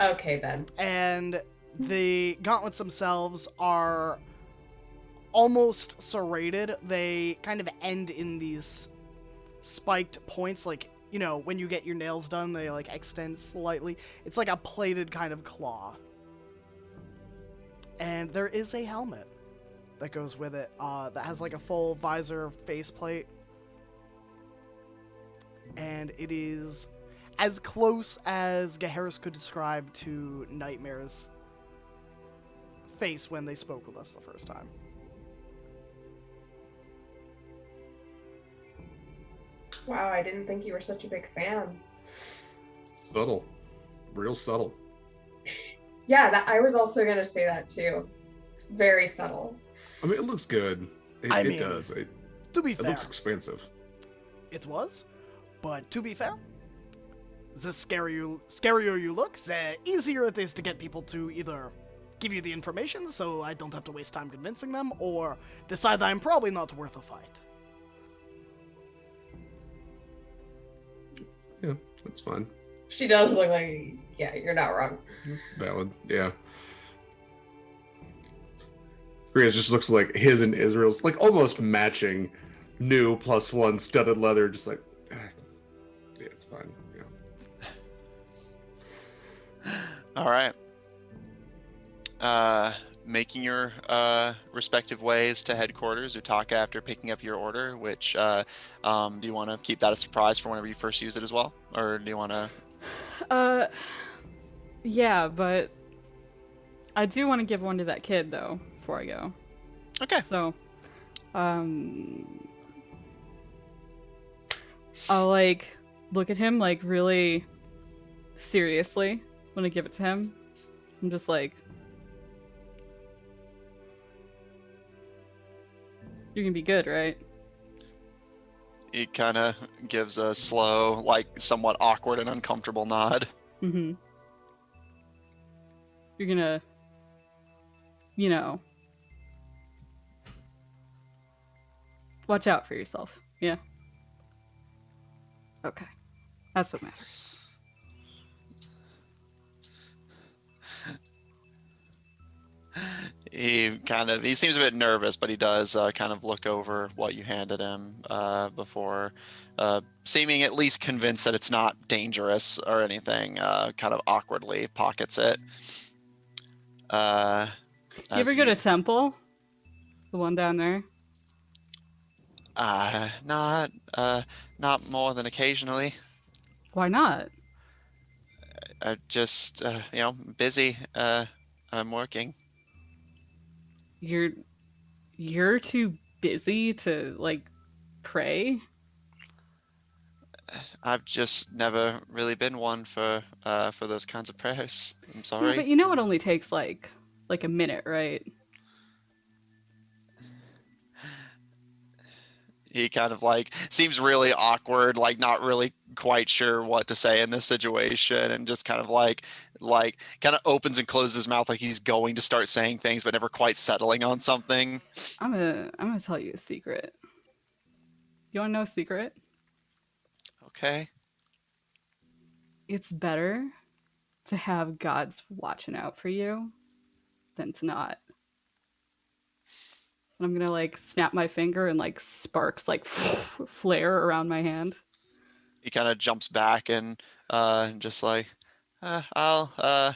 Okay then. And the gauntlets themselves are almost serrated. They kind of end in these spiked points, like when you get your nails done, they like extend slightly. It's like a plated kind of claw. And there is a helmet that goes with it, that has like a full visor faceplate. And it is as close as Gaharis could describe to Nightmare's face when they spoke with us the first time. Wow, I didn't think you were such a big fan. Subtle. Real subtle. Yeah, I was also gonna say that too. Very subtle. I mean, it looks good. It does. To be It fair, looks expensive. it was. But to be fair, the scarier you look, the easier it is to get people to either give you the information so I don't have to waste time convincing them, or decide that I'm probably not worth a fight. Yeah, that's fine. She does look like, yeah, you're not wrong. Valid. Yeah. Griaz just looks like his and Israel's, like almost matching new +1 studded leather, just like, yeah, it's fine. Yeah. All right. Making your respective ways to headquarters, Utaka, after picking up your order, which do you want to keep that a surprise for whenever you first use it as well? Or do you want to... Yeah, but I do want to give one to that kid, though, before I go. Okay. So, I'll, like, look at him, like, really seriously when I give it to him. I'm just like, you can be good, right? He kind of gives a slow, like, somewhat awkward and uncomfortable nod. Mm-hmm. You're gonna, you know, watch out for yourself. Yeah. Okay. That's what matters. He seems a bit nervous, but he does kind of look over what you handed him before, seeming at least convinced that it's not dangerous or anything. Kind of awkwardly pockets it. You ever go to temple? The one down there? Not more than occasionally. Why not? Just busy. I'm working. You're too busy to like pray? I've just never really been one for those kinds of prayers. I'm Yeah, sorry. but you know it only takes like a minute, right? He kind of like seems really awkward, like not really quite sure what to say in this situation, and just kind of like kind of opens and closes his mouth like he's going to start saying things, but never quite settling on something. I'm gonna tell you a secret. You wanna know a secret? Okay. It's better to have gods watching out for you than to not. And I'm gonna like snap my finger and like sparks like flare around my hand. He kind of jumps back and just like, I'll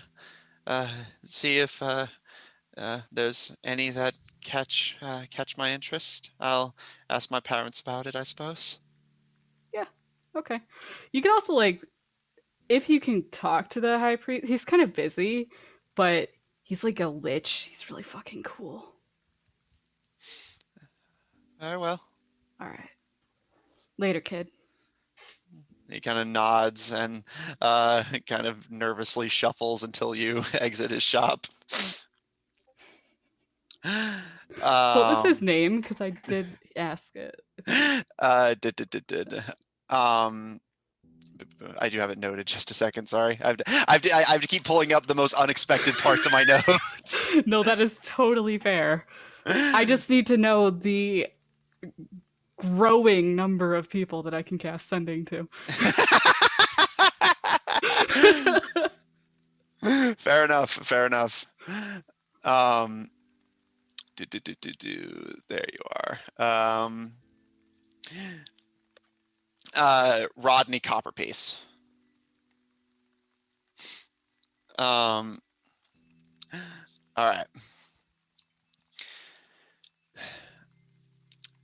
see if there's any that catch my interest. I'll ask my parents about it, I suppose. Yeah, okay. You can also like, if you can talk to the high priest, he's kind of busy, but he's like a lich. He's really fucking cool. Very well. All right. Later, kid. He kind of nods and kind of nervously shuffles until you exit his shop. What was his name? Because I did ask it. I do have it noted. Just a second. Sorry, I have to keep pulling up the most unexpected parts of my notes. No, that is totally fair. I just need to know the growing number of people that I can cast sending to. Fair enough. Fair enough. There you are. Rodney Copperpiece. All right.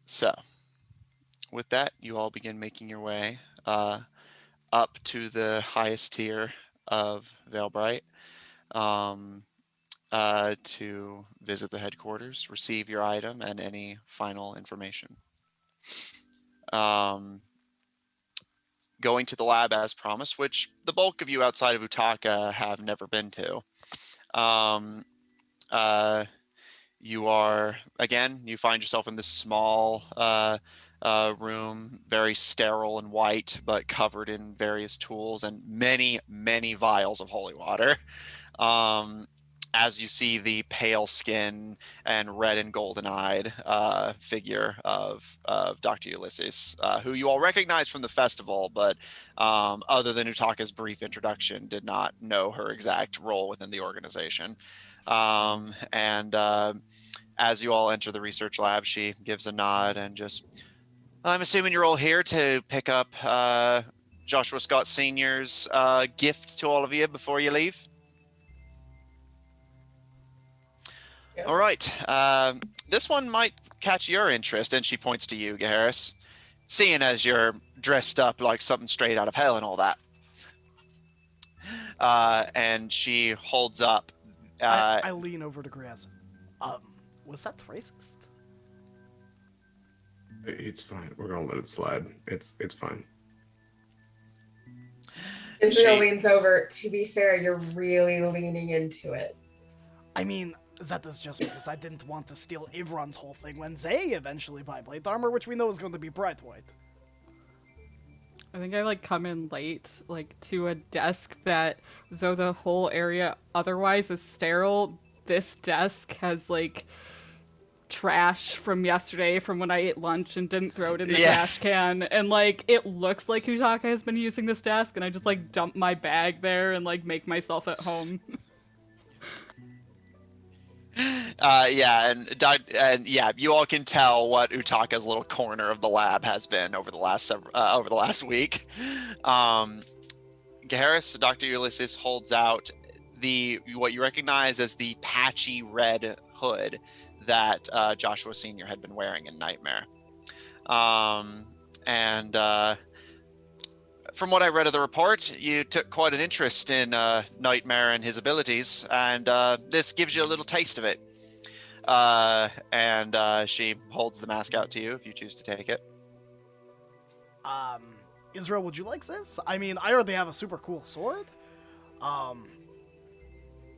So, with that, you all begin making your way up to the highest tier of Veilbright to visit the headquarters, receive your item, and any final information. Going to the lab as promised, which the bulk of you outside of Utaka have never been to. You find yourself in this small room, very sterile and white, but covered in various tools and many, many vials of holy water. As you see the pale skin and red and golden-eyed figure of Dr. Ulysses, who you all recognize from the festival, but other than Utaka's brief introduction, did not know her exact role within the organization. As you all enter the research lab, she gives a nod and just, I'm assuming you're all here to pick up Joshua Scott Sr.'s gift to all of you before you leave. Yep. All right. This one might catch your interest, and she points to you, Harris, seeing as you're dressed up like something straight out of hell and all that. And she holds up. I lean over to Graz. Was that racist? It's fine. We're gonna let it slide. It's fine. Israel leans over. To be fair, you're really leaning into it. I mean, that is just because I didn't want to steal Ivron's whole thing when they eventually buy plate armor, which we know is going to be bright white. I think I like come in late, like to a desk that, though the whole area otherwise is sterile, this desk has like trash from yesterday from when I ate lunch and didn't throw it in the Yeah. trash can, and like it looks like Utaka has been using this desk, and I just like dump my bag there and like make myself at home. Yeah, and yeah, you all can tell what Utaka's little corner of the lab has been over the last week. Gaharis, Dr. Ulysses holds out what you recognize as the patchy red hood that Joshua Sr. had been wearing in Nightmare. And from what I read of the report, you took quite an interest in Nightmare and his abilities, and this gives you a little taste of it. And she holds the mask out to you if you choose to take it. Israel, would you like this? I mean, I already have a super cool sword.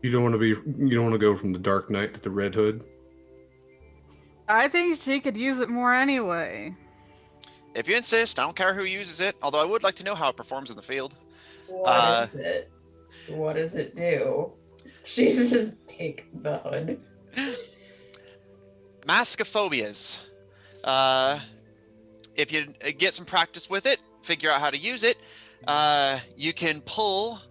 You don't want to go from the Dark Knight to the Red Hood. I think she could use it more anyway. If you insist, I don't care who uses it, although I would like to know how it performs in the field. What is it? What does it do? She just take the hood. Maskophobias. If you get some practice with it, figure out how to use it, you can pull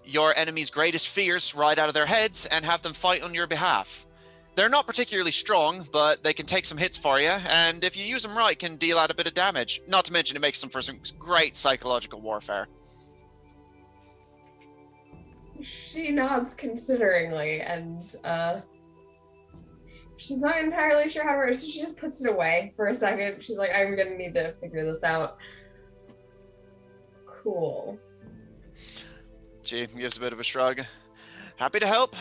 your enemy's greatest fears right out of their heads and have them fight on your behalf. They're not particularly strong, but they can take some hits for you, and if you use them right, can deal out a bit of damage. Not to mention it makes them for some great psychological warfare. She nods consideringly, and she's not entirely sure how to work, so she just puts it away for a second. She's like, I'm gonna need to figure this out. Cool. She gives a bit of a shrug. Happy to help.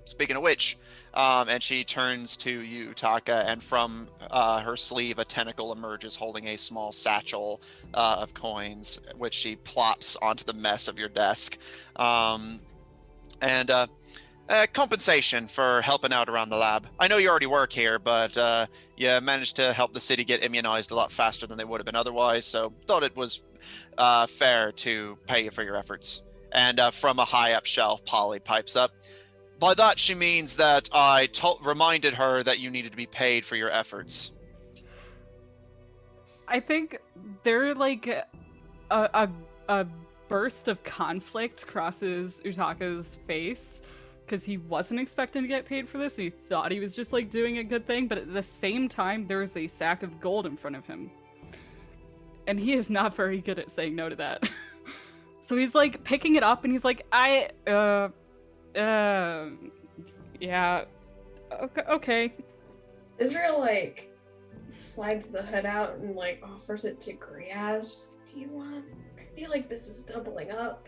Speaking of which, and she turns to you, Taka, and from her sleeve, a tentacle emerges holding a small satchel of coins, which she plops onto the mess of your desk. Compensation for helping out around the lab. I know you already work here, but you managed to help the city get immunized a lot faster than they would have been otherwise, so thought it was fair to pay you for your efforts. And from a high-up shelf, Polly pipes up. By that, she means that I reminded her that you needed to be paid for your efforts. I think there like a burst of conflict crosses Utaka's face, because he wasn't expecting to get paid for this. He thought he was just like doing a good thing, but at the same time, there is a sack of gold in front of him. And he is not very good at saying no to that. So he's like picking it up and he's like, yeah, okay. Israel like slides the hood out and like offers it to Griaz. Do you want? I feel like this is doubling up.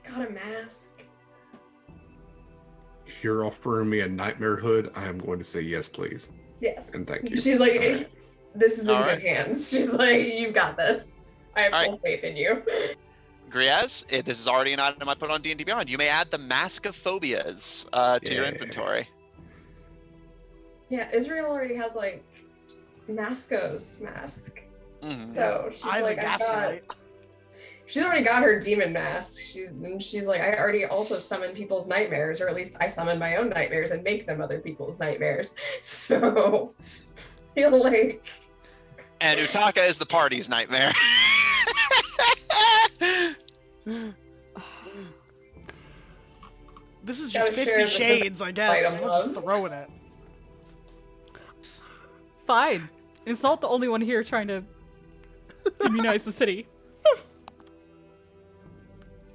I got a mask. If you're offering me a nightmare hood, I am going to say yes, please. Yes. And thank you. She's like, Right. This is in All good right. hands. She's like, you've got this. I have All full faith in you. Griaz, this is already an item I put on D&D Beyond. You may add the Mask of Phobias to your Yeah. inventory. Yeah, Israel already has like Masco's mask. Mm-hmm. So she's I'm like, a gaslight. she's already got her demon mask. She's like, I already also summon people's nightmares, or at least I summon my own nightmares and make them other people's nightmares. So I feel like And Utaka is the party's nightmare. This is just Gotta 50 share the Shades, I guess, item because we're just love. throwing it. Fine. Insult the only one here trying to immunize the city.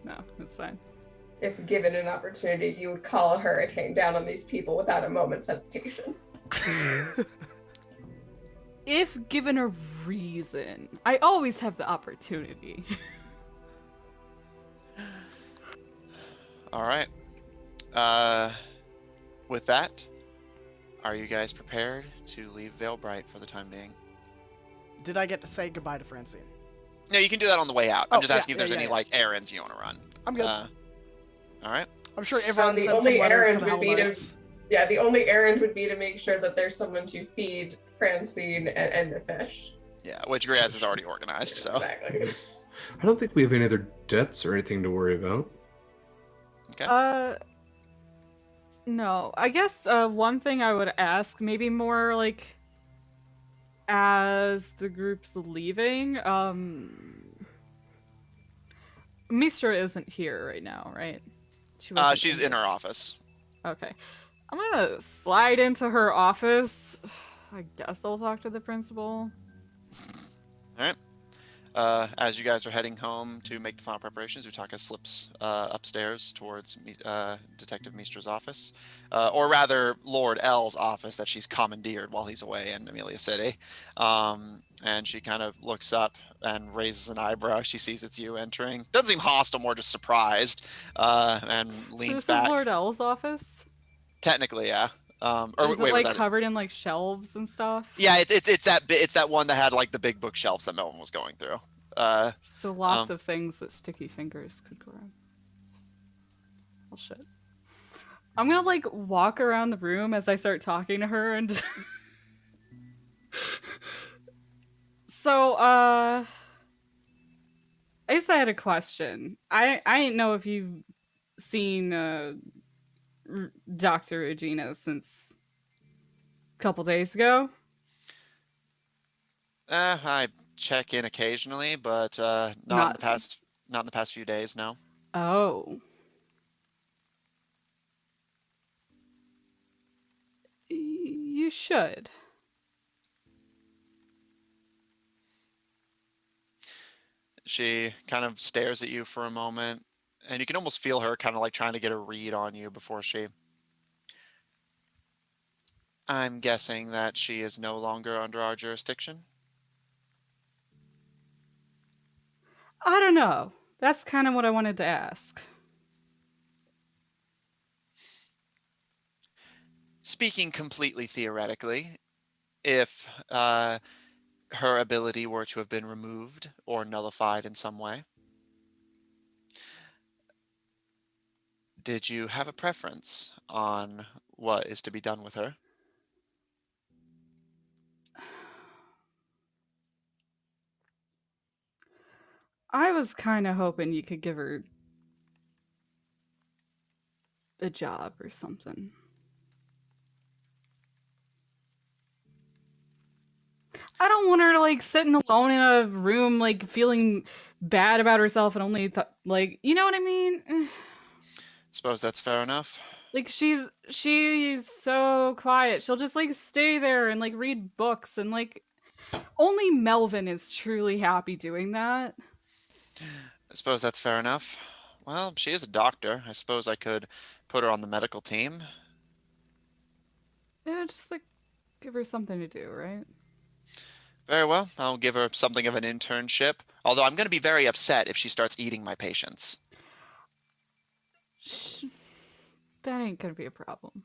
No, that's fine. if given an opportunity, you would call a hurricane down on these people without a moment's hesitation. If given a reason, I always have the opportunity. All right. With that, are you guys prepared to leave Vale Bright for the time being? Did I get to say goodbye to Francine? No, you can do that on the way out. I'm Oh, just yeah, asking if there's yeah, any yeah. like errands you want to run. I'm good. All right. I'm sure everyone the sent some only letters to errand the would be to- Hellknights. Yeah, the only errand would be to make sure that there's someone to feed Francine and the fish. Yeah, which Griaz has already organized, so. Exactly. I don't think we have any other debts or anything to worry about. Okay. No. I guess one thing I would ask, maybe more like as the group's leaving, Mistra isn't here right now, right? She's in her this. office. Okay. I'm gonna slide into her office. I guess I'll talk to the principal. All right. As you guys are heading home to make the final preparations, Utaka slips upstairs towards Detective Mistra's office, or rather, Lord L's office that she's commandeered while he's away in Amelia City. And she kind of looks up and raises an eyebrow. She sees it's you entering. Doesn't seem hostile, more just surprised, and So leans this back. is Lord L's office? Technically, yeah. Or Is wait, it was like that? covered in like shelves and stuff? Yeah, it's that one that had like the big bookshelves that no one was going through. So lots of things that sticky fingers could go around. Oh shit. I'm gonna like walk around the room as I start talking to her and So I guess I had a question. I didn't know if you've seen Dr. Regina since a couple days ago. I check in occasionally, but Not not in the past few days. No. Oh. You should. She kind of stares at you for a moment, and you can almost feel her kind of like trying to get a read on you before she. I'm guessing that she is no longer under our jurisdiction. I don't know. That's kind of what I wanted to ask. Speaking completely theoretically, if her ability were to have been removed or nullified in some way, did you have a preference on what is to be done with her? I was kind of hoping you could give her a job or something. I don't want her to like sitting alone in a room, like feeling bad about herself and only like, you know what I mean? Suppose that's fair enough. Like she's so quiet. She'll just like stay there and like read books and like only Melvin is truly happy doing that. I suppose that's fair enough. Well, she is a doctor. I suppose I could put her on the medical team. Yeah, just like give her something to do, right? Very well. I'll give her something of an internship. Although I'm going to be very upset if she starts eating my patients. That ain't gonna be a problem.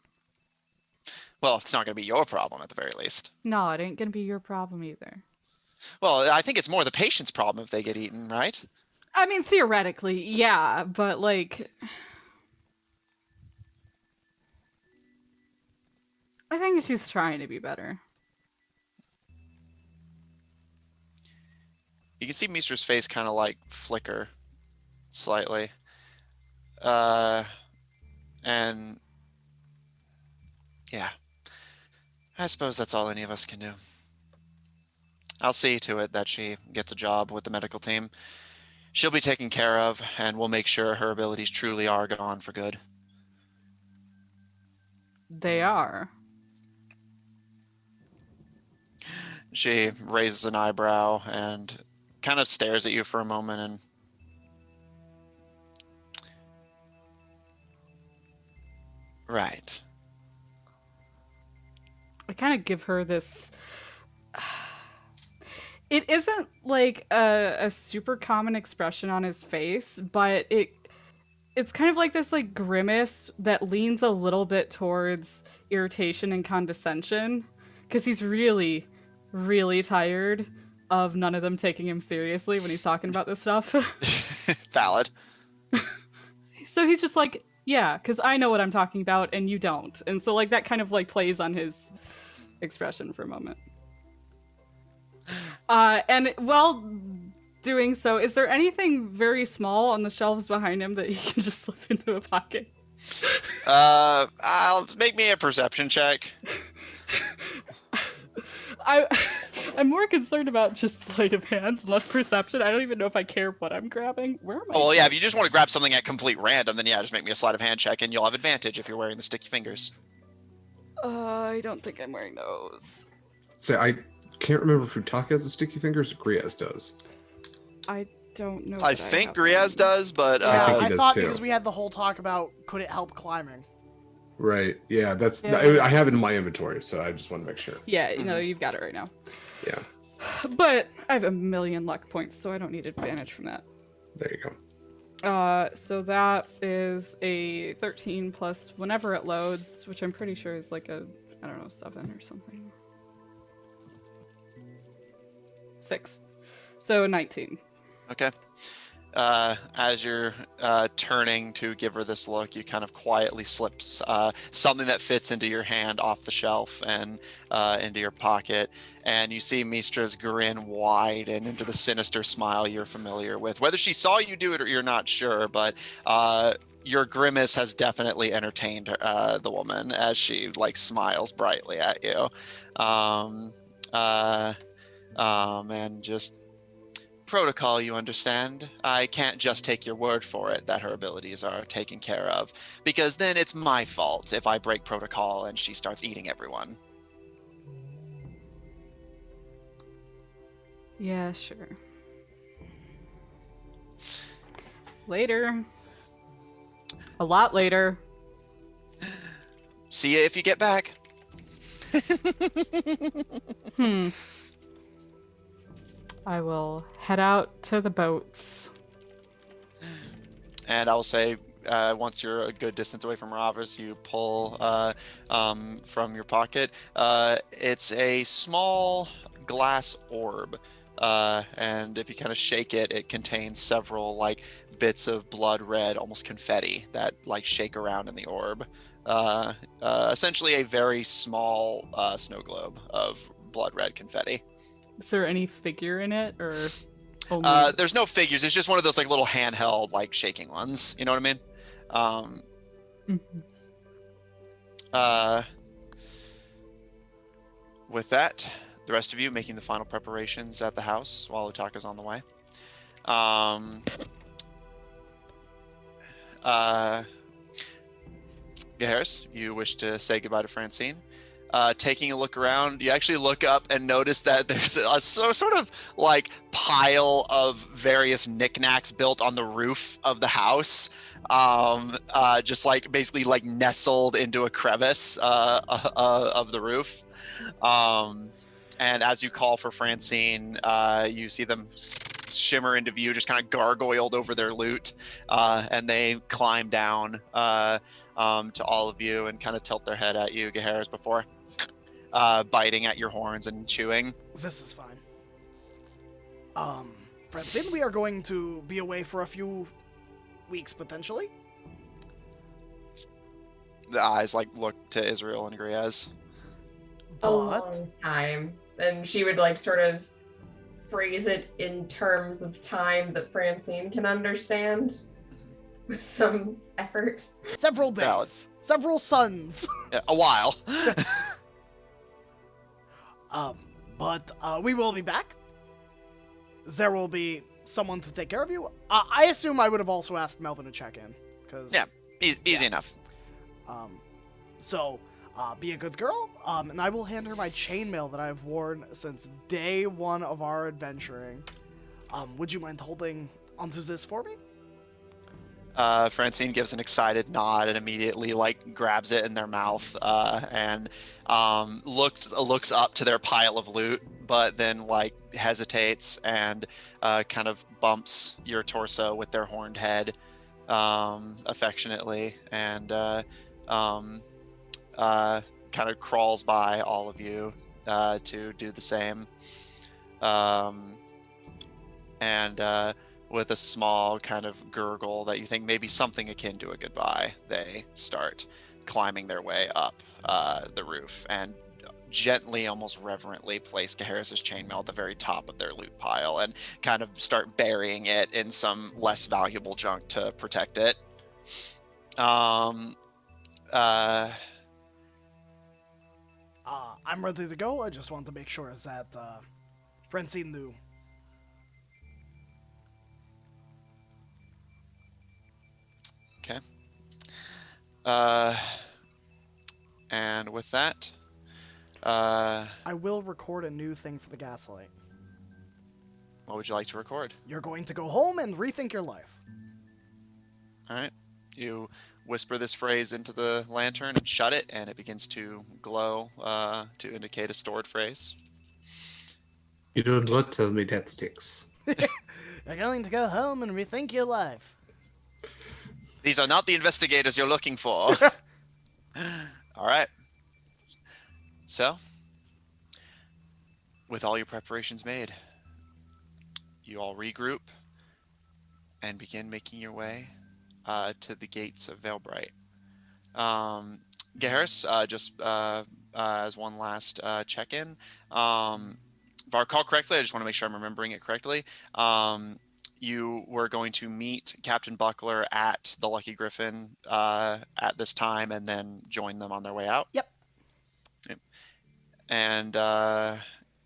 Well, it's not going to be your problem at the very least. No, it ain't gonna be your problem either. Well, I think it's more the patient's problem if they get eaten, right? I mean, theoretically, yeah, but like, I think she's trying to be better. You can see Meester's face kind of like flicker slightly. And yeah, I suppose that's all any of us can do. I'll see to it that she gets a job with the medical team. She'll be taken care of, and we'll make sure her abilities truly are gone for good. They are. She raises an eyebrow and kind of stares at you for a moment and right. I kind of give her this. It isn't like a super common expression on his face, but it's kind of like this like grimace that leans a little bit towards irritation and condescension because he's really, really tired of none of them taking him seriously when he's talking about this stuff. Valid. So he's just like, yeah, because I know what I'm talking about and you don't. And so like that kind of like plays on his expression for a moment. And while doing so, is there anything very small on the shelves behind him that he can just slip into a pocket? I'll make me a perception check. I'm more concerned about just sleight of hands and less perception. I don't even know if I care what I'm grabbing. Where am I? Oh, well, yeah, if you just want to grab something at complete random, then yeah, just make me a sleight of hand check, and you'll have advantage if you're wearing the sticky fingers. I don't think I'm wearing those. So I can't remember if Utaka has the sticky fingers or Griaz does. I don't know. I that think have Griaz one. does, but I think he I does thought too. because we had the whole talk about could it help climbing. Right. Yeah, that's Yeah. I have it in my inventory, so I just want to make sure. Yeah, no, you've got it right now. Yeah. But I have a million luck points, so I don't need advantage from that. There you go. So that is a 13 plus whenever it loads, which I'm pretty sure is like a, I don't know, 7 or something. 6. So 19. Okay. As you're turning to give her this look, you kind of quietly slip something that fits into your hand off the shelf and into your pocket, and you see Mistra's grin widen into the sinister smile you're familiar with. Whether she saw you do it or you're not sure, but your grimace has definitely entertained the woman as she like smiles brightly at you, and just. Protocol, you understand. I can't just take your word for it that her abilities are taken care of, because then it's my fault if I break protocol and she starts eating everyone. Yeah, sure. Later. A lot later. See ya if you get back. I will head out to the boats. And I'll say, once you're a good distance away from Ravas, you pull from your pocket. It's a small glass orb. And if you kind of shake it, it contains several like bits of blood red, almost confetti that like shake around in the orb. Essentially a very small snow globe of blood red confetti. Is there any figure in it, or only? There's no figures. It's just one of those like little handheld like shaking ones. You know what I mean? With that, the rest of you making the final preparations at the house while Utaka's on the way. Harris, you wish to say goodbye to Francine. Taking a look around, you actually look up and notice that there's a sort of like pile of various knickknacks built on the roof of the house, just like basically like nestled into a crevice of the roof. And as you call for Francine, you see them shimmer into view, just kind of gargoyled over their loot, and they climb down to all of you and kind of tilt their head at you, Gaharis, before biting at your horns and chewing. This is fine. Francine, we are going to be away for a few weeks, potentially. The eyes like look to Israel and Griaz. A long time. And she would like sort of phrase it in terms of time that Francine can understand with some effort. Several days. Valid. Several suns. Yeah, a while. But we will be back. There will be someone to take care of you. I assume I would have also asked Melvin to check in. Yeah, easy enough. So, be a good girl, and I will hand her my chainmail that I've worn since day one of our adventuring. Would you mind holding onto this for me? Francine gives an excited nod and immediately like grabs it in their mouth and looks up to their pile of loot, but then like hesitates and kind of bumps your torso with their horned head affectionately, and kind of crawls by all of you to do the same, and with a small kind of gurgle that you think maybe something akin to a goodbye, they start climbing their way up the roof and gently, almost reverently place Gaheris' chainmail at the very top of their loot pile and kind of start burying it in some less valuable junk to protect it. I'm ready to go. I just want to make sure that Francine knew. Okay. And with that, I will record a new thing for the gaslight. what would you like to record? You're going to go home and rethink your life. All right. You whisper this phrase into the lantern and shut it, and it begins to glow to indicate a stored phrase. You don't want to tell me that sticks. You're going to go home and rethink your life. These are not the investigators you're looking for. All right. So, with all your preparations made, you all regroup and begin making your way to the gates of Veilbright. Gaheris, just as one last check-in, if I recall correctly, I just want to make sure I'm remembering it correctly. You were going to meet Captain Buckler at the Lucky Griffin at this time and then join them on their way out. Yep. And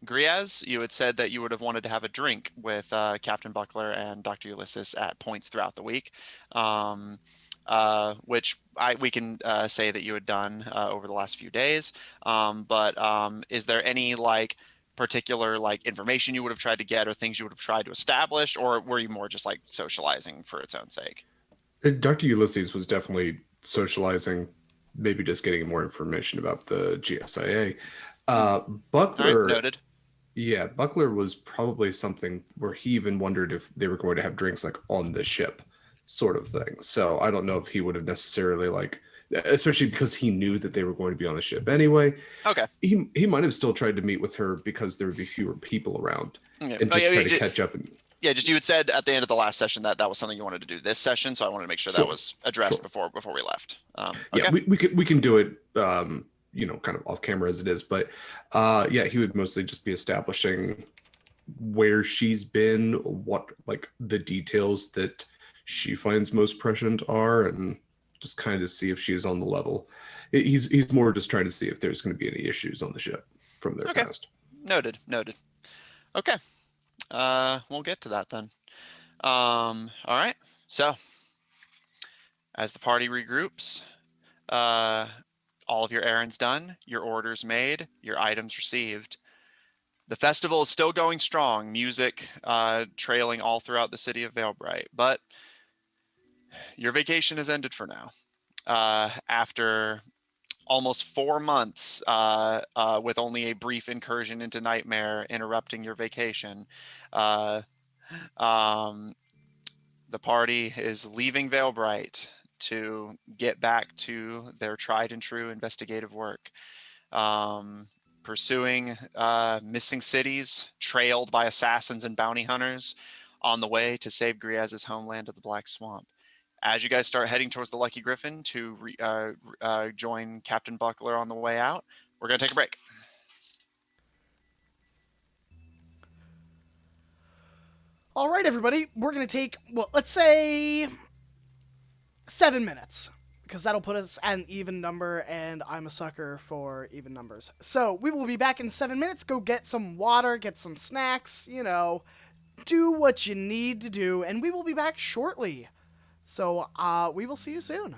Griaz, you had said that you would have wanted to have a drink with Captain Buckler and Dr. Ulysses at points throughout the week, which we can say that you had done over the last few days. But is there any particular information you would have tried to get or things you would have tried to establish, or were you more just socializing for its own sake? Dr. Ulysses was definitely socializing, maybe just getting more information about the GSIA. Buckler, right, noted. Yeah, Buckler was probably something where he even wondered if they were going to have drinks on the ship, sort of thing. So I don't know if he would have necessarily especially because he knew that they were going to be on the ship anyway. Okay. He might have still tried to meet with her because there would be fewer people around and just try to catch up. Yeah, just you had said at the end of the last session that was something you wanted to do this session, so I wanted to make sure that was addressed before we left. Okay. Yeah, we can do it. Kind of off camera as it is, but yeah, he would mostly just be establishing where she's been, what the details that she finds most prescient are, and just kind of see if she's on the level. He's more just trying to see if there's going to be any issues on the ship from their past. Noted. Okay. We'll get to that then. All right. So, as the party regroups, all of your errands done, your orders made, your items received. The festival is still going strong, music trailing all throughout the city of Veilbright, but your vacation has ended for now. After almost 4 months with only a brief incursion into Nightmare interrupting your vacation, the party is leaving Veilbright to get back to their tried and true investigative work, pursuing missing cities, trailed by assassins and bounty hunters, on the way to save Griaz's homeland of the Black Swamp. As you guys start heading towards the Lucky Griffin to join Captain Buckler on the way out, we're going to take a break. All right, everybody, we're going to take, let's say 7 minutes, because that'll put us at an even number, and I'm a sucker for even numbers. So we will be back in 7 minutes. Go get some water, get some snacks, do what you need to do, and we will be back shortly. So we will see you soon.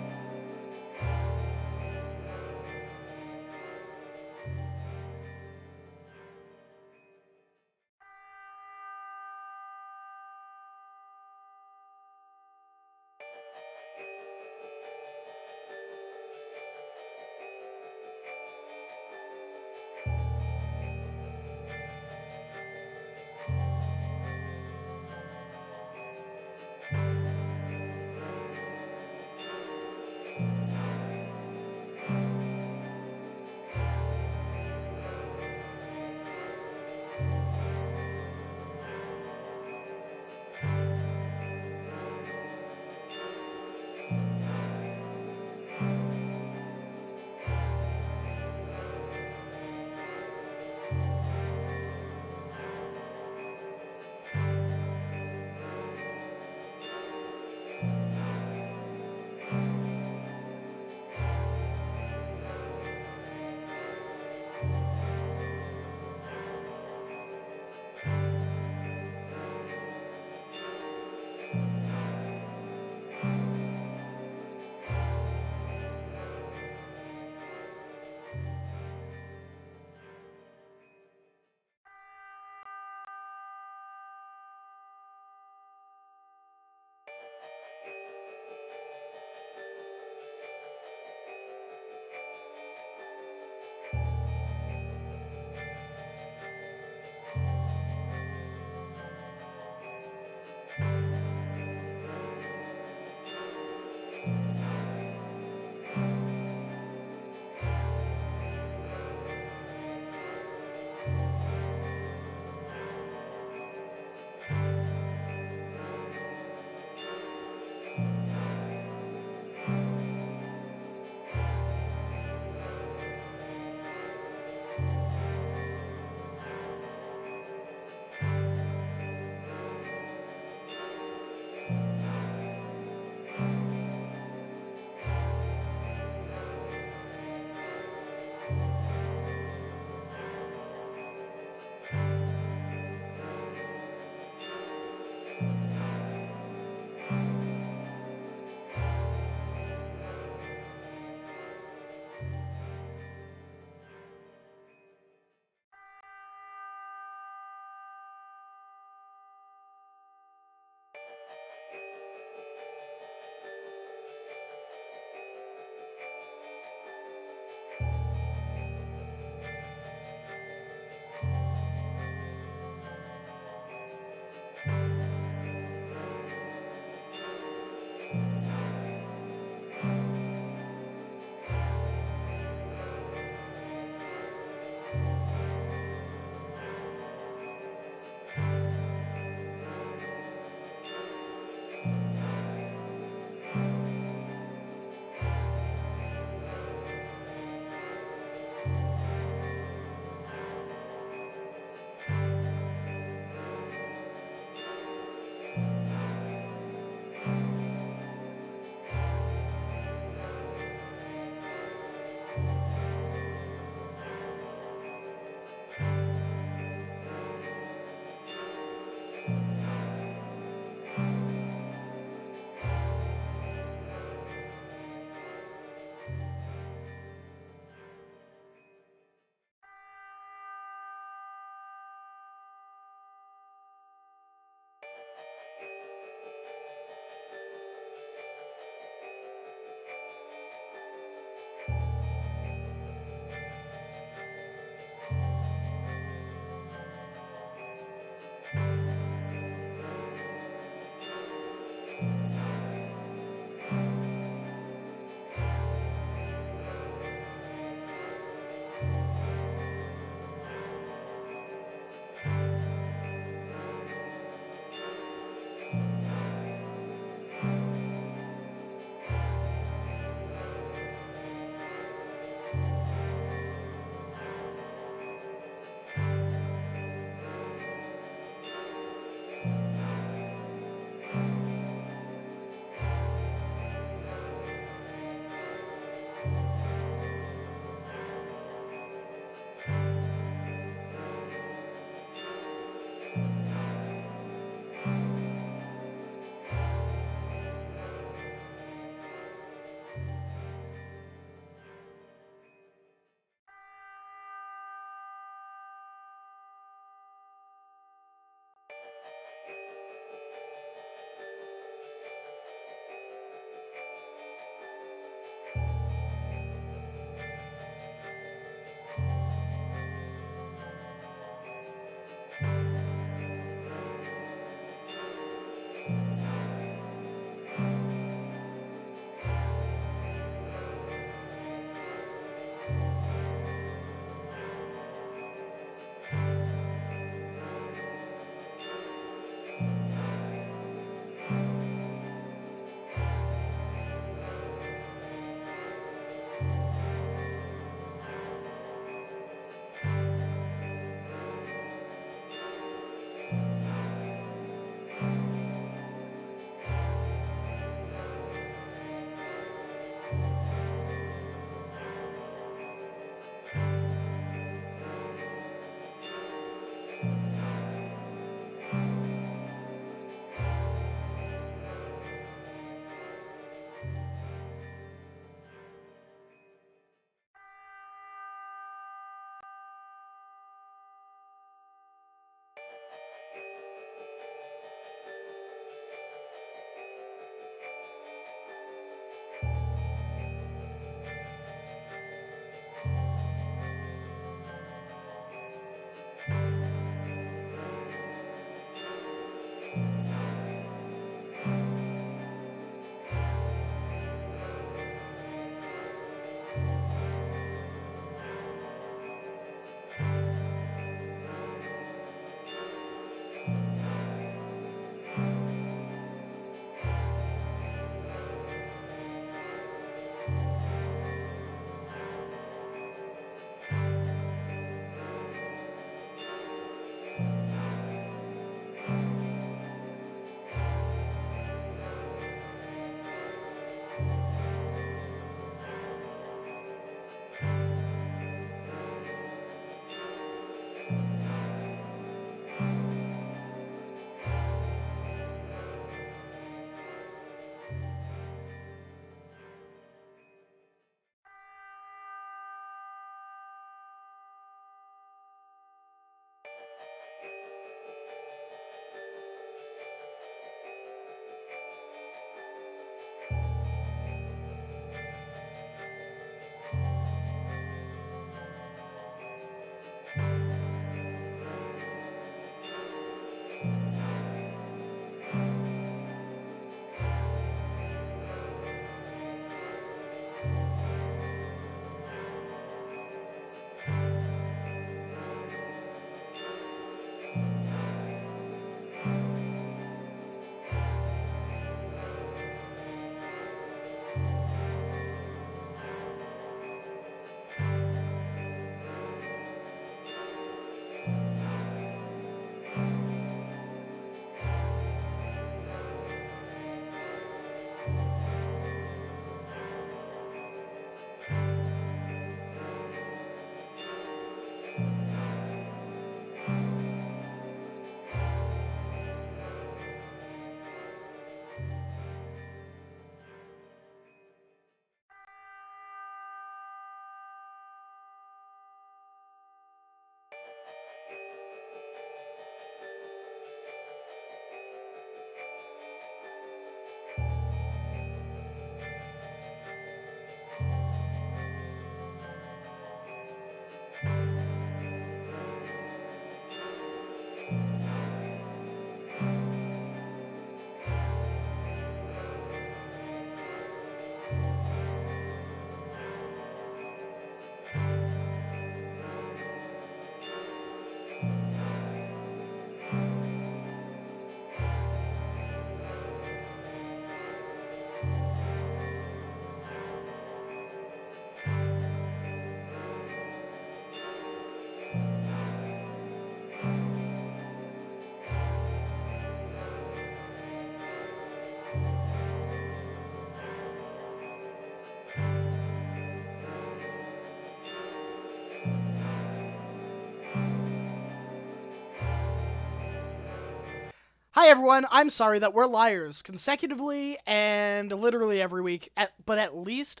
Hi everyone, I'm sorry that we're liars consecutively and literally every week, but at least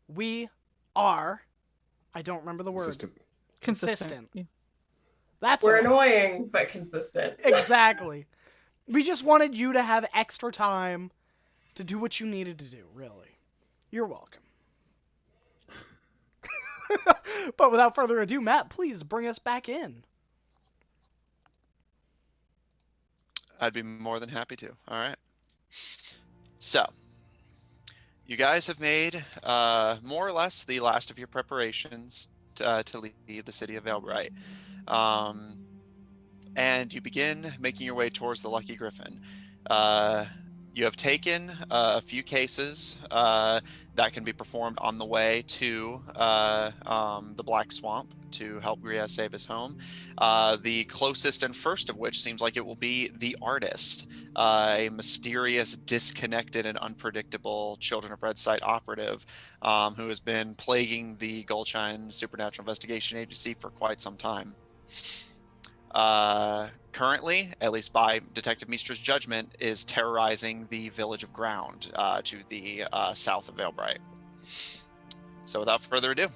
we are, I don't remember the word. Consistent. Consistent. Yeah. That's We're it. annoying, but consistent. Exactly. We just wanted you to have extra time to do what you needed to do, really. You're welcome. But without further ado, Matt, please bring us back in. I'd be more than happy to. All right. So, you guys have made more or less the last of your preparations to leave the city of Elbright. And you begin making your way towards the Lucky Griffin. You have taken a few cases that can be performed on the way to the Black Swamp to help Griaz save his home. The closest and first of which seems like it will be the Artist, a mysterious, disconnected, and unpredictable Children of Red Site operative who has been plaguing the Goldshine Supernatural Investigation Agency for quite some time. Currently, at least by Detective Meester's judgment, is terrorizing the village of Ground to the south of Veilbright. So without further ado,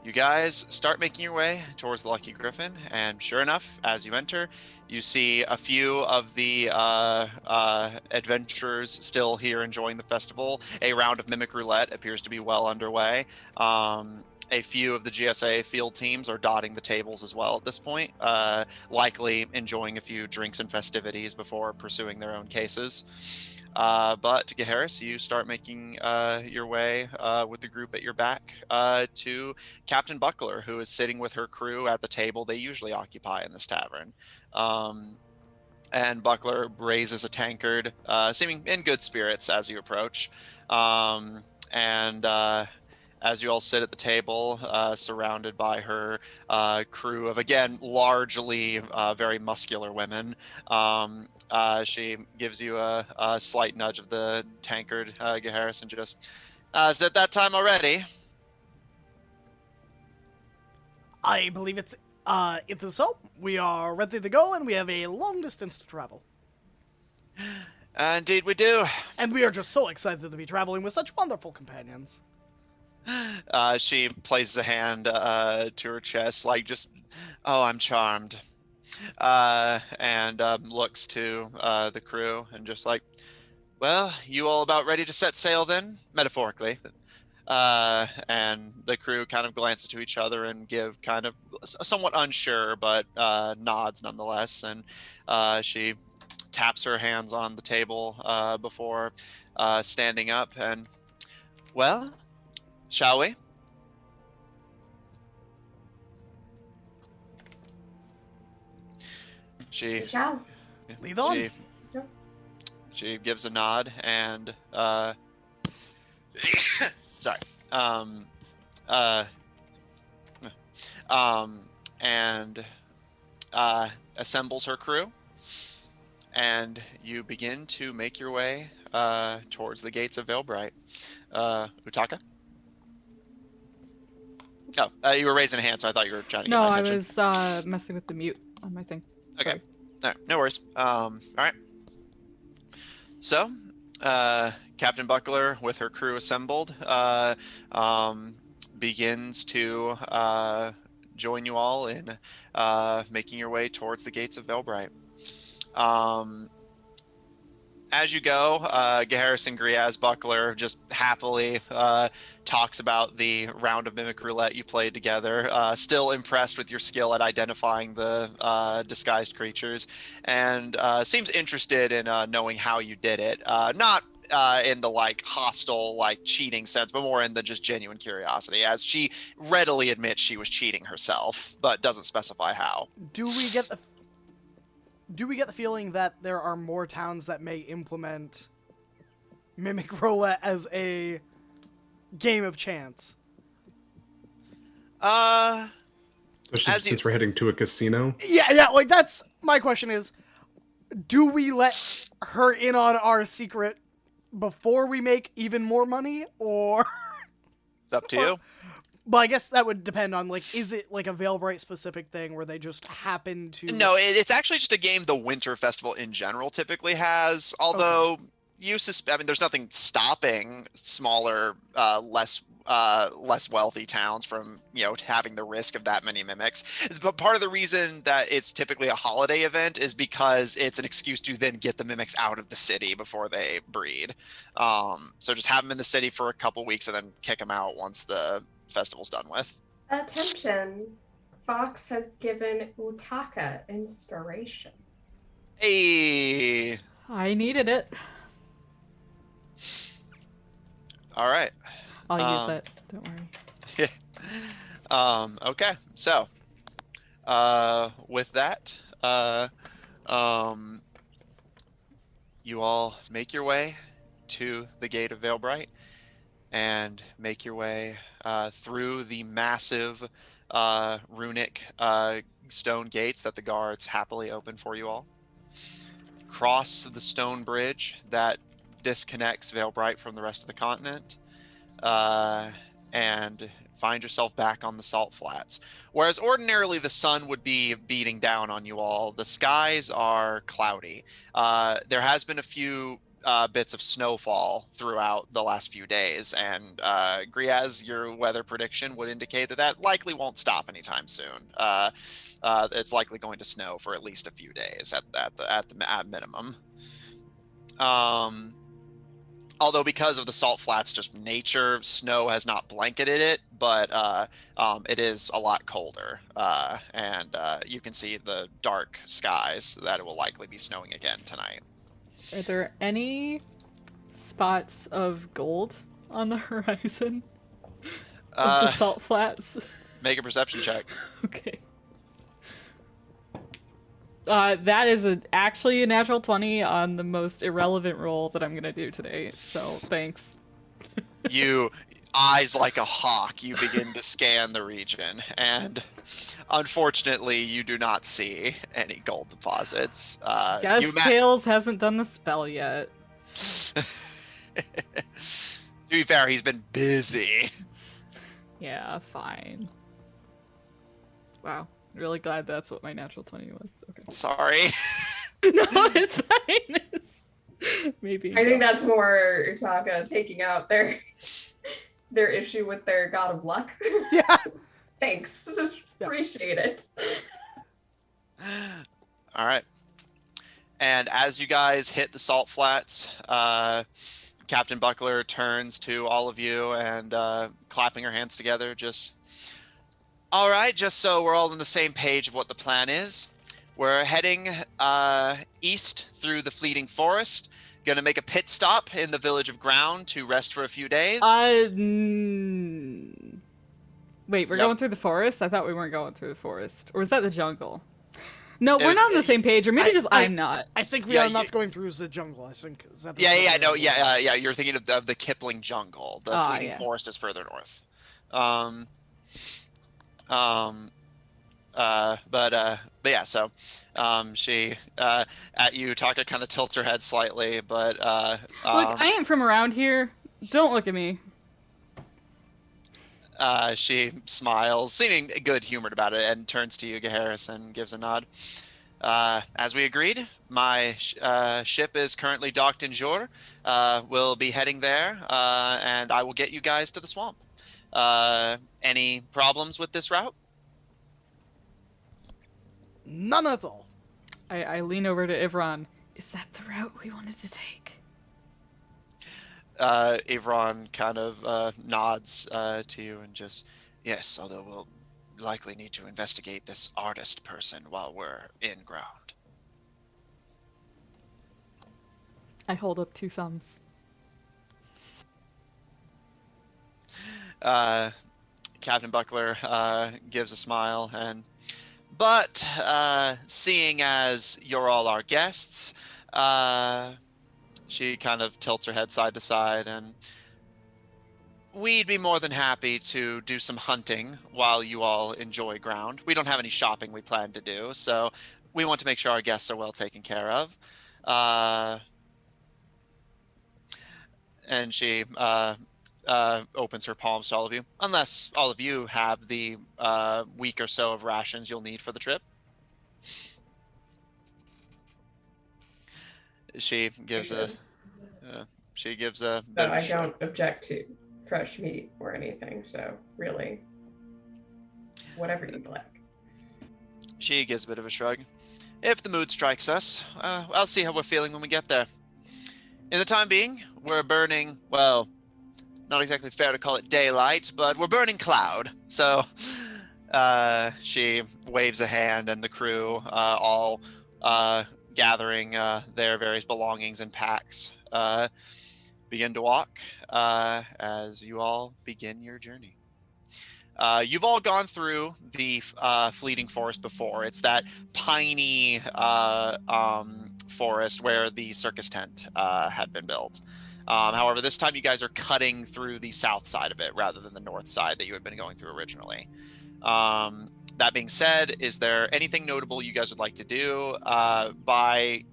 you guys start making your way towards the Lucky Griffin, and sure enough, as you enter, you see a few of the adventurers still here enjoying the festival. A round of Mimic Roulette appears to be well underway. A few of the GSA field teams are dotting the tables as well at this point, likely enjoying a few drinks and festivities before pursuing their own cases. But Gaharis, you start making your way with the group at your back to Captain Buckler, who is sitting with her crew at the table they usually occupy in this tavern. And Buckler raises a tankard, seeming in good spirits as you approach. As you all sit at the table, surrounded by her crew of, again, largely very muscular women, she gives you a slight nudge of the tankard, Gaharis, and just, is it that time already? I believe it is so. We are ready to go, and we have a long distance to travel. Indeed we do. And we are just so excited to be traveling with such wonderful companions. She places a hand to her chest, like just, oh, I'm charmed. And looks to the crew and just like, well, you all about ready to set sail then? Metaphorically. And the crew kind of glances to each other and give kind of somewhat unsure, but nods nonetheless. And she taps her hands on the table before standing up and, well, shall we? She Ciao. Lead on. She gives a nod and sorry. And assembles her crew, and you begin to make your way towards the gates of Veilbright. Utaka? Oh, you were raising a hand, so I thought you were trying to get No, my I attention. was messing with the mute on my thing. Okay. Sorry. All right, no worries. All right. So, Captain Buckler, with her crew assembled, begins to join you all in making your way towards the gates of Veilbright. As you go, Gaharis and Griaz Buckler just happily talks about the round of Mimic Roulette you played together, still impressed with your skill at identifying the disguised creatures, and seems interested in knowing how you did it. Not in the like hostile, like cheating sense, but more in the just genuine curiosity, as she readily admits she was cheating herself, but doesn't specify how. Do we get the feeling that there are more towns that may implement Mimic Roulette as a game of chance? Especially since we're heading to a casino. Yeah, like that's my question is, do we let her in on our secret before we make even more money, or It's up to you. But I guess that would depend on, like, is it like a Veilbright specific thing where they just happen to... No, it's actually just a game the Winter Festival in general typically has. Although I mean, there's nothing stopping smaller, less wealthy towns from having the risk of that many mimics. But part of the reason that it's typically a holiday event is because it's an excuse to then get the mimics out of the city before they breed. So just have them in the city for a couple weeks and then kick them out once the festival's done with. Attention. Fox has given Utaka inspiration. Hey. I needed it. All right. I'll use it. Don't worry. Okay. So, with that, you all make your way to the gate of Veilbright and make your way through the massive runic stone gates that the guards happily open for you all. Cross the stone bridge that disconnects Veilbright from the rest of the continent, and find yourself back on the salt flats. Whereas ordinarily the sun would be beating down on you all, the skies are cloudy. There has been a few bits of snowfall throughout the last few days, and Griaz, your weather prediction would indicate that likely won't stop anytime soon. It's likely going to snow for at least a few days at minimum. Although because of the salt flats, just nature, snow has not blanketed it, but it is a lot colder, and you can see the dark skies that it will likely be snowing again tonight. Are there any spots of gold on the horizon of the salt flats? Make a perception check. Okay. That is actually a natural 20 on the most irrelevant roll that I'm gonna do today, so thanks. You, eyes like a hawk, you begin to scan the region, and unfortunately you do not see any gold deposits. Guess Tails hasn't done the spell yet. To be fair, he's been busy. Yeah, fine. Wow. Really glad that's what my natural 20 was. Okay. Sorry. No, it's fine. Maybe. I think that's more Utaka taking out their issue with their god of luck. Yeah. Thanks. Appreciate it. All right. And as you guys hit the salt flats, Captain Buckler turns to all of you and clapping her hands together, just... All right, just so we're all on the same page of what the plan is, we're heading east through the fleeting forest. Gonna make a pit stop in the village of Ground to rest for a few days. Wait, we're going through the forest? I thought we weren't going through the forest. Or was that the jungle? No, we're not on the same page, or maybe I'm not. I think we are not going through the jungle. I think is that the Yeah. You're thinking of the Kipling jungle. The fleeting forest is further north. But yeah, so she at you, Taka kind of tilts her head slightly, but look, I ain't from around here. Don't look at me. She smiles, seeming good-humored about it, and turns to you, Gaharis, and gives a nod. As we agreed, my ship is currently docked in Jor. We'll be heading there, and I will get you guys to the swamp. Any problems with this route? None at all. I lean over to Ivron. Is that the route we wanted to take? Ivron kind of nods to you and just, yes, although we'll likely need to investigate this artist person while we're in Ground. I hold up 2 thumbs. Captain Buckler gives a smile, but seeing as you're all our guests, she kind of tilts her head side to side, and we'd be more than happy to do some hunting while you all enjoy Ground. We don't have any shopping we plan to do, so we want to make sure our guests are well taken care of. And she opens her palms to all of you. Unless all of you have the week or so of rations you'll need for the trip. She gives a Good. bit But of a I shrug. don't object to fresh meat or anything, so really, whatever you like. She gives a bit of a shrug. If the mood strikes us, I'll see how we're feeling when we get there. In the time being, we're burning, well, not exactly fair to call it daylight, but we're burning cloud. So she waves a hand, and the crew all gathering their various belongings in packs begin to walk as you all begin your journey. You've all gone through the fleeting forest before. It's that piney forest where the circus tent had been built. However, this time you guys are cutting through the south side of it rather than the north side that you had been going through originally. That being said, is there anything notable you guys would like to do by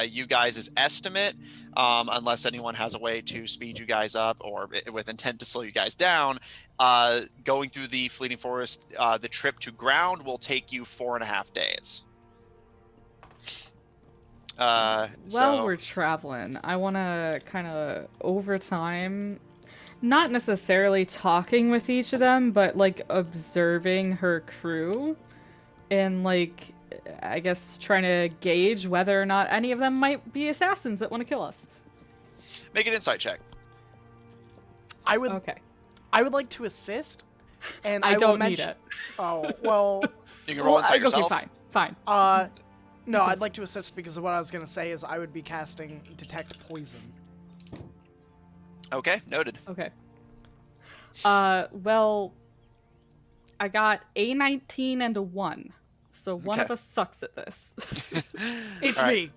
you guys' estimate? Unless anyone has a way to speed you guys up or with intent to slow you guys down, going through the fleeting forest, the trip to ground will take you 4.5 days. While we're traveling, I want to kind of over time, not necessarily talking with each of them, but like observing her crew and like, I guess trying to gauge whether or not any of them might be assassins that want to kill us. Make an insight check. I would Okay. I would like to assist, and I will don't mention... need it. Oh, well, You can roll insight yourself. Okay, fine. no, I'd like to assist because what I was going to say is I would be casting Detect Poison. Okay, noted. Okay. Well, I got a 19 and a 1. So one of Okay. us sucks at this. It's All me.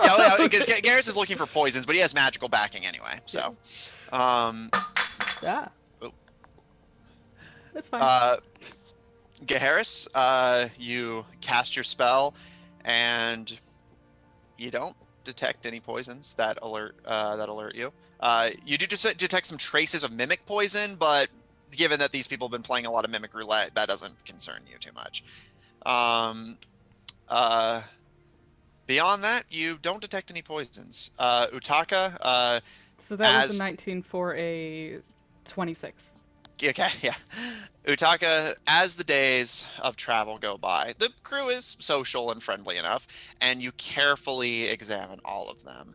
Yeah, because Garrus is looking for poisons, but he has magical backing anyway. So, Yeah. Oh. That's fine. Garrus, you cast your spell, and you don't detect any poisons that alert you. You do just detect some traces of mimic poison, but given that these people have been playing a lot of mimic roulette, that doesn't concern you too much. Beyond that, you don't detect any poisons. Utaka, So that was as a 19 for a 26. okay, yeah. Utaka, as the days of travel go by, the crew is social and friendly enough, and you carefully examine all of them.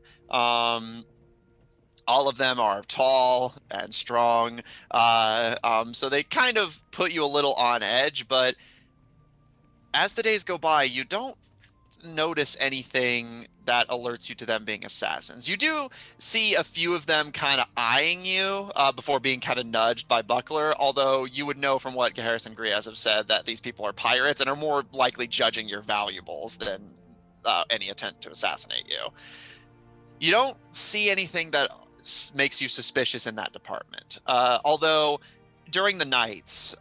All of them are tall and strong, so they kind of put you a little on edge, but as the days go by, you don't notice anything that alerts you to them being assassins. You do see a few of them kind of eyeing you before being kind of nudged by Buckler, although you would know from what Harris and Griaz have said that these people are pirates and are more likely judging your valuables than any attempt to assassinate you. You don't see anything that makes you suspicious in that department. Although during the nights,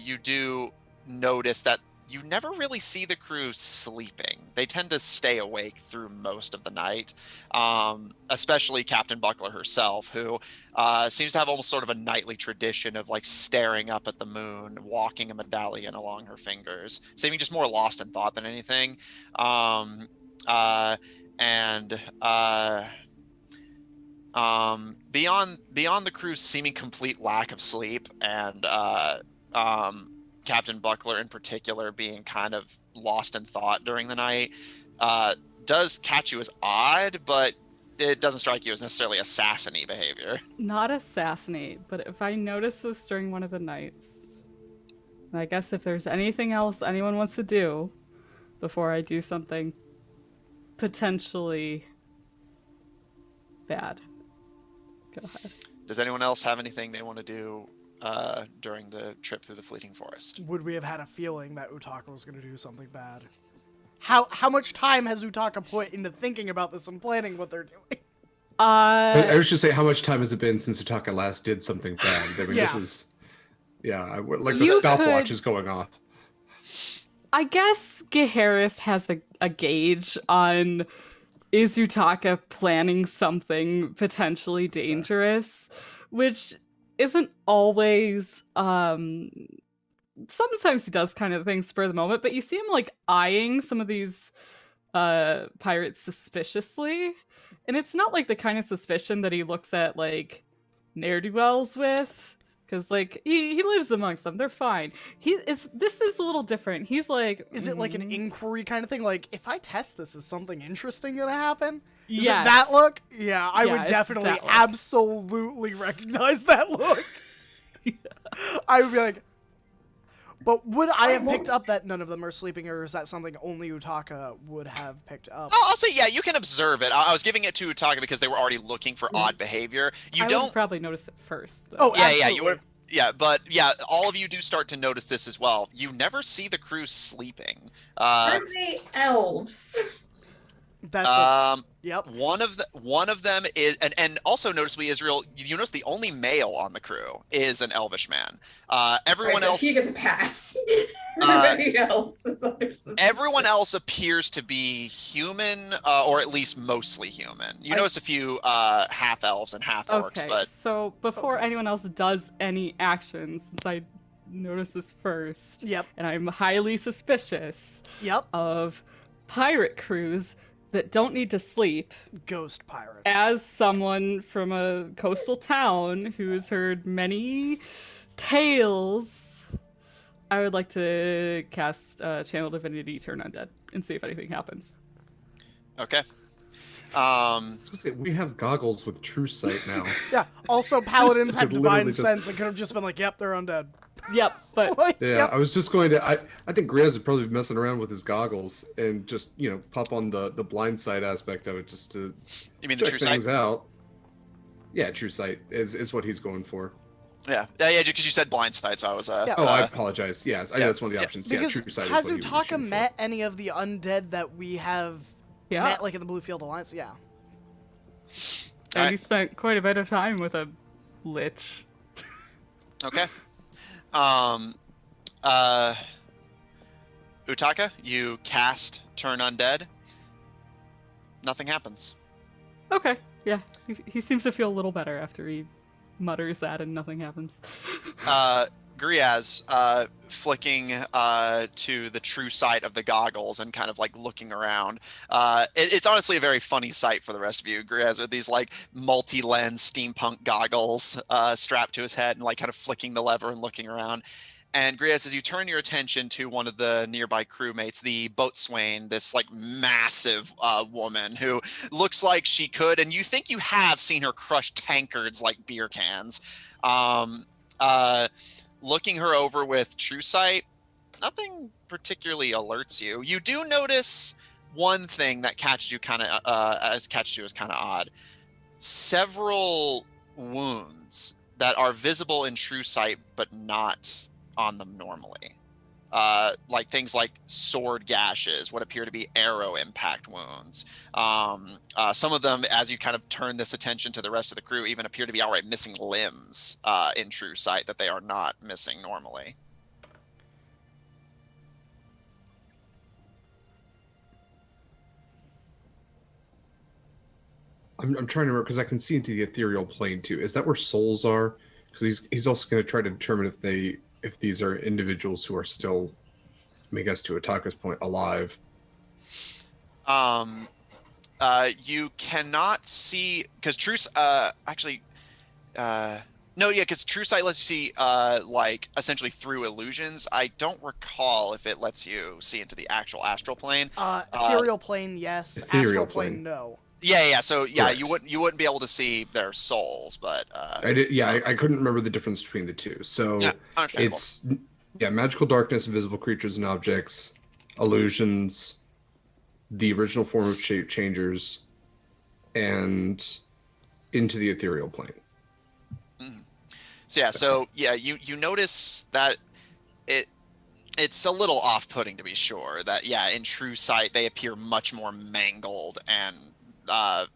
you do notice that you never really see the crew sleeping. They tend to stay awake through most of the night, especially Captain Buckler herself, who seems to have almost sort of a nightly tradition of like staring up at the moon, walking a medallion along her fingers, seeming just more lost in thought than anything. Beyond the crew's seeming complete lack of sleep and Captain Buckler in particular being kind of lost in thought during the night does catch you as odd, but it doesn't strike you as necessarily assassin-y behavior. Not assassinate, but if I notice this during one of the nights, and I guess if there's anything else anyone wants to do before I do something potentially bad, go ahead. Does anyone else have anything they want to do during the trip through the fleeting forest? Would we have had a feeling that Utaka was going to do something bad? How much time has Utaka put into thinking about this and planning what they're doing? I was just saying, how much time has it been since Utaka last did something bad? I mean, Yeah. this is, like the You stopwatch could- is going off. I guess Geharis has a gauge on, is Utaka planning something potentially dangerous? which isn't always sometimes he does kind of things spur of the moment, but you see him like eyeing some of these pirates suspiciously, and it's not like the kind of suspicion that he looks at like ne'er-do-wells with, because like he lives amongst them, they're fine. This is a little different. He's like, Is it like an inquiry kind of thing? Like, if I test this, is something interesting gonna happen? Is it yes. that look? Yeah, I Yeah, would it's definitely that look. absolutely recognize that look. I would be like, but would I have picked up that none of them are sleeping, or is that something only Utaka would have picked up? I'll say, yeah, you can observe it. I was giving it to Utaka because they were already looking for odd behavior. You I don't would probably notice it first, though. Oh, Yeah, absolutely. you would. Yeah, but yeah, all of you do start to notice this as well. You never see the crew sleeping. Aren't they elves? That's yep. One of them is, and also noticeably, Israel, you notice the only male on the crew is an elvish man. Everyone Right, else, he gets a pass. Everybody else is under suspicion. everyone else appears to be human, or at least mostly human. You notice a few half elves and half orcs, Okay, but so before anyone else does any actions, since I noticed this first, Yep. and I'm highly suspicious Yep. of pirate crews that don't need to sleep, Ghost pirates. as someone from a coastal town who has heard many tales, I would like to cast Channel Divinity Turn Undead and see if anything happens. okay. We have goggles with true sight now. Yeah. Also, paladins have Could literally divine just- sense and could have just been like, "Yep, they're undead." Yep, but Like, Yeah, yep. I was just going to. I think Griaz would probably be messing around with his goggles and just pop on the blind sight aspect of it just to You mean the check true sight? things out. Yeah, true sight is what he's going for. Yeah, because you said blind sight, so I was. Yeah. Oh, I apologize. Yes, I know Yeah, that's one of the yeah. options. Because yeah, true sight. has is what he would be Utaka shooting for. met any of the undead that we have yeah, met, like in the Bluefield Alliance? Yeah. and Alright. he spent quite a bit of time with a lich. Okay. Utaka, you cast Turn Undead. Nothing happens. Okay, yeah, he seems to feel a little better after he mutters that and nothing happens. Griaz, flicking to the true sight of the goggles and kind of like looking around. It's honestly a very funny sight for the rest of you. Griaz with these like multi-lens steampunk goggles strapped to his head and like kind of flicking the lever and looking around. And Griaz, as you turn your attention to one of the nearby crewmates, the boatswain, this like massive woman who looks like she could, and you think you have seen her crush tankards like beer cans. Looking her over with true sight, nothing particularly alerts you. You do notice one thing that catches you kind of as kind of odd. Several wounds that are visible in true sight, but not on them normally. Like things like sword gashes, what appear to be arrow impact wounds. Some of them, as you kind of turn this attention to the rest of the crew, even appear to be outright missing limbs in true sight that they are not missing normally. I'm trying to remember because I can see into the ethereal plane too. Is that where souls are? Because he's also going to try to determine if these are individuals who are still, I guess to Ataka's point, alive. You cannot see because true because true sight lets you see like essentially through illusions. I don't recall if it lets you see into the actual astral plane. Ethereal plane, yes. Ethereal Astral plane. plane, no. Yeah. So yeah, Correct. you wouldn't be able to see their souls, but I did. Yeah, I couldn't remember the difference between the two. So yeah, understandable. it's magical darkness, invisible creatures and objects, illusions, the original form of shape changers, and into the ethereal plane. So you notice that it's a little off-putting, to be sure, that in true sight they appear much more mangled and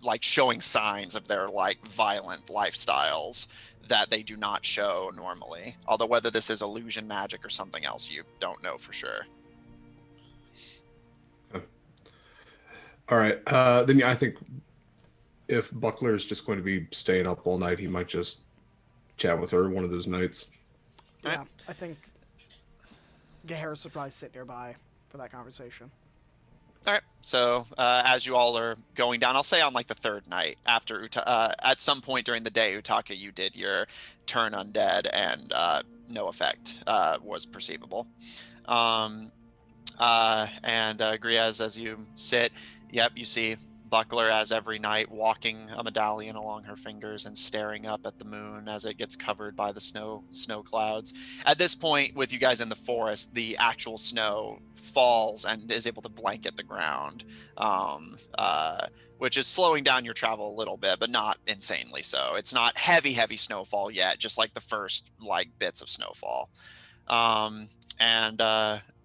like showing signs of their like violent lifestyles that they do not show normally. Although whether this is illusion magic or something else, you don't know for sure. All right. Then I think if Buckler is just going to be staying up all night, he might just chat with her one of those nights. Yeah, I think Harris would probably sit nearby for that conversation. All right. So as you all are going down, I'll say on like the third night after at some point during the day, Utaka, you did your turn undead and no effect was perceivable. And Griaz, as you sit, yep, you see Buckler as every night walking a medallion along her fingers and staring up at the moon as it gets covered by the snow clouds. At this point, with you guys in the forest, the actual snow falls and is able to blanket the ground, which is slowing down your travel a little bit, but not insanely so. It's not heavy snowfall yet, just like the first like bits of snowfall. And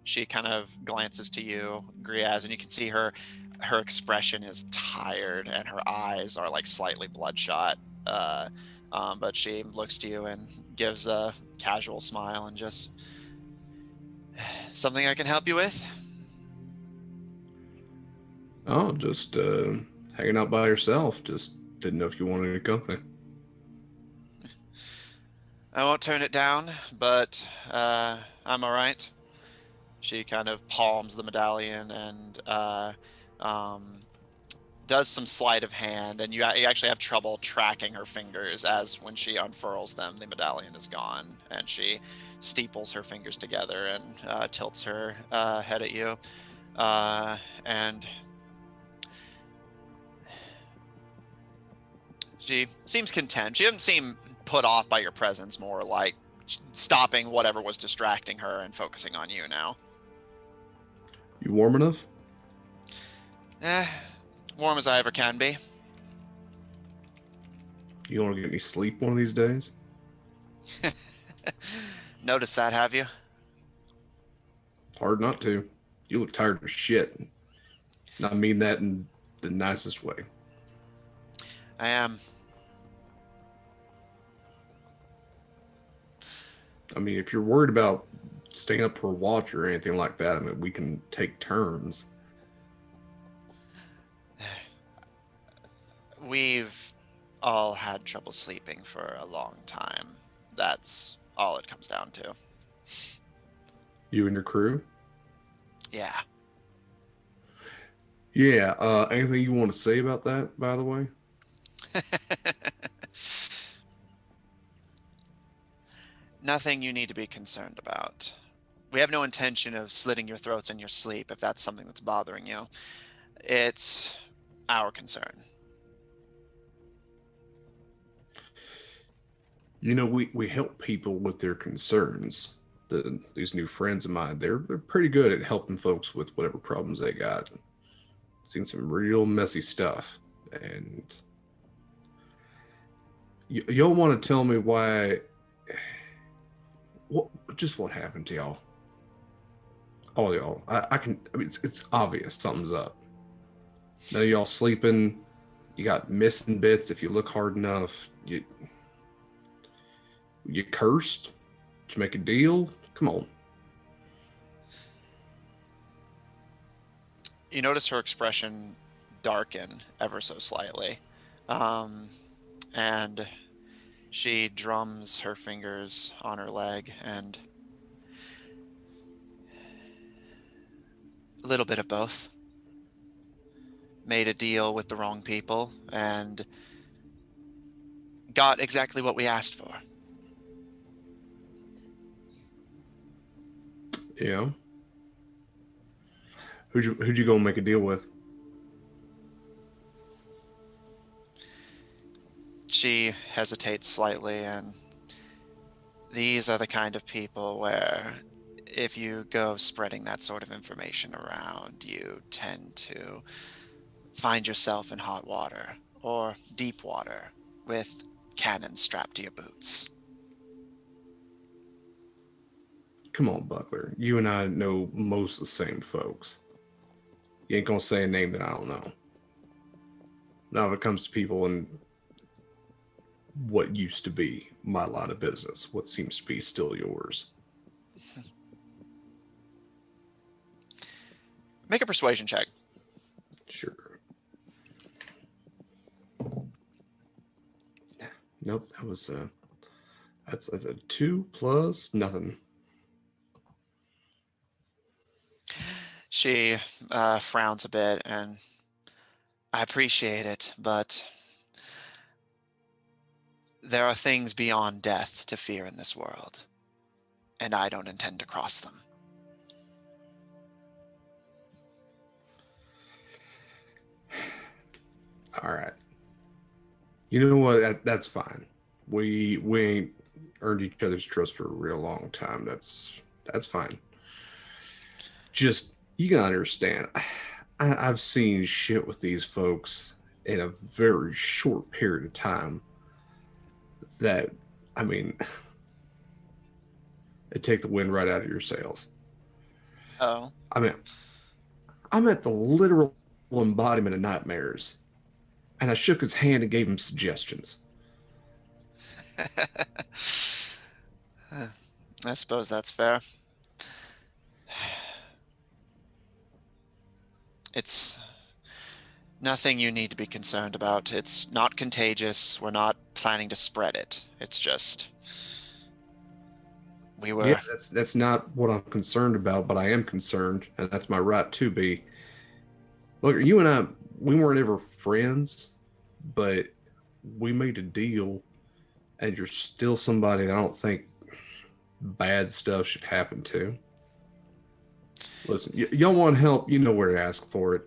she kind of glances to you, Griaz, and you can see her expression is tired and her eyes are like slightly bloodshot. But she looks to you and gives a casual smile and just, something I can help you with? Oh, just hanging out by yourself. Just didn't know if you wanted any company. I won't turn it down, but I'm all right. She kind of palms the medallion and does some sleight of hand, and you actually have trouble tracking her fingers, as when she unfurls them, the medallion is gone, and she steeples her fingers together and tilts her head at you. And she seems content. She doesn't seem put off by your presence, more like stopping whatever was distracting her and focusing on you now. You warm enough? Warm as I ever can be. You don't want to get any sleep one of these days? Notice that, have you? Hard not to. You look tired as shit. I mean that in the nicest way. I am. I mean, if you're worried about staying up for a watch or anything like that, I mean, we can take turns. We've all had trouble sleeping for a long time. That's all it comes down to. You and your crew? Yeah. Yeah, anything you want to say about that, by the way? Nothing you need to be concerned about. We have no intention of slitting your throats in your sleep if that's something that's bothering you. It's our concern. You know, we help people with their concerns. These new friends of mine, they're pretty good at helping folks with whatever problems they got. Seen some real messy stuff. And y'all want to tell me why... what happened to y'all? All y'all. I mean, it's obvious something's up. None of y'all sleeping. You got missing bits if you look hard enough. You cursed? Did you make a deal? Come on. You notice her expression darken ever so slightly. And she drums her fingers on her leg, and a little bit of both. Made a deal with the wrong people and got exactly what we asked for. Yeah. Who'd you go make a deal with? She hesitates slightly, and these are the kind of people where if you go spreading that sort of information around, you tend to find yourself in hot water or deep water with cannons strapped to your boots. Come on, Buckler. You and I know most of the same folks. You ain't gonna say a name that I don't know. Now, if it comes to people in what used to be my line of business, what seems to be still yours. Make a persuasion check. Sure. Nope, that was That's a 2 plus nothing. She frowns a bit, and I appreciate it, but there are things beyond death to fear in this world, and I don't intend to cross them. All right. You know what? That's fine. We ain't earned each other's trust for a real long time. That's fine. Just you gotta understand. I've seen shit with these folks in a very short period of time. That I mean, it take the wind right out of your sails. Oh. I mean, I'm at the literal embodiment of nightmares, and I shook his hand and gave him suggestions. I suppose that's fair. It's nothing you need to be concerned about. It's not contagious. We're not planning to spread it. It's just we were. Yeah, that's not what I'm concerned about, but I am concerned, and that's my right to be. Look, you and I, we weren't ever friends, but we made a deal, and you're still somebody that I don't think bad stuff should happen to. Listen, y'all want help, you know where to ask for it,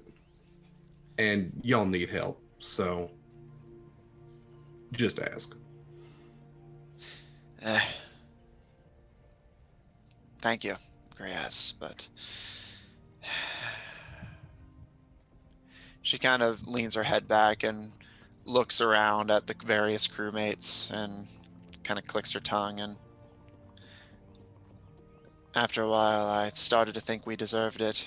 and y'all need help, so just ask. eh, Thank you, Greyas, but she kind of leans her head back and looks around at the various crewmates and kind of clicks her tongue. And after a while, I started to think we deserved it.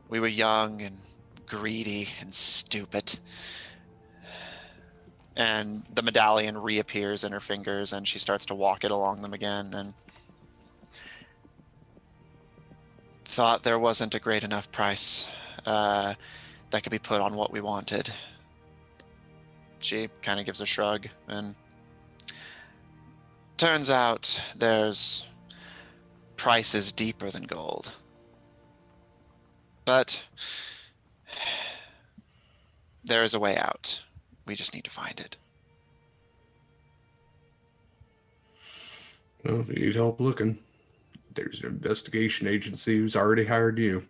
We were young and greedy and stupid. And the medallion reappears in her fingers, and she starts to walk it along them again, and thought there wasn't a great enough price that could be put on what we wanted. She kind of gives a shrug, and turns out there's prices deeper than gold. But there is a way out. We just need to find it. Well, if you need help looking, there's an investigation agency who's already hired you.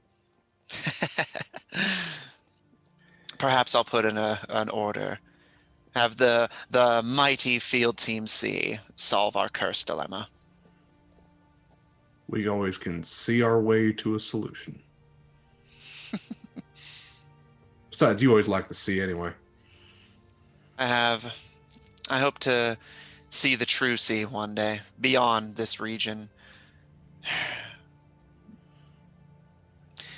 Perhaps I'll put in an order. Have the mighty field team C solve our curse dilemma. We always can see our way to a solution. Besides, you always like to see anyway. I hope to see the true sea one day, beyond this region.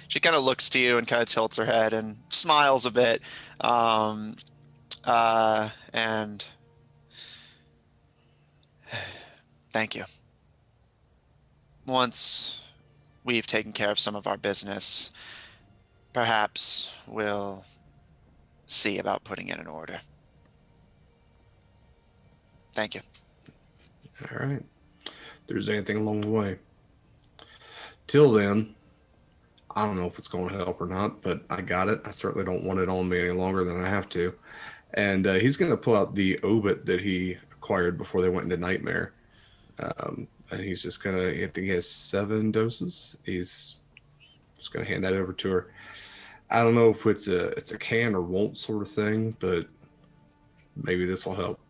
She kind of looks to you and kind of tilts her head and smiles a bit. And thank you. Once we've taken care of some of our business, perhaps we'll see about putting in an order. Thank you. All right. If there's anything along the way. Till then, I don't know if it's going to help or not, but I got it. I certainly don't want it on me any longer than I have to. And he's going to pull out the obit that he acquired before they went into Nightmare. And he's just going to, I think he has 7 doses. He's just going to hand that over to her. I don't know if it's a can or won't sort of thing, but maybe this will help.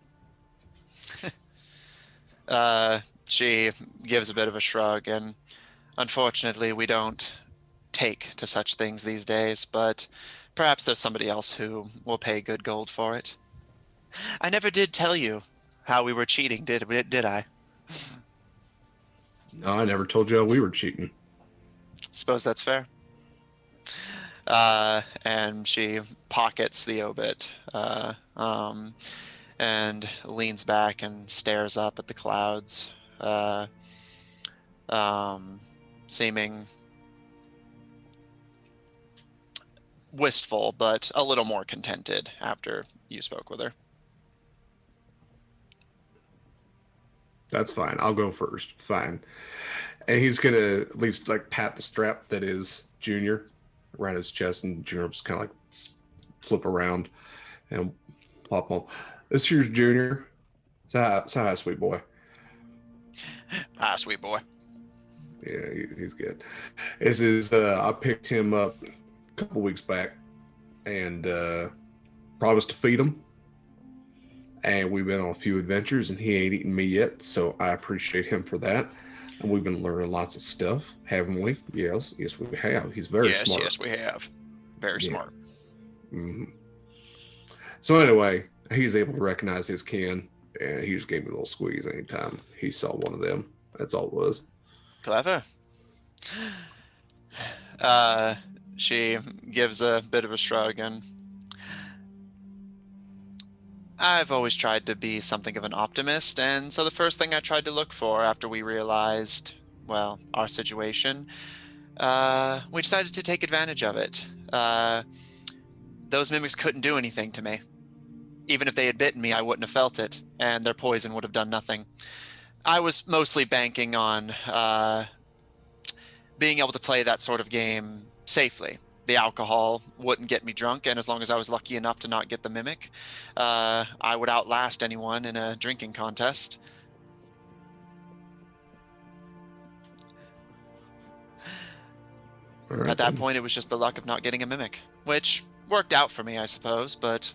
She gives a bit of a shrug, and unfortunately we don't take to such things these days, but perhaps there's somebody else who will pay good gold for it. I never did tell you how we were cheating, did I? No, I never told you we were cheating. Suppose that's fair. And she pockets the obit, and leans back and stares up at the clouds, seeming wistful, but a little more contented after you spoke with her. That's fine. I'll go first. Fine. And he's gonna at least like pat the strap that is Junior around his chest, and Junior just kind of like flip around and plop on. This here's Junior. Say hi, sweet boy. Ah, sweet boy. Yeah, he's good. This is I picked him up a couple weeks back and promised to feed him. And we've been on a few adventures, and he ain't eaten me yet, so I appreciate him for that. And we've been learning lots of stuff, haven't we? Yes, we have. He's very smart. Yes, we have. Very Yeah. smart. Mm-hmm. So anyway, he's able to recognize his kin, and he just gave me a little squeeze anytime he saw one of them. That's all it was. Clever. She gives a bit of a shrug, and I've always tried to be something of an optimist, and so the first thing I tried to look for after we realized, well, our situation, we decided to take advantage of it. Those mimics couldn't do anything to me. Even if they had bitten me, I wouldn't have felt it, and their poison would have done nothing. I was mostly banking on being able to play that sort of game safely. The alcohol wouldn't get me drunk, and as long as I was lucky enough to not get the mimic, I would outlast anyone in a drinking contest. Right, At that then. point, it was just the luck of not getting a mimic, which worked out for me, I suppose, but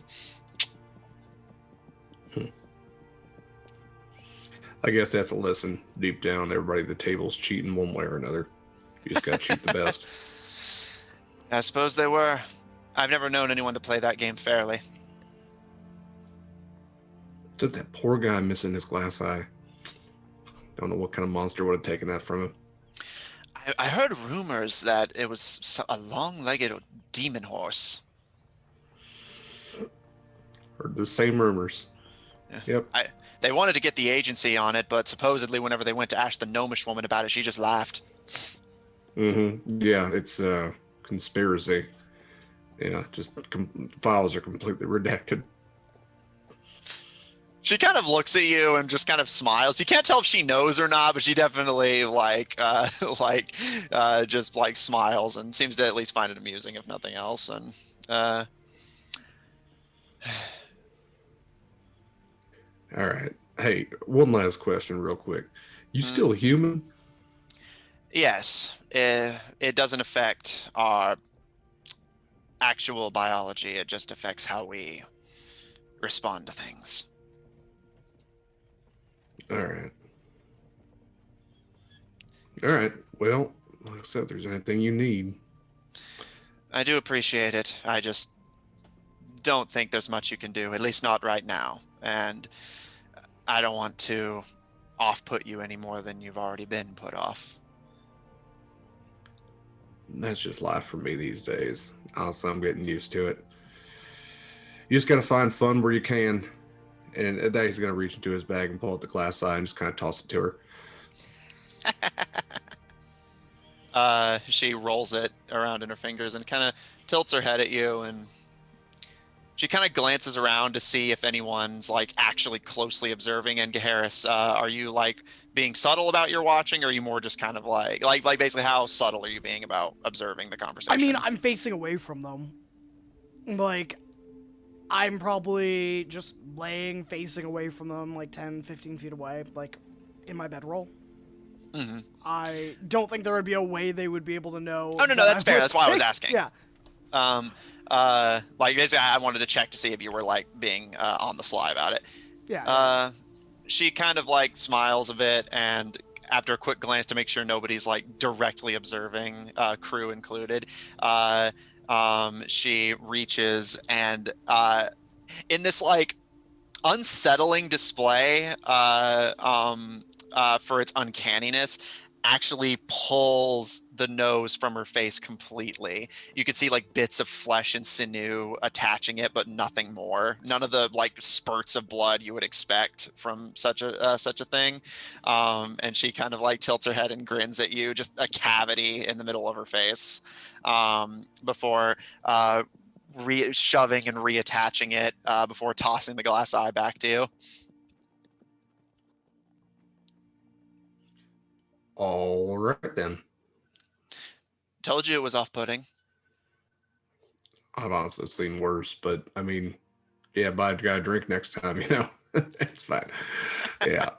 I guess that's a lesson deep down. Everybody at the table's cheating one way or another. You just got to shoot the best. I suppose they were. I've never known anyone to play that game fairly. Except that poor guy missing his glass eye. Don't know what kind of monster would have taken that from him. I heard rumors that it was a long-legged demon horse. Heard the same rumors. Yep. They wanted to get the agency on it, but supposedly whenever they went to ask the gnomish woman about it, she just laughed. Mm-hmm. Yeah, it's a conspiracy. Yeah, just files are completely redacted. She kind of looks at you and just kind of smiles. You can't tell if she knows or not, but she definitely just like smiles and seems to at least find it amusing, if nothing else. And All right. Hey, one last question real quick. You still human? yes, it doesn't affect our actual biology. It just affects how we respond to things. All right. All right. Well, like I said, if there's anything you need. I do appreciate it. I just don't think there's much you can do, at least not right now. And I don't want to off-put you any more than you've already been put off. That's just life for me these days. Honestly, I'm getting used to it. You just got to find fun where you can. And at that, he's going to reach into his bag and pull out the glass eye and just kind of toss it to her. She rolls it around in her fingers and kind of tilts her head at you, and she kind of glances around to see if anyone's like actually closely observing. And Gaharis, are you like being subtle about your watching, or are you more just kind of like basically how subtle are you being about observing the conversation? I mean, I'm facing away from them. Like, I'm probably just laying facing away from them, like 10, 15 feet away, like in my bedroll. Mm-hmm. I don't think there would be a way they would be able to know. Oh, no, that's fair. That's why I was asking. Yeah. Like basically I wanted to check to see if you were like being on the sly about it. Yeah. She kind of like smiles a bit, and after a quick glance to make sure nobody's like directly observing, crew included, she reaches and in this like unsettling display for its uncanniness, actually pulls the nose from her face completely. You could see like bits of flesh and sinew attaching it, but nothing more. None of the like spurts of blood you would expect from such a thing. And she kind of like tilts her head and grins at you, just a cavity in the middle of her face, before shoving and reattaching it, before tossing the glass eye back to you. All right then. Told you it was off-putting. I've honestly seen worse, but I mean, yeah, but I got a drink next time, you know. It's fine. Yeah.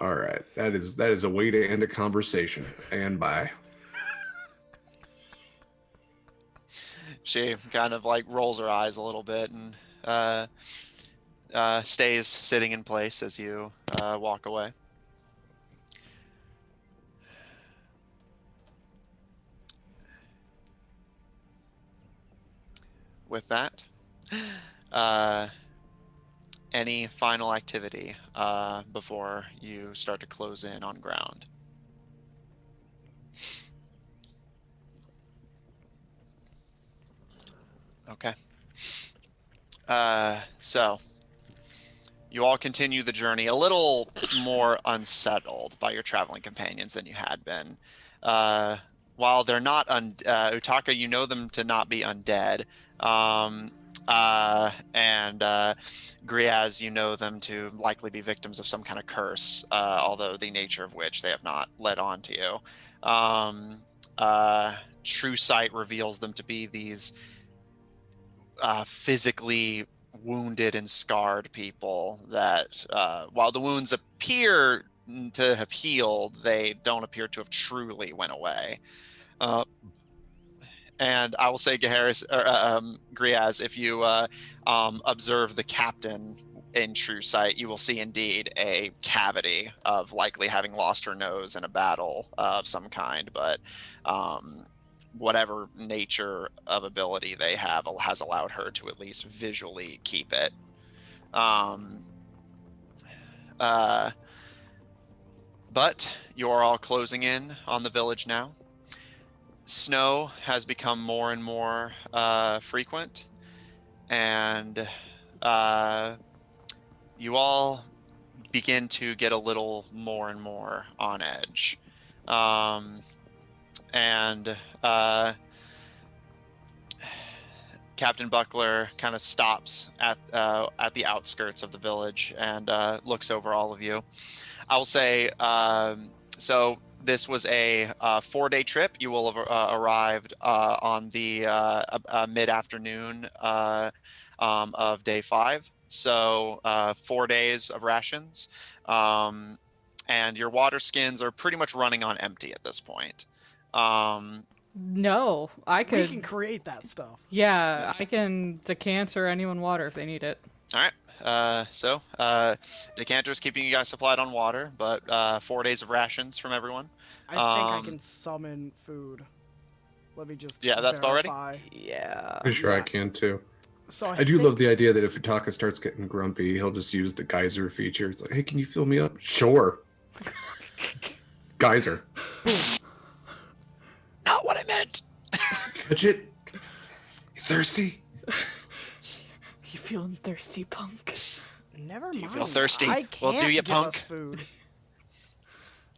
All right. That is a way to end a conversation. And bye. She kind of like rolls her eyes a little bit and stays sitting in place as you walk away. With that, any final activity before you start to close in on ground? Okay. So you all continue the journey a little more unsettled by your traveling companions than you had been. While they're not Utaka, you know them to not be undead. And Griaz, you know them to likely be victims of some kind of curse, although the nature of which they have not led on to you. True sight reveals them to be these physically wounded and scarred people that, while the wounds appear to have healed, they don't appear to have truly went away. And I will say, Griaz, if you observe the captain in true sight, you will see indeed a cavity of likely having lost her nose in a battle of some kind, but whatever nature of ability they have has allowed her to at least visually keep it. But you're all closing in on the village now. Snow has become more and more frequent, and you all begin to get a little more and more on edge. And Captain Buckler kind of stops at the outskirts of the village and looks over all of you. I will say, so this was a 4-day trip. You will have arrived on the mid-afternoon of day 5. So 4 days of rations. And your water skins are pretty much running on empty at this point. No, I We could. can create that stuff. Yeah, I can decant anyone water if they need it. All right. So Decanter is keeping you guys supplied on water, but 4 days of rations from everyone. I think I can summon food. Let me just that's already? verify. Yeah. Pretty sure I Yeah. can too. So I do love the idea that if Utaka starts getting grumpy, he'll just use the geyser feature. It's like, hey, can you fill me up? Sure. Geyser. Not what I meant. Catch it? You thirsty? You feeling thirsty, punk? Never mind. You feel thirsty? I Well, can't do you, give us punk? food.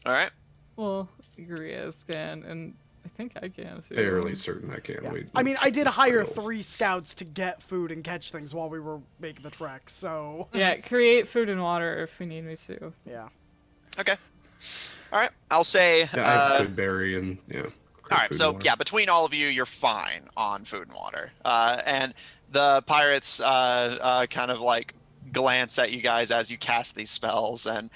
All right. Well, Griaz can, and I think I can too. Fairly certain I can. Yeah. Wait, I mean, I did check hire the 3 scouts to get food and catch things while we were making the trek, so... Yeah, create food and water if we need me to. Yeah. Okay. All right. I'll say. Yeah, I have good berry and yeah. All right, so yeah, between all of you, you're fine on food and water. And the pirates kind of like glance at you guys as you cast these spells. And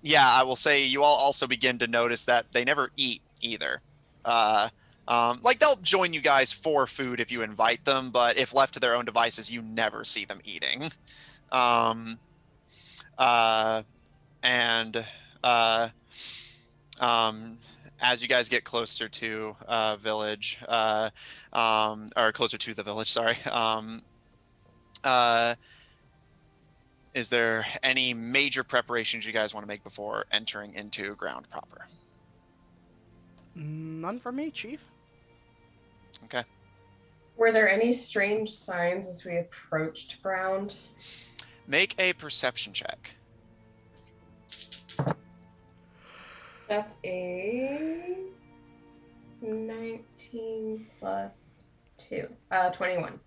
yeah, I will say you all also begin to notice that they never eat either. Like they'll join you guys for food if you invite them, but if left to their own devices, you never see them eating. As you guys get closer to village, or closer to the village, sorry. Is there any major preparations you guys want to make before entering into ground proper? None for me, Chief. Okay. Were there any strange signs as we approached ground? Make a perception check. That's a 19 plus 2. 21.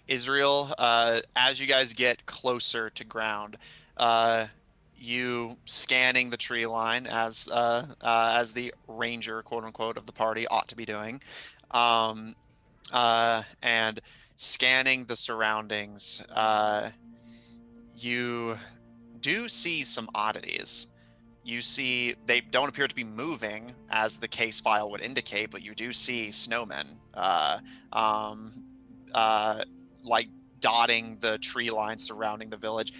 Israel, as you guys get closer to ground, you scanning the tree line as the ranger, quote unquote, of the party ought to be doing, and scanning the surroundings, you do see some oddities. You see they don't appear to be moving as the case file would indicate, but you do see snowmen like dotting the tree line surrounding the village,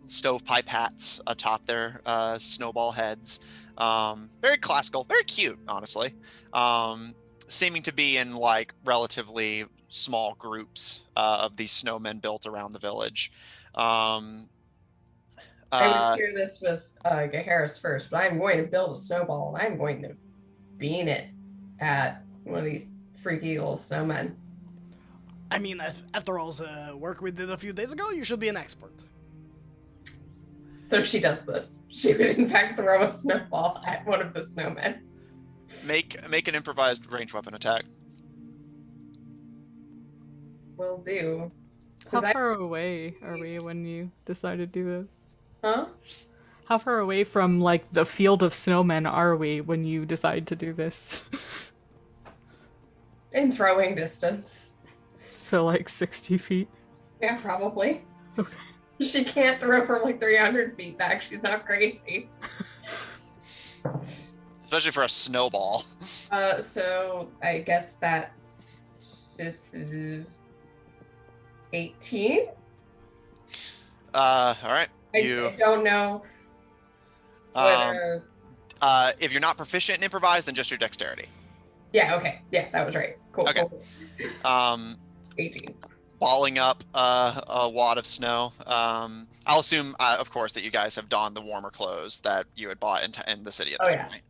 stovepipe hats atop their snowball heads. Very classical, very cute, honestly. Seeming to be in like relatively small groups of these snowmen built around the village. I would hear this with Harris first, but I'm going to build a snowball and I'm going to beam it at one of these freaky little snowmen. I mean, after all the work we did a few days ago, you should be an expert. So she does this. She would in fact throw a snowball at one of the snowmen. Make an improvised ranged weapon attack. Will do. How far away are we when you decide to do this? Huh? How far away from, like, the field of snowmen are we when you decide to do this? In throwing distance. So, like, 60 feet? Yeah, probably. Okay. She can't throw from like 300 feet back. She's not crazy. Especially for a snowball. So I guess that's 18. All right. I don't know whether. If you're not proficient in improvise, then just your dexterity. Yeah. Okay. Yeah, that was right. Cool. Okay. Cool. 18. Balling up a wad of snow. I'll assume, of course, that you guys have donned the warmer clothes that you had bought in the city at this point.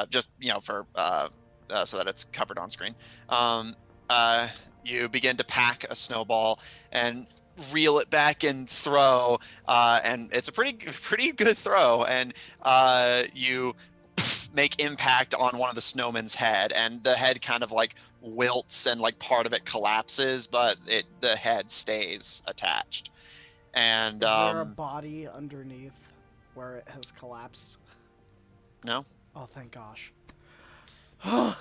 Just for so that it's covered on screen. You begin to pack a snowball and reel it back and throw, and it's a pretty good throw, and you make impact on one of the snowman's head, and the head kind of like wilts and like part of it collapses, but the head stays attached. And is there a body underneath where it has collapsed? No. Oh, thank gosh. I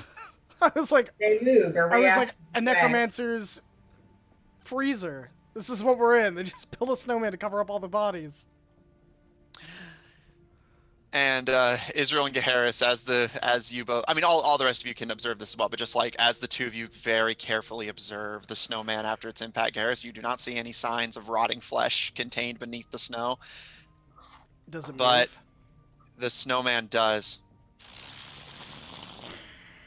was like, they move or I was like a necromancer's freezer. This is what we're in. They just build a snowman to cover up all the bodies. And Israel and Geharis, as you both, I mean, all the rest of you can observe this as well, but just like as the two of you very carefully observe the snowman after its impact, Geharis, you do not see any signs of rotting flesh contained beneath the snow. Does it move? But the snowman does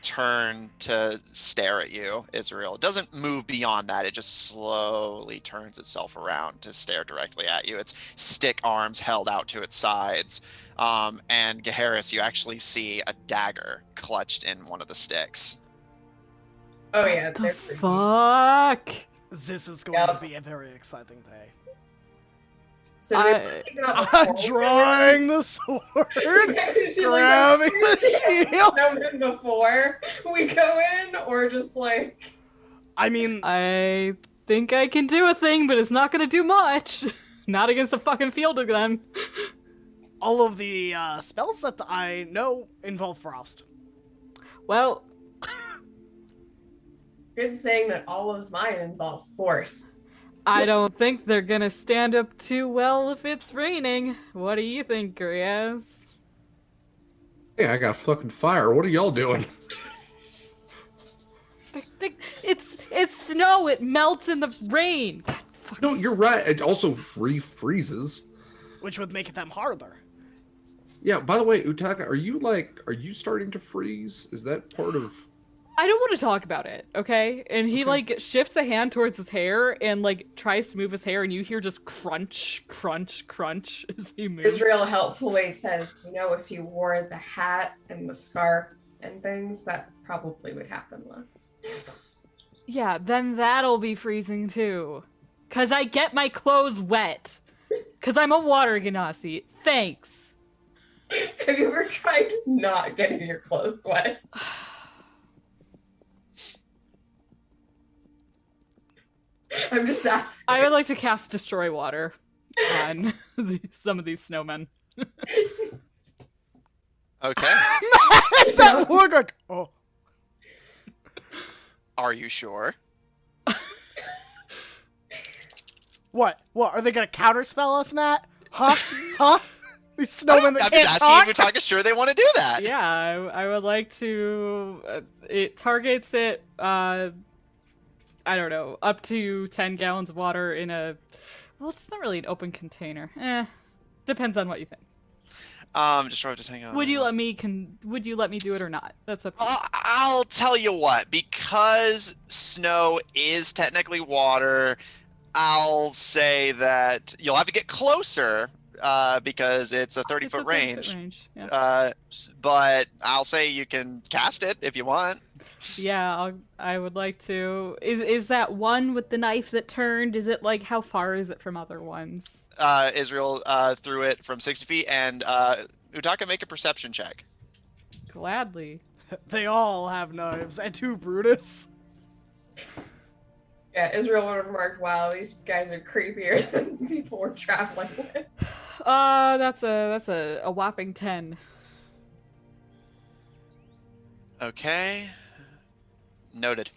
turn to stare at you, Israel. It doesn't move beyond that. It just slowly turns itself around to stare directly at you. Its stick arms held out to its sides. And Geharis, you actually see a dagger clutched in one of the sticks. Oh yeah, What the fuck? This is going to be a very exciting day. So I'm drawing the sword, grabbing the shield. Snowman before we go in, or just like. I mean, I think I can do a thing, but it's not gonna do much. Not against a fucking field of them. All of the spells that I know involve frost. Well, Good thing that all of mine involve force. I don't think they're gonna stand up too well if it's raining. What do you think, Griaz? Hey, I got fucking fire. What are y'all doing? It's snow. It melts in the rain. No, you're right. It also freezes. Which would make them harder. Yeah, by the way, Utaka, are you starting to freeze? Is that part of... I don't want to talk about it, okay? And he, like, shifts a hand towards his hair and, like, tries to move his hair, and you hear just crunch, crunch, crunch as he moves. Israel helpfully says, if you wore the hat and the scarf and things, that probably would happen less. Yeah, then that'll be freezing, too. 'Cause I get my clothes wet. 'Cause I'm a water genasi. Thanks. Have you ever tried not getting your clothes wet? I'm just asking. I would like to cast Destroy Water on some of these snowmen. Okay. That look like, oh. Are you sure? What? What? Are they gonna counterspell us, Matt? Huh? Huh? These snowmen that I'm can't just talk? asking if Utaka's sure they want to do that. Yeah, I would like to. It targets it. I don't know, up to 10 gallons of water in a. Well, it's not really an open container. Depends on what you think. Just try to hang on. Would you let me do it or not? That's up to you. I'll tell you what, because snow is technically water, I'll say that you'll have to get closer because it's a 30-foot It's a 30-foot range. Yeah. But I'll say you can cast it if you want. Yeah, I would like to. Is that one with the knife that turned? Is it like how far is it from other ones? Israel threw it from 60 feet, and Utaka, make a perception check. Gladly. They all have knives. And two Brutus. Yeah, Israel would have remarked, wow, these guys are creepier than people we're traveling with. That's a whopping 10. Okay. Noted.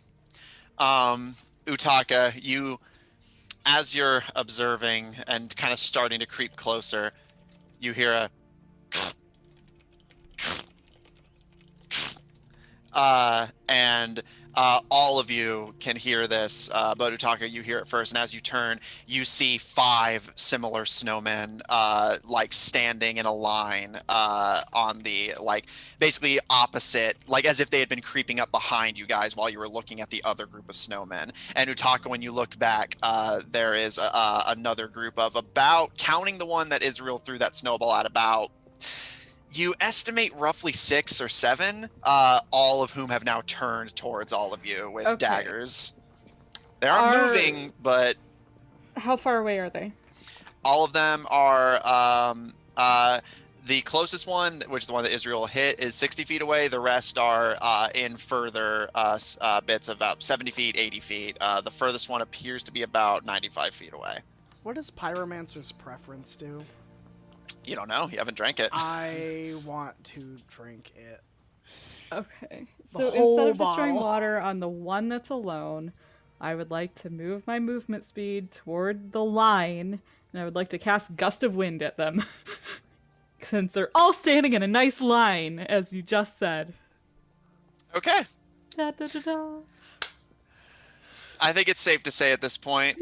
Utaka, you, as you're observing and kind of starting to creep closer, you hear a and all of you can hear this, but Utaka, you hear it first, and as you turn, you see 5 similar snowmen, like standing in a line, on the, like, basically opposite, like as if they had been creeping up behind you guys while you were looking at the other group of snowmen. And Utaka, when you looked back, there is another group of about, counting the one that Israel threw that snowball at, about, you estimate roughly 6 or 7, all of whom have now turned towards all of you with daggers. They aren't moving, but How far away are they? all of them are, the closest one, which is the one that Israel hit, is 60 feet away. The rest are in further bits of about 70 feet, 80 feet. The furthest one appears to be about 95 feet away. What does Pyromancer's preference do? You don't know. You haven't drank it. I want to drink it. Okay. The So whole instead of destroying bottle. water on the one that's alone, I would like to move my movement speed toward the line, and I would like to cast Gust of Wind at them. Since they're all standing in a nice line, as you just said. Okay. Da, da, da, da. I think it's safe to say at this point,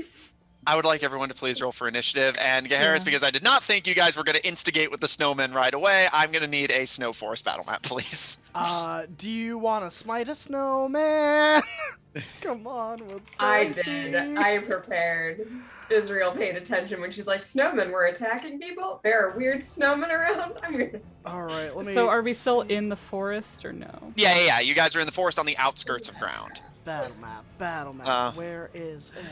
I would like everyone to please roll for initiative. And Gaharis, Yeah. because I did not think you guys were going to instigate with the snowmen right away, I'm going to need a snow forest battle map, please. Do you want to smite a snowman? Come on, what's I did. I prepared. Israel paid attention when she's like, snowmen were attacking people? There are weird snowmen around? I'm gonna... Alright, let me... So are we still in the forest or no? Yeah. You guys are in the forest on the outskirts of ground. Battle map. Where is it?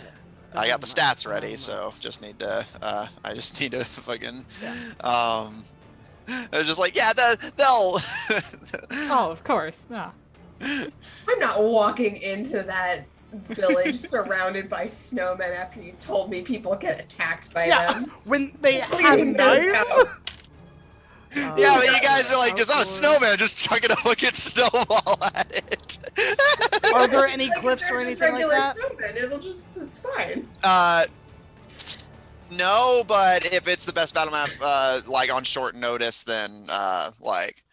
I got the Battle map, stats ready, battle map. so just need to, I just need to fucking, Yeah. I was just like, yeah, they'll, Oh, of course. Yeah. I'm not walking into that village surrounded by snowmen after you told me people get attacked by them. When they have Cleaning those knives? out. yeah, but you guys are like, just, oh, outdoor. snowman, just chucking a fucking snowball at it. Are there any Like, if glyphs they're or just anything like regular that? snowmen, it's fine. No, but if it's the best battle map, like on short notice, then, like,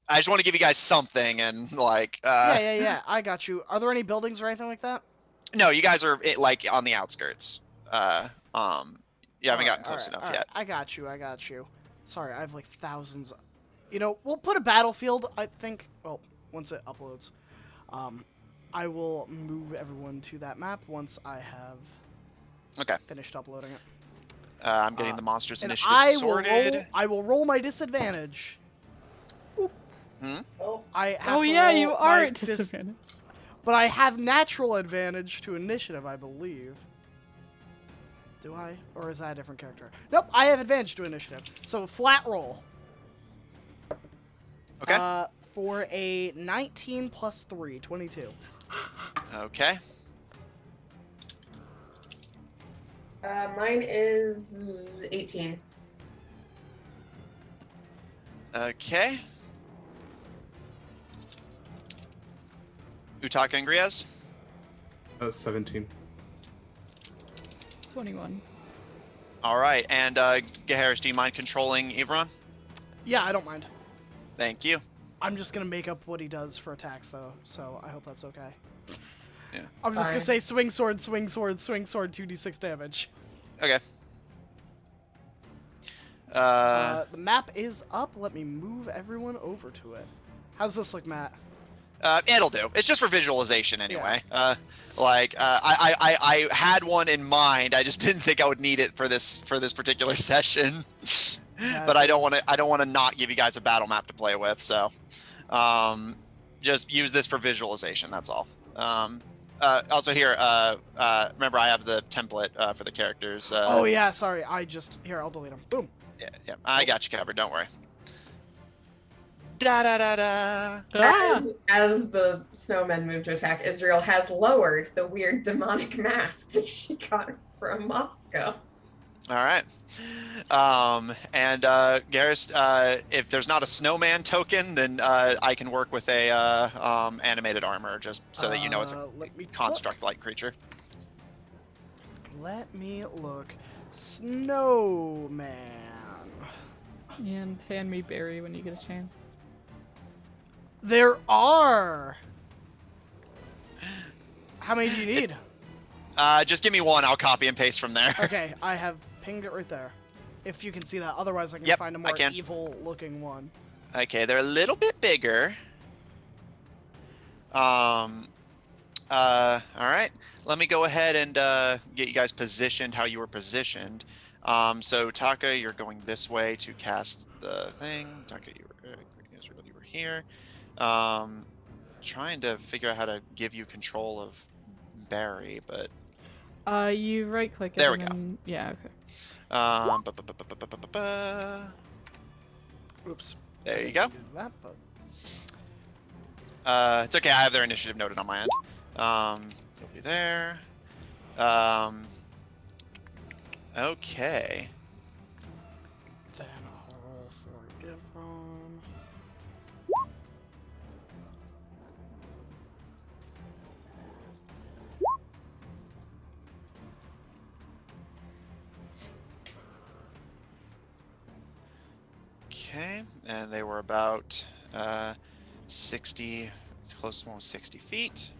I just want to give you guys something, and like, Yeah, I got you. Are there any buildings or anything like that? no, you guys are like on the outskirts. You haven't gotten close enough yet. I got you. Sorry, I have like thousands. You know, we'll put a battlefield, I think. Well, once it uploads. I will move everyone to that map once I have finished uploading it. I'm getting the monsters And initiative sorted. I will roll my disadvantage. Oh, I have to Yeah, roll you my are at disadvantage. But I have natural advantage to initiative, I believe. Do I? Or is that a different character? Nope, I have advantage to initiative. So flat roll. Okay. For a 19 plus 3, 22. Okay. Mine is 18. Okay. Utaka and Griaz? 17. 21. All right. And Gaharis, do you mind controlling Ivron? Yeah, I don't mind. Thank you. I'm just gonna make up what he does for attacks though, so I hope that's okay. Yeah. I'm just gonna Fine. say swing sword, swing sword, swing sword, 2d6 damage. Okay. The map is up. Let me move everyone over to it. How's this look, Matt? It'll do. It's just for visualization anyway. I had one in mind. I just didn't think I would need it for this particular session. But I don't want to not give you guys a battle map to play with. So, just use this for visualization. That's all. Also here, remember I have the template for the characters. Oh yeah, sorry. Here, I'll delete them. Boom. Yeah, I got you covered. Don't worry. Da da da da. Ah! As the snowmen move to attack, Israel has lowered the weird demonic mask that she got from Moscow. All right. And Garrus, if there's not a snowman token, then I can work with a animated armor, just so that you know it's a let me construct-like creature. Let me look. Snowman. And hand me Barry when you get a chance. There are. How many do you need? Just give me one. I'll copy and paste from there. Okay, I have pinged it right there. If you can see that. Otherwise, I can Yep, find a I more can. evil-looking one. Okay, they're a little bit bigger. All right. Let me go ahead and get you guys positioned how you were positioned. So Taka, you're going this way to cast the thing. Taka, you were here. Trying to figure out how to give you control of Barry, but You right click it. There we and go. then- Yeah, okay. Oops. There you I go. didn't do that, but- It's okay. I have their initiative noted on my end. You'll be there. Okay. Then I'll roll for Ivron. Okay, and they were about 60. It's close to almost 60 feet.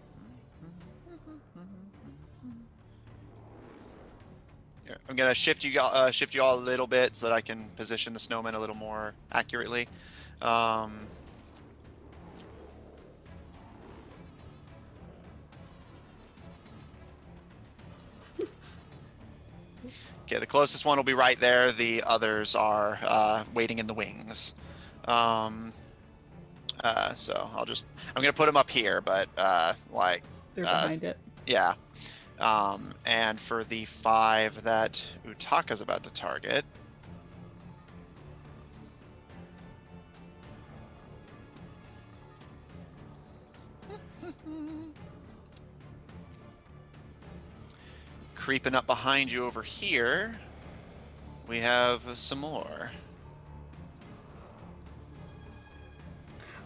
Here, I'm gonna shift you all a little bit so that I can position the snowman a little more accurately. Okay, the closest one will be right there. The others are waiting in the wings. So I'm gonna put them up here, but They're behind it. yeah. And for the 5 that Utaka's about to target. Creeping up behind you over here, we have some more.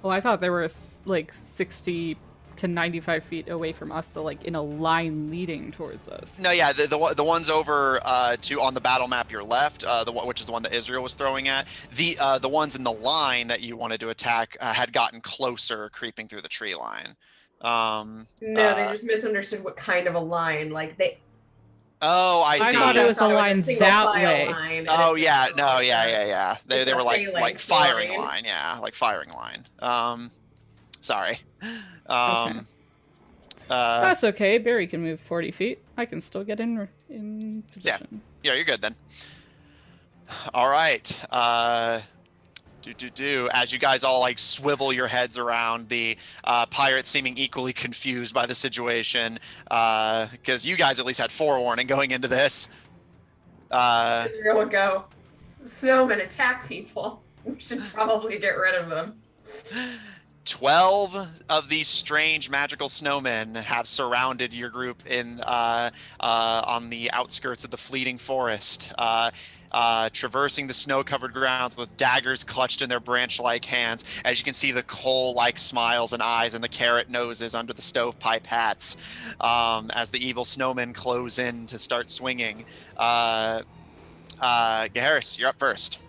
Oh, I thought they were like 60 to 95 feet away from us, so like in a line leading towards us. No, yeah, the ones over on the battle map your left, which is the one that Israel was throwing at. The ones in the line that you wanted to attack had gotten closer, creeping through the tree line. No, they just misunderstood what kind of a line. Like they. Oh, I see. thought it was a line single that file way. line, and Oh it's yeah, just no, like yeah. They it's were a like phalanx firing line. line, yeah, like firing line. Sorry. Okay. That's okay. Barry can move 40 feet. I can still get in position. Yeah, you're good then. All right. As you guys all like swivel your heads around, the pirates seeming equally confused by the situation, because you guys at least had forewarning going into this. Israel would go, snowmen attack people. We should probably get rid of them. 12 of these strange magical snowmen have surrounded your group on the outskirts of the fleeting forest, traversing the snow-covered grounds with daggers clutched in their branch-like hands. As you can see, the coal-like smiles and eyes and the carrot noses under the stovepipe hats, as the evil snowmen close in to start swinging. Gaharis, you're up first,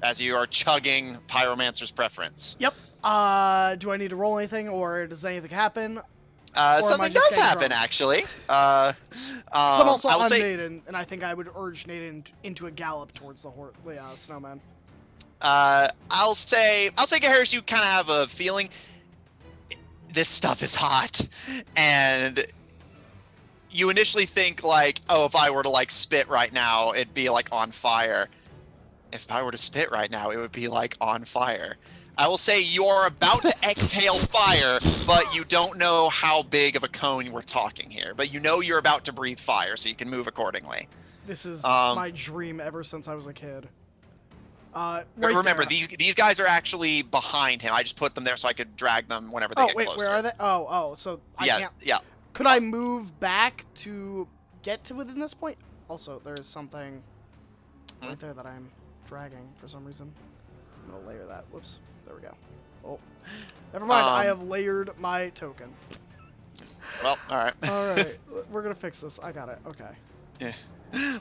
as you are chugging Pyromancer's preference. Yep. Do I need to roll anything, or does anything happen? Something does happen, actually. I'm also I will on say, Naden, and I think I would urge Naden into a gallop towards the snowman. I'll say, Gaharis, you kind of have a feeling this stuff is hot, and you initially think like, oh, if I were to like spit right now, it'd be like on fire. If I were to spit right now, it would be like on fire. I will say you're about to exhale fire, but you don't know how big of a cone we're talking here. But you know you're about to breathe fire, so you can move accordingly. This is my dream ever since I was a kid. Right remember, there. these guys are actually behind him. I just put them there so I could drag them whenever they get closer. Oh, wait, where are they? Oh, so I can't... Yeah. Could I move back to get to within this point? Also, there's something right there that I'm dragging for some reason. I'm gonna layer that. Whoops. There we go. Oh, never mind. I have layered my token. Well, all right. All right, we're gonna fix this. I got it. Okay. Yeah.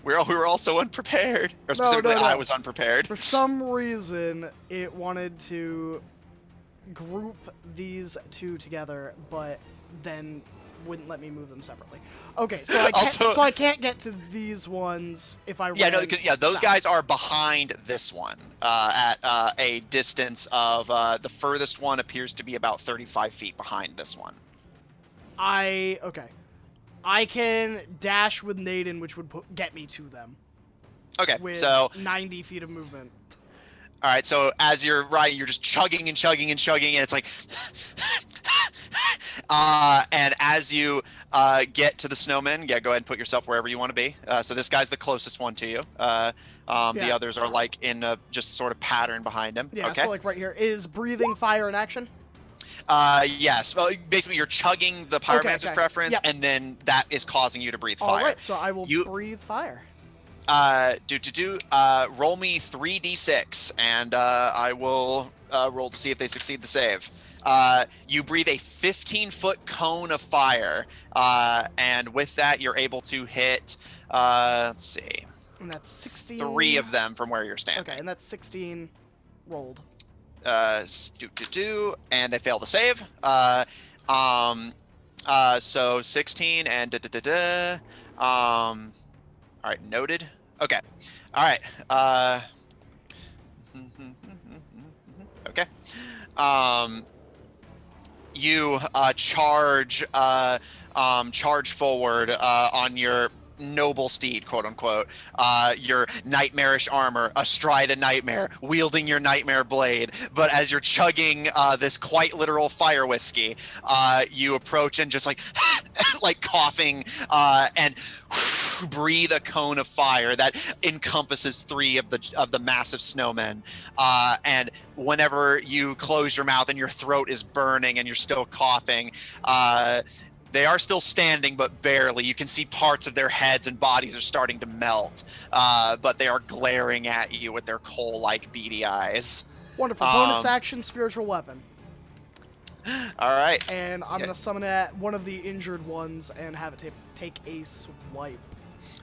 We were all so unprepared. Or specifically, No. I was unprepared. For some reason, it wanted to group these two together, but then wouldn't let me move them separately. Okay, so I can't get to these ones if I those guys are behind this one at a distance of the furthest one appears to be about 35 feet behind this one. I can dash with Naden, which would get me to them. Okay, with so 90 feet of movement. All right, so as you're riding, you're just chugging and chugging and chugging, and it's like, and as you get to the snowman, go ahead and put yourself wherever you want to be. So this guy's the closest one to you. The others are like in a just sort of pattern behind him. Yeah, okay. So like right here, is breathing fire in action? Yes. Well, basically, you're chugging the Pyromancer's preference, yep. and then that is causing you to breathe fire. All right, so I will breathe fire. Roll me 3d6, and I will roll to see if they succeed the save. You breathe a 15-foot cone of fire, and with that, you're able to hit, let's see. And that's 16. 3 of them from where you're standing. Okay, and that's 16 rolled. And they fail to save. So 16 and all right, noted. Okay. All right. Okay. You charge forward on your noble steed, quote unquote, your nightmarish armor, astride a nightmare, wielding your nightmare blade. But as you're chugging this quite literal fire whiskey, you approach and just like like coughing and breathe a cone of fire that encompasses 3 of the massive snowmen. And whenever you close your mouth and your throat is burning and you're still coughing, they are still standing, but barely. You can see parts of their heads and bodies are starting to melt, but they are glaring at you with their coal-like beady eyes. Wonderful. Bonus action, spiritual weapon. All right. And I'm going to summon one of the injured ones and have it take a swipe.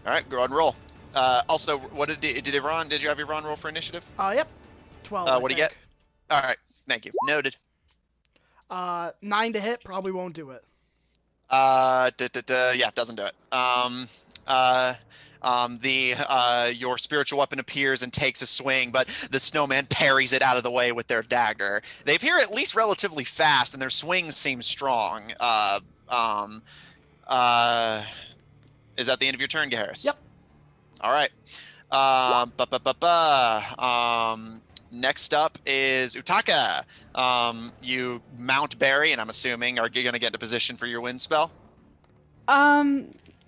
All right, go ahead and roll. Also, what did you have your Ron roll for initiative? Yep. 12. What do you get? All right, thank you. Noted. 9 to hit, probably won't do it. Yeah, doesn't do it. Your spiritual weapon appears and takes a swing, but the snowman parries it out of the way with their dagger. They appear at least relatively fast, and their swings seem strong. Is that the end of your turn, Gaharis? Yep. All right. Next up is Utaka. You mount Barry, and I'm assuming are you going to get into position for your wind spell?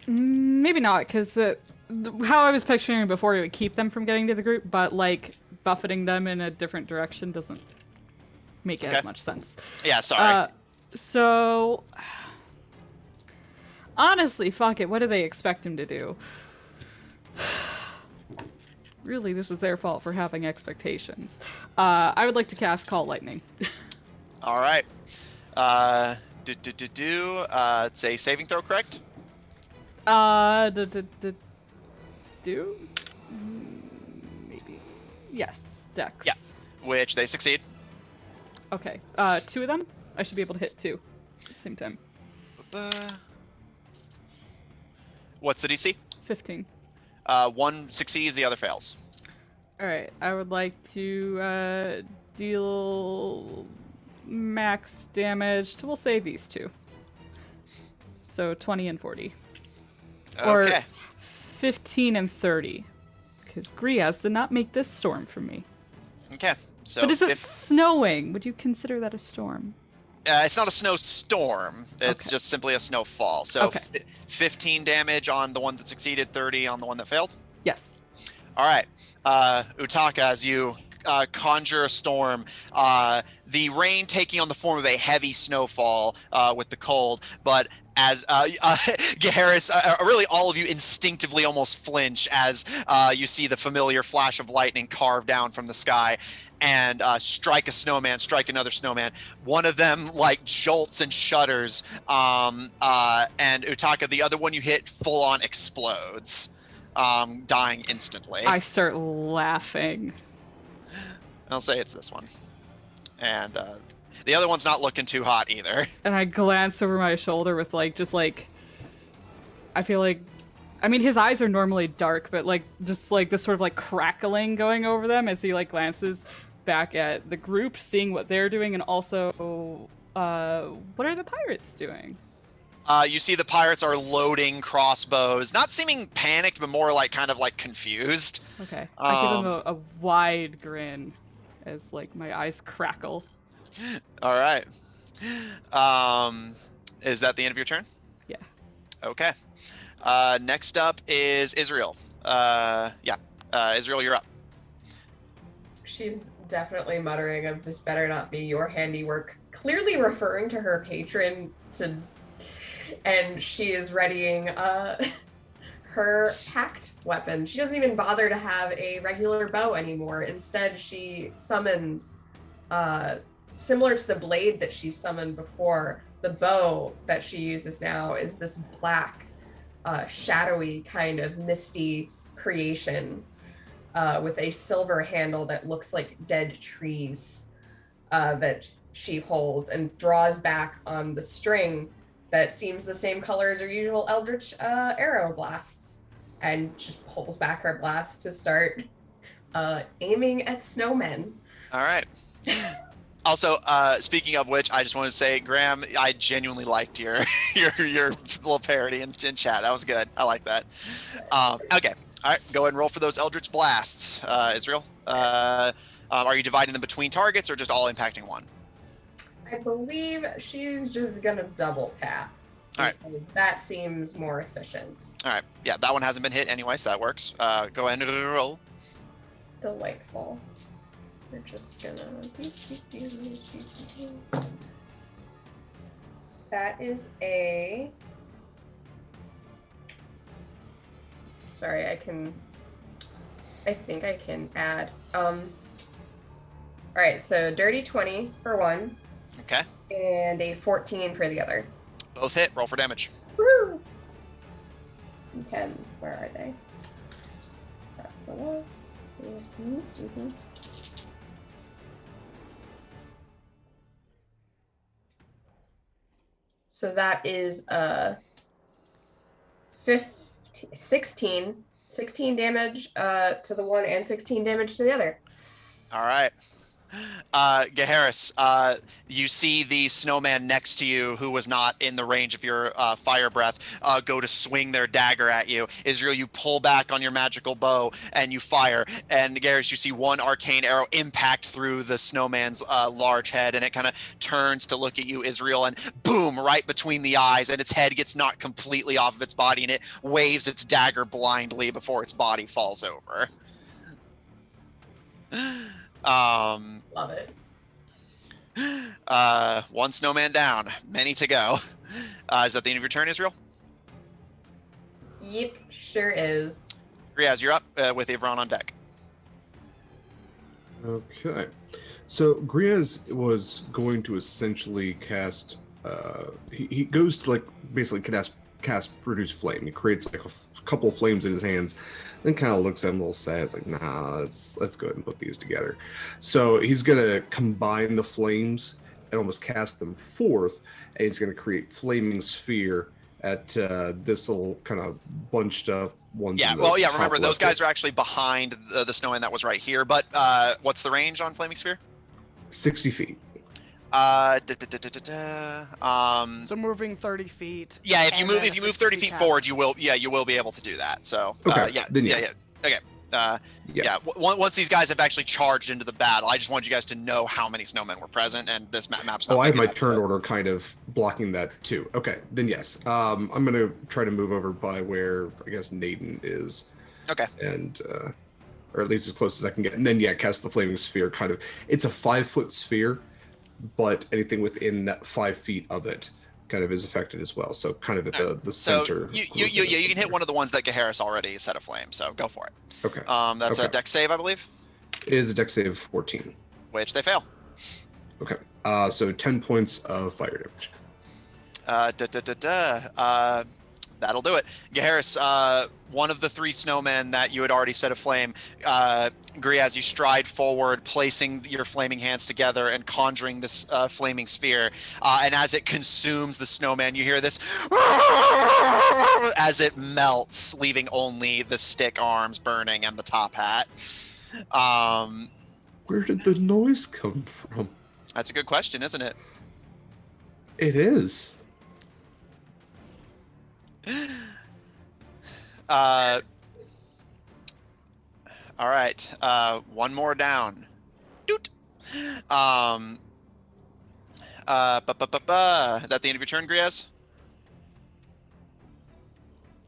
Maybe not, because how I was picturing it before, it would keep them from getting to the group, but like buffeting them in a different direction doesn't make Okay. as much sense. Yeah, sorry. So honestly, fuck it. What do they expect him to do? Really, this is their fault for having expectations. I would like to cast Call Lightning. All right. It's a saving throw, correct? Do? Maybe. Yes, Dex. Yeah. Which they succeed. Okay. 2 of them? I should be able to hit 2 at the same time. What's the DC? 15. One succeeds, the other fails. Alright, I would like to deal max damage to, we'll say, these 2. So 20 and 40. Or Okay. 15 and 30. Because Griaz did not make this storm for me. Okay. So But is it snowing? Would you consider that a storm? it's not a snowstorm. It's Okay. just simply a snowfall. So Okay. 15 damage on the one that succeeded, 30 on the one that failed. Yes. All right. Utaka, as you conjure a storm, the rain taking on the form of a heavy snowfall with the cold, but as Gaharis, really all of you instinctively almost flinch as you see the familiar flash of lightning carve down from the sky and strike a snowman, strike another snowman. One of them like jolts and shudders, and Utaka, the other one you hit full on explodes, dying instantly. I start laughing. I'll say it's this one. And the other one's not looking too hot either. And I glance over my shoulder with I feel like, I mean, his eyes are normally dark, but just this sort of crackling going over them as he glances back at the group, seeing what they're doing, and also, what are the pirates doing? You see the pirates are loading crossbows, not seeming panicked, but more kind of confused. Okay. I give him a wide grin as my eyes crackle. All right. Is that the end of your turn? Yeah. Okay. Next up is Israel. Israel, you're up. She's definitely muttering of "this better not be your handiwork," clearly referring to her patron and she is readying her hacked weapon. She doesn't even bother to have a regular bow anymore. Instead, she summons, similar to the blade that she summoned before, the bow that she uses now is this black, shadowy kind of misty creation with a silver handle that looks like dead trees that she holds and draws back on the string that seems the same color as her usual eldritch arrow blasts, and just pulls back her blast to start aiming at snowmen. All right. Also, speaking of which, I just wanted to say, Graham, I genuinely liked your your little parody in chat. That was good. I like that. Okay. All right. Go ahead and roll for those eldritch blasts, Israel. Are you dividing them between targets or just all impacting one? I believe she's just gonna double tap. All right. Because that seems more efficient. All right. Yeah, that one hasn't been hit anyway, so that works. Go ahead and roll. Delightful. We're just gonna. That is a. Sorry, I think I can add. All right, so dirty 20 for one. Okay. And a 14 for the other. Both hit. Roll for damage. Woo! D10s, where are they? That's the one. Mm-hmm. So that is 16 damage to the one and 16 damage to the other. All right. Gaharis, you see the snowman next to you who was not in the range of your fire breath go to swing their dagger at you. Israel, you pull back on your magical bow and you fire. And Gaharis, you see one arcane arrow impact through the snowman's large head, and it kind of turns to look at you, Israel, and boom, right between the eyes, and its head gets knocked completely off of its body, and it waves its dagger blindly before its body falls over. Love it. One snowman down, many to go. Is that the end of your turn, Israel? Yep, sure is. Griaz, you're up with Avron on deck. Okay. So Griaz was going to essentially cast. He goes to like basically cast produce flame. He creates like a couple of flames in his hands, then kind of looks at him a little sad. It's like, nah, let's go ahead and put these together. So he's gonna combine the flames and almost cast them forth, and he's gonna create flaming sphere at this little kind of bunched up ones. Yeah, well, yeah. Remember, those guys are actually behind the snowman that was right here. But what's the range on flaming sphere? 60 feet. So moving 30 feet. Yeah, if you and move then if you a move 30 60 feet cast. forward, you will be able to do that. So Okay, yeah, then yeah. Okay. Once these guys have actually charged into the battle, I just wanted you guys to know how many snowmen were present, and this map's not. Oh, I have big my enough turn to- order kind of blocking that too. Okay, then yes. I'm gonna try to move over by where I guess Naden is. Okay. And or at least as close as I can get. And then yeah, cast the flaming sphere kind of. It's a 5-foot sphere, but anything within that 5 feet of it kind of is affected as well. So kind of at the So center. you can hit one of the ones that Gaharis already set aflame. So go for it. Okay. That's a Okay. dex save, I believe, It is a dex save of 14. which they fail. Okay. So 10 points of fire damage. That'll do it. Gaharis, one of the 3 snowmen that you had already set aflame, Griaz, you stride forward, placing your flaming hands together and conjuring this flaming sphere. And as it consumes the snowman, you hear this as it melts, leaving only the stick arms burning and the top hat. Where did the noise come from? That's a good question, isn't it? It is. All right. One more down. Doot. Is that the end of your turn, Griaz?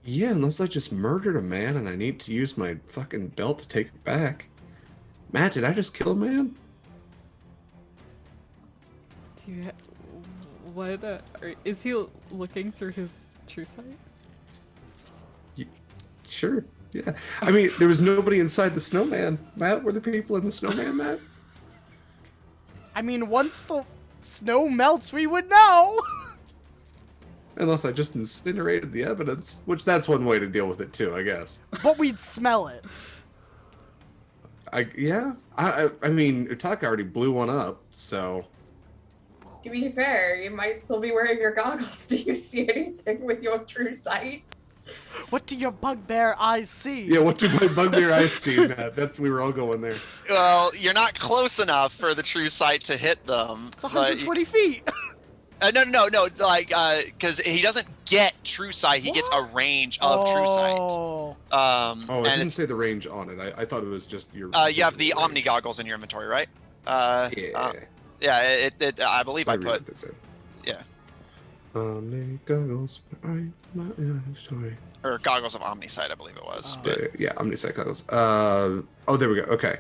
Yeah, unless I just murdered a man and I need to use my fucking belt to take it back. Matt, did I just kill a man? Do you what? Is he looking through his true sight? Sure. Yeah. I mean, there was nobody inside the snowman. Matt, were there people in the snowman, Matt? I mean, once the snow melts, we would know. Unless I just incinerated the evidence, which that's one way to deal with it too, I guess. But we'd smell it. I mean, Utaka already blew one up, so. To be fair, you might still be wearing your goggles. Do you see anything with your true sight? What do your bugbear eyes see? Yeah, what do my bugbear eyes see, Matt? We were all going there. Well, you're not close enough for the true sight to hit them. It's 120 feet. No. Like, because he doesn't get true sight. He gets a range of true sight. Oh. Oh, I And didn't say the range on it. I thought it was just your. you have the range. Omni goggles in your inventory, right? Yeah. Yeah. I believe I rewrote put. this in. Yeah. Omni goggles. Sorry. Or goggles of Omni sight, I believe it was. Oh. Yeah, Omnisec goggles. Oh, there we go. Okay.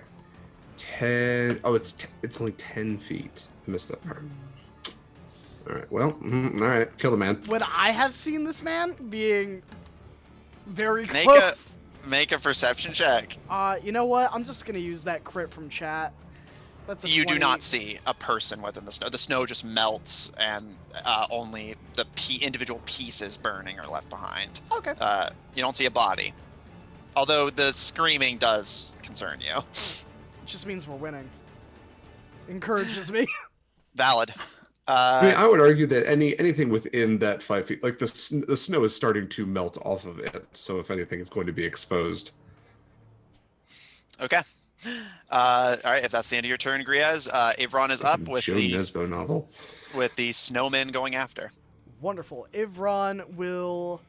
10. Oh, it's only 10 feet. I missed that part. All right. Well. All right. Killed a man. Would I have seen this man being very Make close? Make a perception check. You know what? I'm just gonna use that crit from chat. That's a You do 20. not see a person within the snow. The snow just melts, and only the individual pieces burning are left behind. Okay. You don't see a body, although the screaming does concern you. It just means we're winning. Encourages me. Valid. I mean, I would argue that anything within that 5 feet, like the snow is starting to melt off of it. So if anything, it's going to be exposed. Okay. All right. If that's the end of your turn, Griaz, Avron is up with Joe Nesbo novel. with the snowmen going after. Wonderful. Ivron will.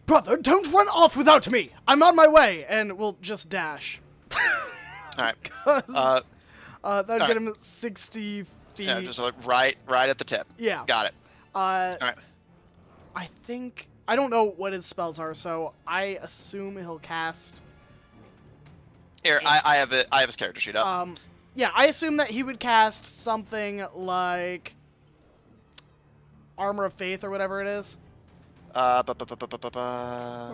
Brother, don't run off without me! I'm on my way! And we'll just dash. All right. That would all get him 60 feet. Yeah, just like right at the tip. Yeah. Got it. All right. I think. I don't know what his spells are, so I assume he'll cast. Here, I have his character sheet up. Yeah, I assume that he would cast something like Armor of Faith or whatever it is. Or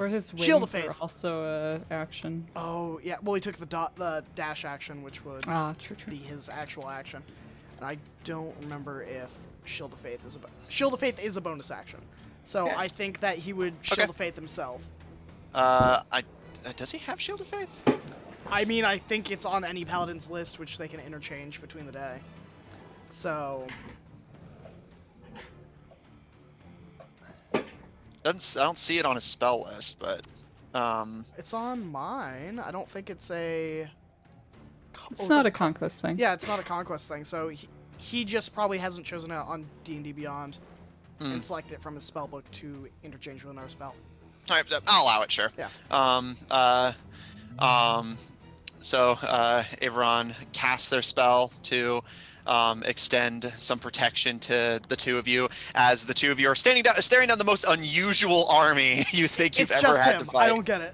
his Shield of wings are Faith. also a action. Oh, yeah. Well, he took the dash action, which would Ah, true. be his actual action. And I don't remember if Shield of Faith is Shield of Faith is a bonus action. So Yeah. I think that he would Shield of Faith himself. Does he have Shield of Faith? I mean, I think it's on any paladin's list, which they can interchange between the day. So I don't see it on his spell list, but it's on mine. I don't think it's a. It's not a conquest thing. Yeah, it's not a conquest thing. So he just probably hasn't chosen it on D&D Beyond and selected it from his spell book to interchange with another spell. all right, I'll allow it. Sure. Yeah. So Averon casts their spell to extend some protection to the two of you, as the two of you are staring down the most unusual army you think you've It's ever just had him. to fight. I don't get it.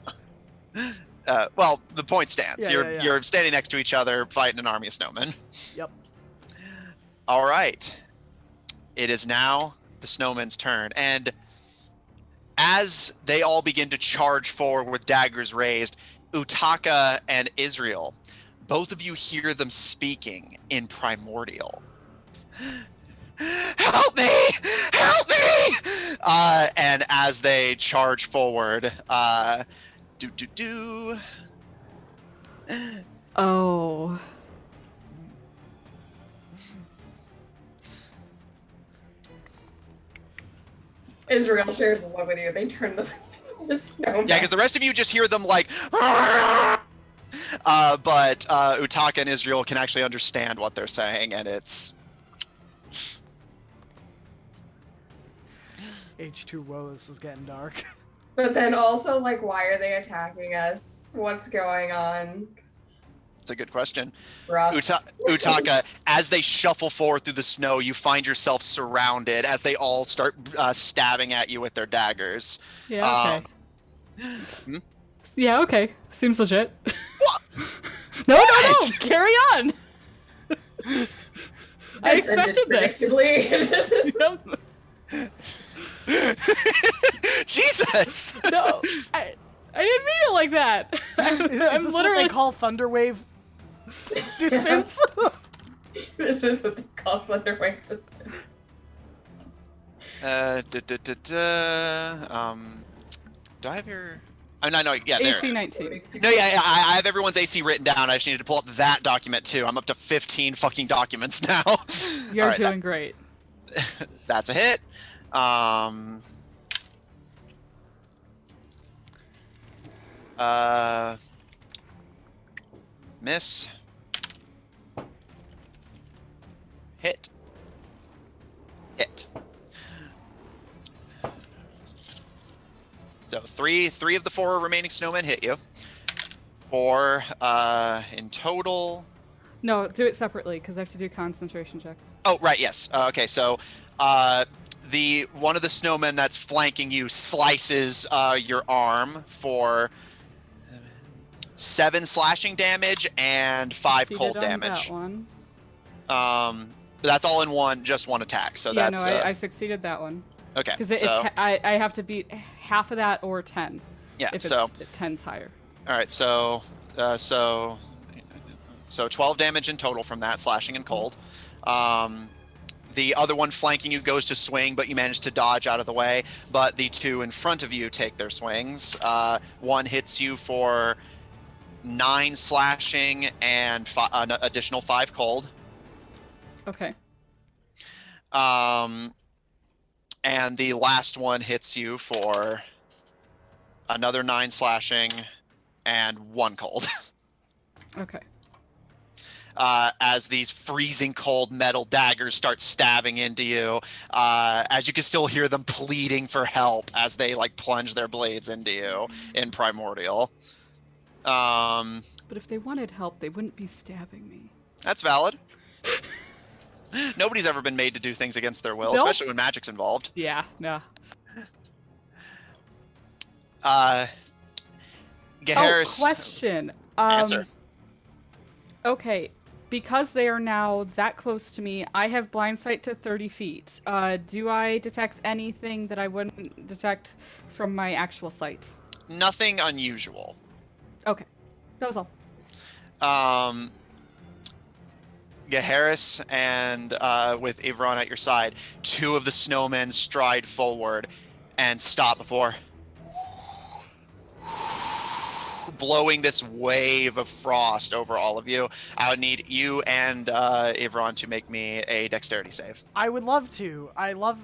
Well, the point stands. Yeah, You're standing next to each other, fighting an army of snowmen. Yep. All right. It is now the snowmen's turn, and as they all begin to charge forward with daggers raised, Utaka and Israel, both of you hear them speaking in Primordial. Help me! Help me! And as they charge forward, Oh. Israel shares the love with you. They turn the snowman. Yeah, because the rest of you just hear them like, but Utaka and Israel can actually understand what they're saying, and it's H2O, this is getting dark. But then also, like, why are they attacking us? What's going on? it's a good question. Rough. Utaka, as they shuffle forward through the snow, you find yourself surrounded as they all start stabbing at you with their daggers. Yeah, okay. Hmm? Yeah, okay. Seems legit. What? No, What? carry on! I This ended expected this. predictably. Jesus! No, I didn't mean it like that. Is I'm this what literally they call Thunderwave distance? This is what they call thunderwave distance. Do I have your? Oh, no, yeah, there it AC is. 19. No, yeah, I have everyone's AC written down. I just needed to pull up that document too. I'm up to 15 fucking documents now. You're All right, doing great. that's a hit. Miss. Hit. Hit. So three of the four remaining snowmen hit you. 4 in total. No, do it separately because I have to do concentration checks. Oh, right, yes. Okay, so the one of the snowmen that's flanking you slices your arm for 7 slashing damage and 5 Succeeded cold on damage. That one. That's all in just one attack. So Yeah, that's no, I succeeded that one. okay. Because So I have to beat half of that or 10. yeah, If so it's 10's higher. all right, so 12 damage in total from that slashing and cold. The other one flanking you goes to swing, but you manage to dodge out of the way. But the 2 in front of you take their swings. One hits you for 9 slashing and an additional 5 cold. Okay. And the last one hits you for another 9 slashing and 1 cold. Okay. As these freezing cold metal daggers start stabbing into you, as you can still hear them pleading for help as they like plunge their blades into you in Primordial. But if they wanted help, they wouldn't be stabbing me. That's valid. Nobody's ever been made to do things against their will, Nope. especially when magic's involved. Yeah, no. Geharris, question. answer. Okay, because they are now that close to me, I have blind sight to 30 feet. Do I detect anything that I wouldn't detect from my actual sight? Nothing unusual. Okay, that was all. Harris and with Ivron at your side, two of the snowmen stride forward and stop before blowing this wave of frost over all of you. I would need you and Ivron to make me a dexterity save. I would love to. I love.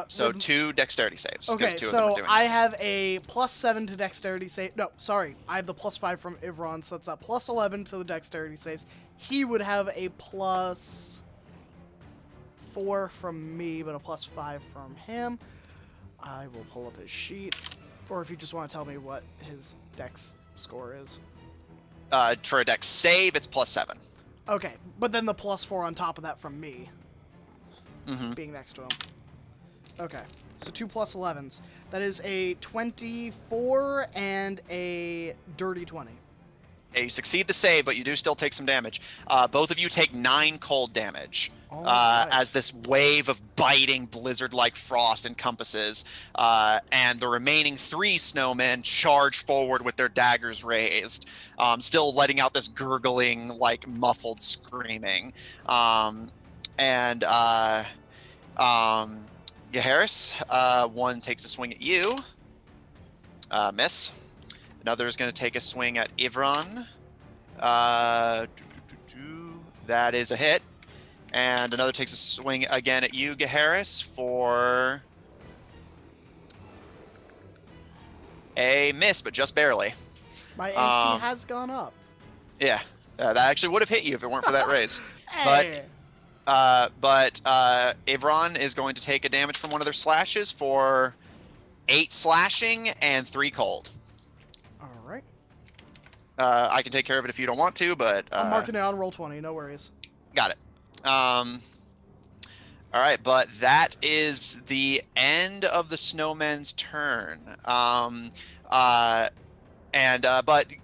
So with- 2 dexterity saves. 'cause Okay, two of them are so doing I this. have a +7 to dexterity save. No, sorry, I have the +5 from Ivron, so that's a +11 to the dexterity saves. He would have a +4 from me, but a +5 from him. I will pull up his sheet, or if you just want to tell me what his dex score is. For a dex save, it's +7. Okay, but then the +4 on top of that from me, Mm-hmm. being next to him. Okay, so 2 +11s. That is a 24 and a dirty 20. You succeed the save, but you do still take some damage. Both of you take 9 cold damage Alright. as this wave of biting blizzard-like frost encompasses, and the remaining 3 snowmen charge forward with their daggers raised, still letting out this gurgling, like muffled screaming. Harris, one takes a swing at you. Miss. Another is going to take a swing at Ivron. That is a hit. And another takes a swing again at you, Gaharis, for a miss, but just barely. My AC has gone up. Yeah, that actually would have hit you if it weren't for that raise. Hey! But Ivron is going to take a damage from one of their slashes for 8 slashing and 3 cold. Alright. I can take care of it if you don't want to, but I'm marking it on roll 20, no worries. got it. All right, but that is the end of the snowman's turn. But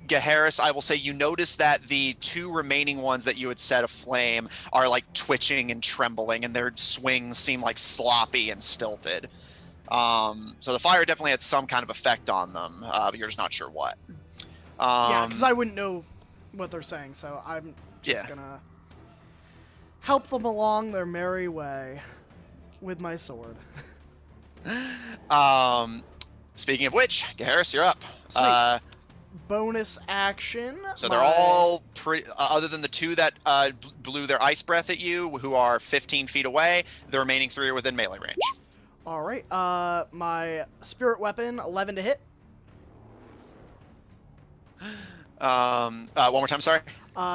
Gaharis, I will say you notice that the 2 remaining ones that you had set aflame are like twitching and trembling, and their swings seem like sloppy and stilted. So the fire definitely had some kind of effect on them, but you're just not sure what. Yeah, because I wouldn't know what they're saying, so I'm just gonna help them along their merry way with my sword. Speaking of which, Gaharis, you're up. Sweet. Bonus action. So they're all pretty, other than the 2 that blew their ice breath at you, who are 15 feet away, the remaining 3 are within melee range. Alright, my spirit weapon, 11 to hit. One more time, sorry.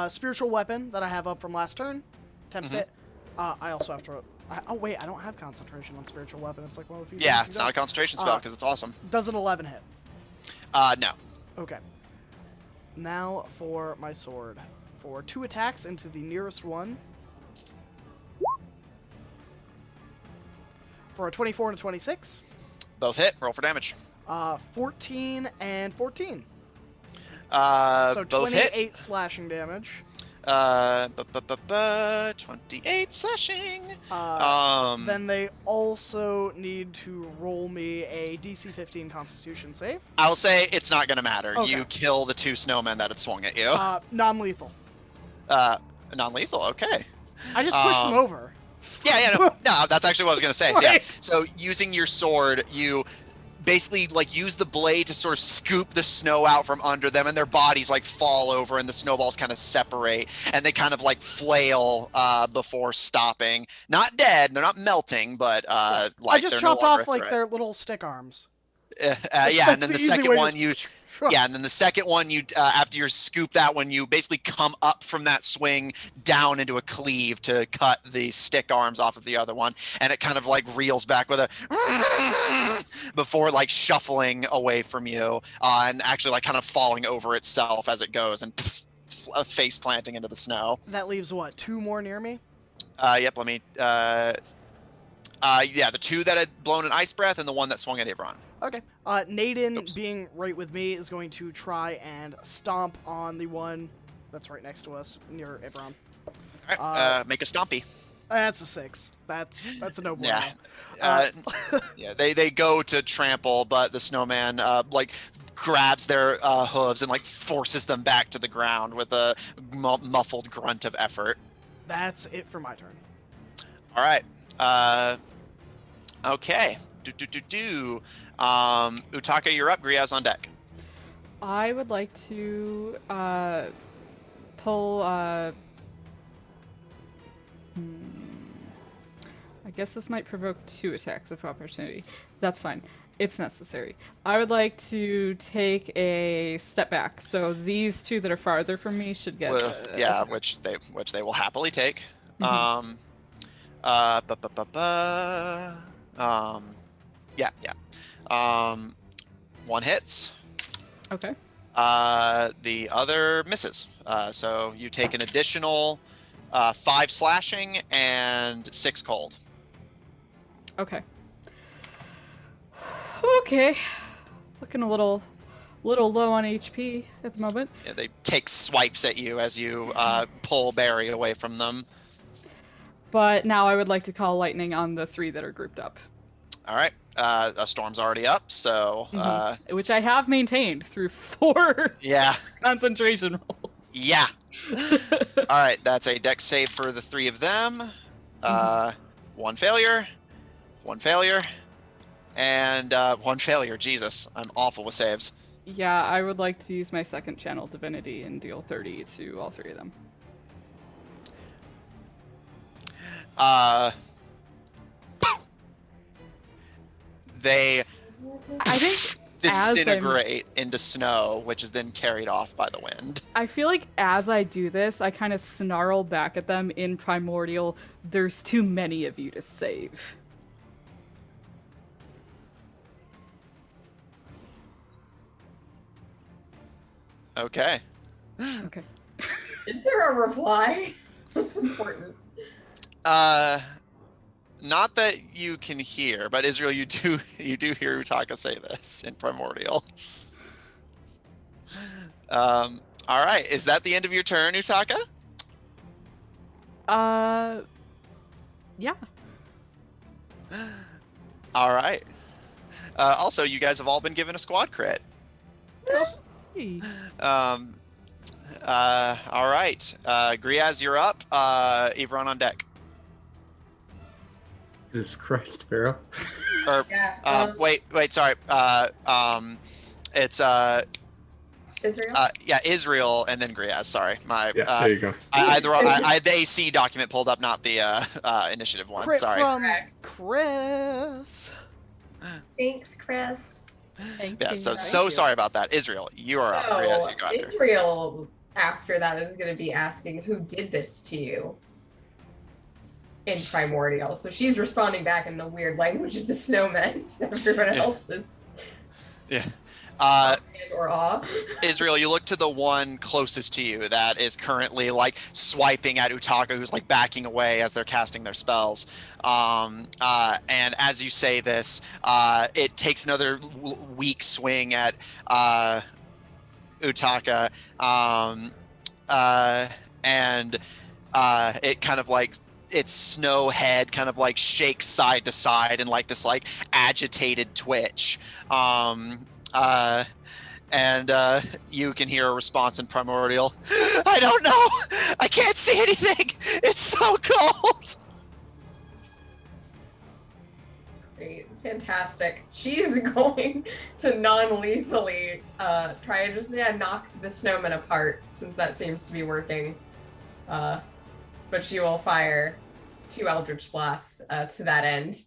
Spiritual weapon that I have up from last turn, 10 Mhm. hit. I also have to... oh wait, I don't have concentration on spiritual weapon. It's like one of the few Yeah, things it's you not a don't. concentration spell because it's awesome. Does an 11 hit? No. Okay. Now for my sword. For 2 attacks into the nearest one. For a 24 and a 26. Both hit. Roll for damage. 14 and 14. So So both 28 hit. slashing damage. 28 slashing. Then they also need to roll me a DC 15 Constitution save. I'll say it's not going to matter. Okay. You kill the 2 snowmen that had swung at you. Non-lethal. Non-lethal. Okay. I just pushed them over. No, that's actually what I was going to say. So, yeah. Right. So using your sword, you basically like use the blade to sort of scoop the snow out from under them, and their bodies like fall over and the snowballs kind of separate and they kind of like flail before stopping. Not dead, they're not melting, but I like just they're chopped no longer off a like threat. their little stick arms. Yeah, That's and then the easy second way to one you Sure. yeah, and then the second one you after you scoop that one, you basically come up from that swing down into a cleave to cut the stick arms off of the other one, and it kind of like reels back with a before like shuffling away from you, and actually like kind of falling over itself as it goes and face planting into the snow. That leaves what? 2 more near me? Yep, let me yeah, the 2 that had blown an ice breath and the one that swung at Ivron. Okay. Naden, Oops. being right with me, is going to try and stomp on the one that's right next to us near Ibram. All right, make a stompy. That's a 6. That's a no bueno. Yeah. Yeah, they go to trample, but the snowman like grabs their hooves and like forces them back to the ground with a muffled grunt of effort. That's it for my turn. All right. Okay. Utaka, you're up. Griaz on deck. I would like to pull. I guess this might provoke 2 attacks of opportunity. That's fine. It's necessary. I would like to take a step back. So these 2 that are farther from me should get. Yeah, which they will happily take. Mhm. Yeah. 1 hits. Okay. The other misses. So you take an additional 5 slashing and 6 cold. Okay. Okay. Looking a little low on HP at the moment. Yeah, they take swipes at you as you pull Barry away from them. But now I would like to call lightning on the 3 that are grouped up. All right. A storm's already up, so Which I have maintained through 4 yeah. concentration rolls. Yeah. All right, that's a dex save for the 3 of them. 1 failure, 1 failure, and 1 failure. Jesus, I'm awful with saves. Yeah, I would like to use my second channel divinity and deal 30 to all 3 of them. They I think disintegrate into snow, which is then carried off by the wind. I feel like as I do this, I kind of snarl back at them in Primordial, there's too many of you to save. Okay. Okay. Is there a reply? That's important. Not that you can hear, but Israel, you do hear Utaka say this in Primordial. All right, is that the end of your turn, Utaka? Yeah. All right. Also, you guys have all been given a squad crit. Hey. All right. Griaz, you're up. Yvonne on deck. Jesus Christ, Pharaoh. Or Yeah. wait, sorry. It's Israel? yeah, Israel and then Griaz. Sorry, my Yeah, there you go. I had the AC document pulled up, not the initiative one. Crit Sorry. from Chris. Thanks, Chris. Thank Yeah, you. so you. sorry about that. Israel, you are up. Griaz, So you go after. Israel after that is going to be asking who did this to you in Primordial. So she's responding back in the weird language of the snowmen to everyone Yeah. else's. Yeah. Or awe. Israel, you look to the one closest to you that is currently like swiping at Utaka, who's like backing away as they're casting their spells. And as you say this, it takes another weak swing at Utaka, and it kind of like its snow head kind of like shakes side to side in like this like agitated twitch. And you can hear a response in Primordial. I don't know. I can't see anything. It's so cold. Great. Fantastic. She's going to non-lethally try to just knock the snowman apart, since that seems to be working. But she will fire 2 Eldritch Blasts to that end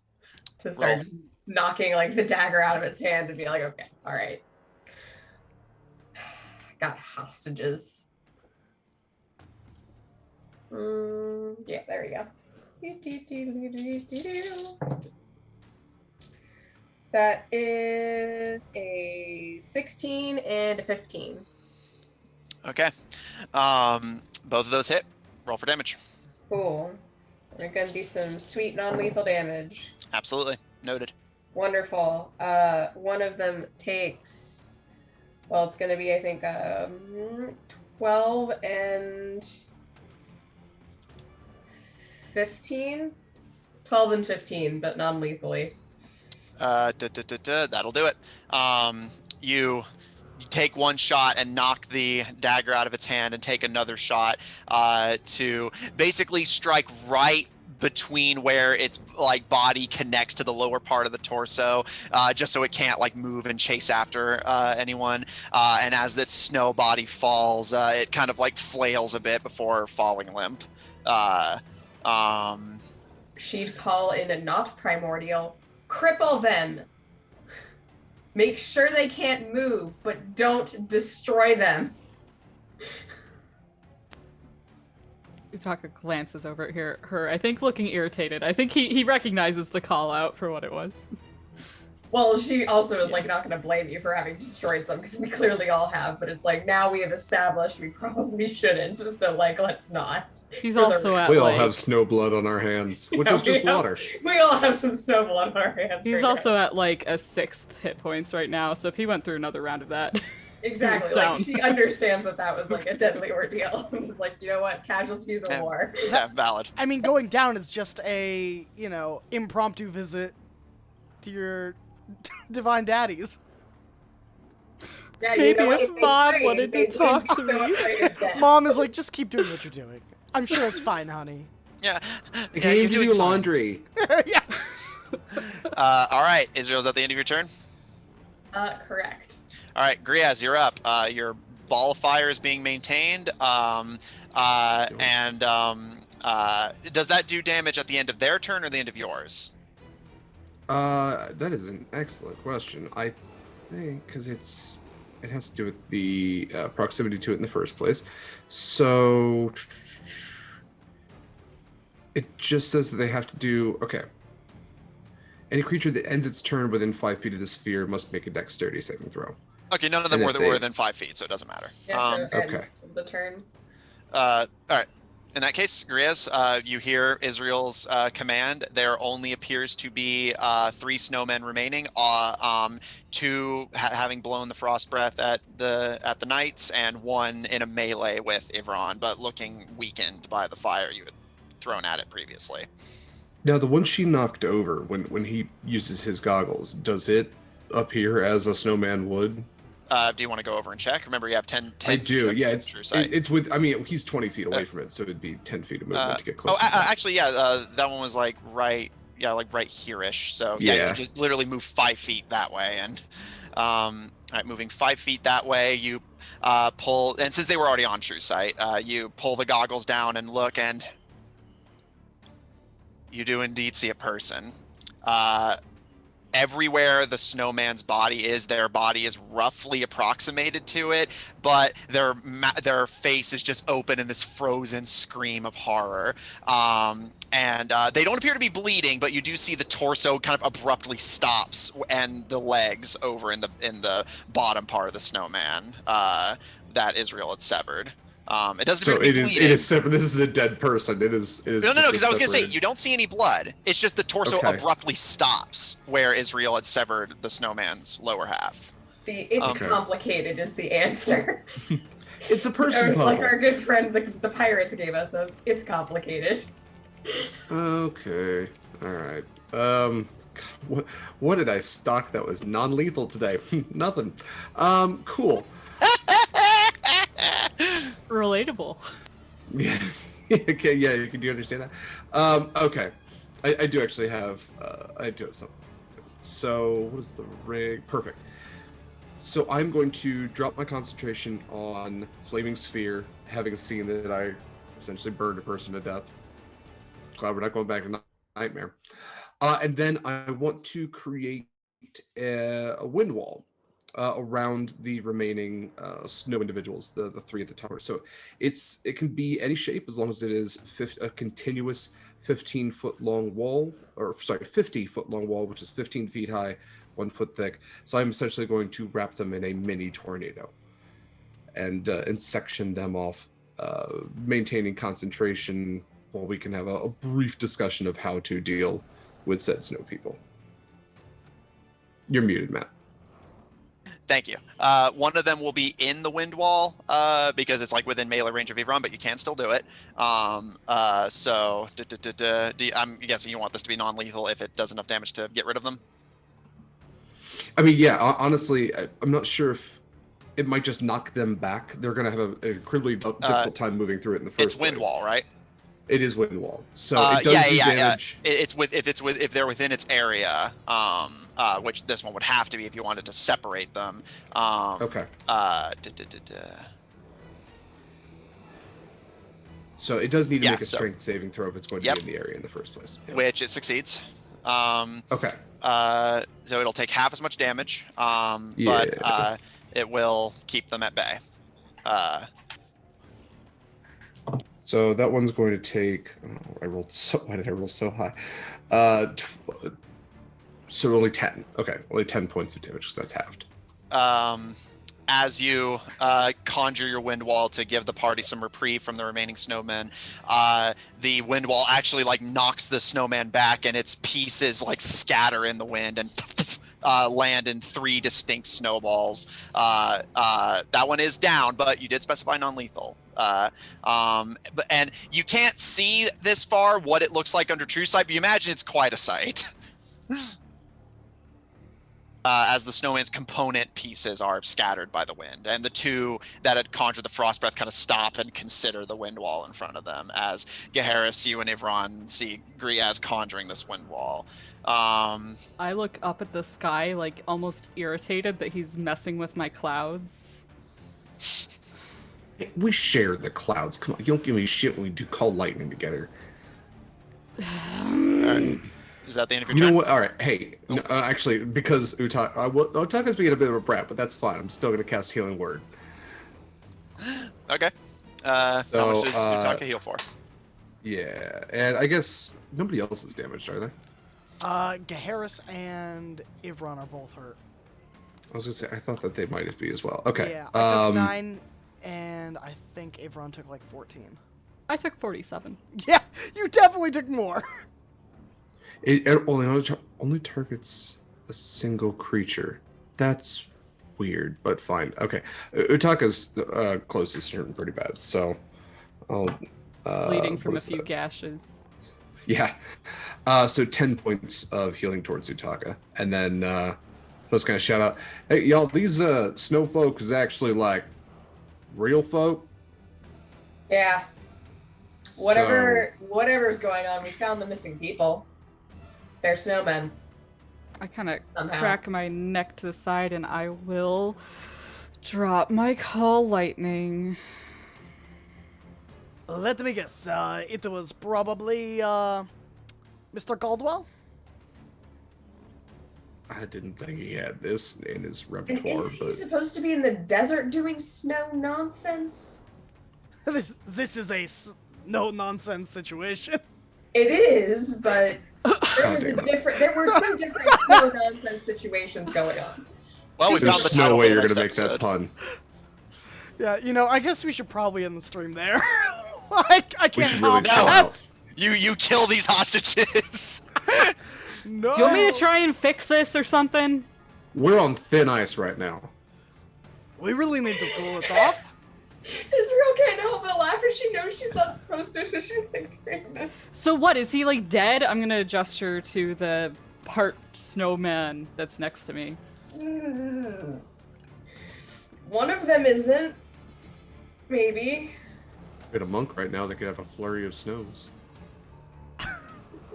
to start knocking like the dagger out of its hand and be like, okay, all right. Got hostages. Yeah, there we go. That is a 16 and a 15. Okay. Both of those hit. Roll for damage. Cool. We're gonna do some sweet non-lethal damage. Absolutely. Noted. Wonderful. One of them takes, well, it's gonna be, I think, 12 and 15? 12 and 15, but non-lethally. That'll do it. You take one shot and knock the dagger out of its hand and take another shot to basically strike right between where its like body connects to the lower part of the torso, just so it can't like move and chase after anyone. And as that snow body falls, it kind of like flails a bit before falling limp. She'd call in a not primordial. Cripple them. Make sure they can't move, but don't destroy them. Utaka glances over at her, I think looking irritated. I think he recognizes the call out for what it was. Well, she also is like not going to blame you for having destroyed some, because we clearly all have, but it's like now we have established we probably shouldn't, so like let's not. He's also at We all like, have snow blood on our hands, which is just water. We all have some snowball on our hands. he's right also now. at like a 6th hit points right now, so if he went through another round of that. Exactly. he's Like down. she understands that was like a deadly ordeal. And is like, you know what, casualties of Yeah. war. Yeah, valid. I mean, going down is just a, impromptu visit to your divine daddies. Yeah, Maybe what, if they Mom prayed, wanted to they'd talk be to so me. afraid of death. Mom is like, just keep doing what you're doing. I'm sure it's fine, honey. Yeah. I Yeah, can't you're even do doing fine. laundry. Yeah. All right, Israel's at the end of your turn. Correct. All right, Griaz, you're up. Your ball of fire is being maintained. Does that do damage at the end of their turn or the end of yours? That is an excellent question. I think because it has to do with the proximity to it in the first place. So it just says that they have to do okay. Any creature that ends its turn within 5 feet of the sphere must make a dexterity saving throw. Okay, none of them And were if they- within 5 feet, so it doesn't matter. Yeah, so end okay. of the turn. All right. In that case, Griaz, you hear Israel's command. There only appears to be 3 snowmen remaining. 2 having blown the frost breath at the knights, and 1 in a melee with Ivron, but looking weakened by the fire you had thrown at it previously. Now, the one she knocked over when he uses his goggles, does it appear as a snowman would? Do you want to go over and check? Remember, you have 10 I feet do. of Yeah, true sight. it's with. I mean, he's 20 feet away from it, so it'd be 10 feet of movement to get close. Actually, yeah, that one was like right here-ish. So yeah, you just literally move 5 feet that way, and all right, moving 5 feet that way, you pull, and since they were already on true sight, you pull the goggles down and look, and you do indeed see a person. Everywhere the snowman's body is, their body is roughly approximated to it, but their face is just open in this frozen scream of horror. And they don't appear to be bleeding, but you do see the torso kind of abruptly stops, and the legs over in the bottom part of the snowman that Israel had severed. It doesn't So appear to be bleeding. it is separate. This is a dead person. It is. No, because I was gonna say you don't see any blood. It's just the torso Okay. abruptly stops where Israel had severed the snowman's lower half. It's Okay. complicated is the answer. It's a person Or, puzzle. like our good friend the pirates gave us of it's complicated. Okay. All right. What did I stock that was non-lethal today? Nothing. Cool. Relatable. Yeah. Okay. Yeah. Do you understand that? Okay. I do actually have. I do have something. So what is the rig? Perfect. So I'm going to drop my concentration on Flaming Sphere, having seen that I essentially burned a person to death. Glad we're not going back to Nightmare. And then I want to create a wind wall around the remaining snow individuals, the 3 at the tower. So it can be any shape as long as it is a continuous 15-foot long wall, or sorry, 50-foot long wall, which is 15 feet high, 1 foot thick. So I'm essentially going to wrap them in a mini tornado and section them off, maintaining concentration while we can have a brief discussion of how to deal with said snow people. You're muted, Matt. Thank you. One of them will be in the wind wall because it's like within melee range of Yvonne, but you can still do it. So I'm guessing you want this to be non-lethal if it does enough damage to get rid of them. I mean, yeah. Honestly, I'm not sure if it might just knock them back. They're gonna have an incredibly difficult time moving through it in the first It's wind place. wall, right? It is wind wall, so it does do damage. If they're within its area, which this one would have to be if you wanted to separate them. Okay. So it does need to make a strength saving throw if it's going to be in the area in the first place. Yeah. Which it succeeds. Okay. So it'll take half as much damage, but it will keep them at bay. So that one's going to take. Oh, I rolled so. Why did I roll so high? So only 10. Okay, only 10 points of damage because that's halved. As you conjure your wind wall to give the party some reprieve from the remaining snowmen, the wind wall actually like knocks the snowman back, and its pieces like scatter in the wind and land in 3 distinct snowballs. That one is down, but you did specify non-lethal. And you can't see this far what it looks like under true sight, but you imagine it's quite a sight. As the snowman's component pieces are scattered by the wind, and the 2 that had conjured the frost breath kind of stop and consider the wind wall in front of them as Gaharis, you and Ivron see Griaz conjuring this wind wall. I look up at the sky, like almost irritated that he's messing with my clouds. We share the clouds. Come on, you don't give me shit when we do call lightning together. Is that the end of your You turn? know what? All right. Hey, no, actually, because Utaka's being a bit of a brat, but that's fine. I'm still going to cast Healing Word. Okay. How much does Utaka heal for? Yeah, and I guess nobody else is damaged, are they? Gaharis and Ivron are both hurt. I was going to say, I thought that they might be as well. Okay. Yeah, I took 9, and I think Ivron took like 14. I took 47. Yeah, you definitely took more. It only targets a single creature. That's weird, but fine. Okay. Utaka's close is hurting pretty bad, so I'll... Bleeding from a few gashes. Yeah. So 10 points of healing towards Utaka. And then I was going to shout out, hey, y'all, these snow folk is actually like real folk. Yeah. Whatever's going on, we found the missing people. They're snowmen. I kind of crack my neck to the side and I will drop my call lightning. Let me guess. It was probably Mr. Caldwell? I didn't think he had this in his And repertoire, is he but supposed to be in the desert doing snow nonsense? This is a no nonsense situation. It is, but there were 2 different snow nonsense situations going on. Well, we found the there's no title way for you're the going to make next that pun. Yeah, I guess we should probably end the stream there. I We can't should really top chill that. out. You kill these hostages. No. Do you want me to try and fix this or something? We're on thin ice right now. We really need to pull this off. Israel can't help but laugh, and she knows she's not supposed to, so she thinks pregnant. So what, is he like dead? I'm gonna gesture to the part snowman that's next to me. One of them isn't. Maybe. In a monk right now that could have a flurry of snows.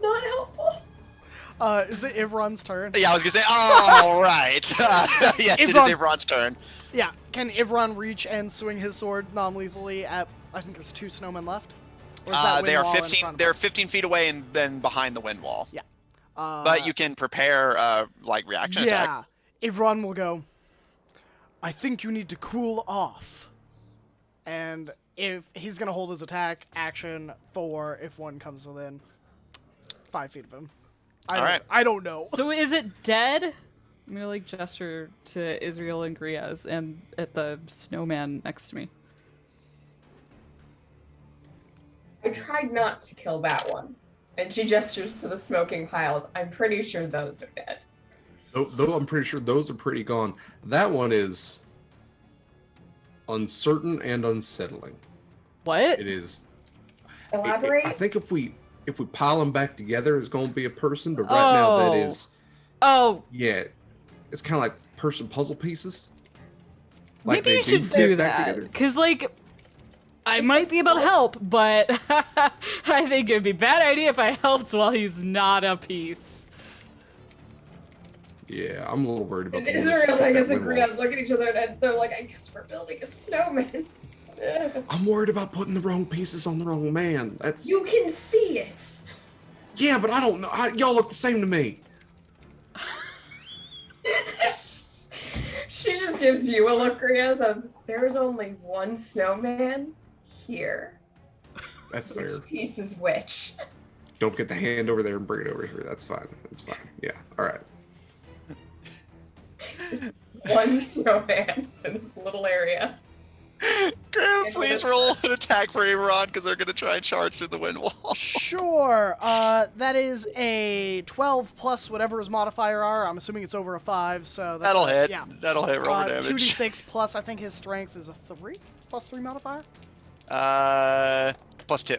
Not helpful. Is it Ivron's turn? Yeah, I was gonna say, all right. Yes, it is Ivron's turn. Yeah, can Ivron reach and swing his sword non-lethally at, I think there's 2 snowmen left? Or is that They wind are wall in 15. front of They're us? 15 feet away and then behind the wind wall. Yeah. But you can prepare like reaction attack. Yeah, Ivron will go, I think you need to cool off. And if he's gonna hold his attack action for if one comes within 5 feet of him. I don't know. So is it dead? I'm gonna like gesture to Israel and Griaz and at the snowman next to me. I tried not to kill that one. And she gestures to the smoking piles. I'm pretty sure those are dead. Though I'm pretty sure those are pretty gone. That one is uncertain and unsettling. What? It is. Elaborate. I think if we pile them back together, it's going to be a person. But right now, that is. Oh. Yeah, it's kind of like person puzzle pieces. Maybe they you should fit do back that. together. Because, like, I might be able to help, but I think it'd be a bad idea if I helped while he's not a piece. Yeah, I'm a little worried about that. Israel and I disagree. I was looking at each other and they're like, I guess we're building a snowman. I'm worried about putting the wrong pieces on the wrong man. That's. You can see it. Yeah, but I don't know. Y'all look the same to me. She just gives you a look, Griaz, of there's only one snowman here. That's fair. Which piece is which? Don't get the hand over there and bring it over here. That's fine. That's fine. Yeah. All right. One snowman in this little area. Graham, please roll an attack for Averon because they're going to try and charge through the wind wall. Sure. That is a 12 plus whatever his modifier are. I'm assuming it's over a 5, so that's That'll hit. Yeah. That'll hit. Roll damage. 2d6 plus I think his strength is a 3 plus 3 modifier. Plus 2.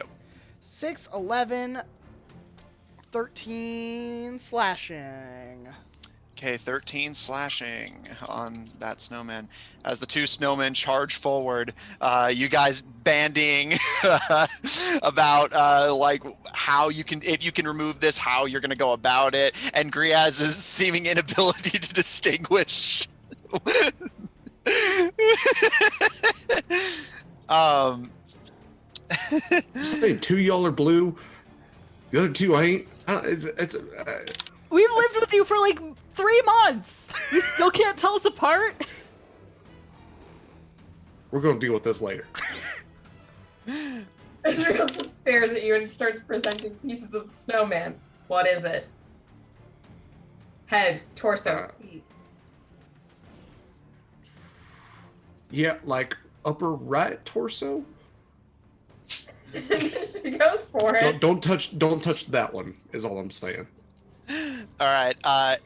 6, 11, 13 slashing. Okay, 13 slashing on that snowman. As the two snowmen charge forward, you guys bandying about like how you can, if you can remove this, how you're gonna go about it, and Griaz's seeming inability to distinguish. Say 2 y'all are blue, the other 2 ain't. We've lived with you for like 3 months. You still can't tell us apart? We're gonna deal with this later. Israel just stares at you and starts presenting pieces of the snowman. What is it? Head, torso, feet. Yeah, like upper right torso. She goes for it. Don't touch that one. Is all I'm saying. All right,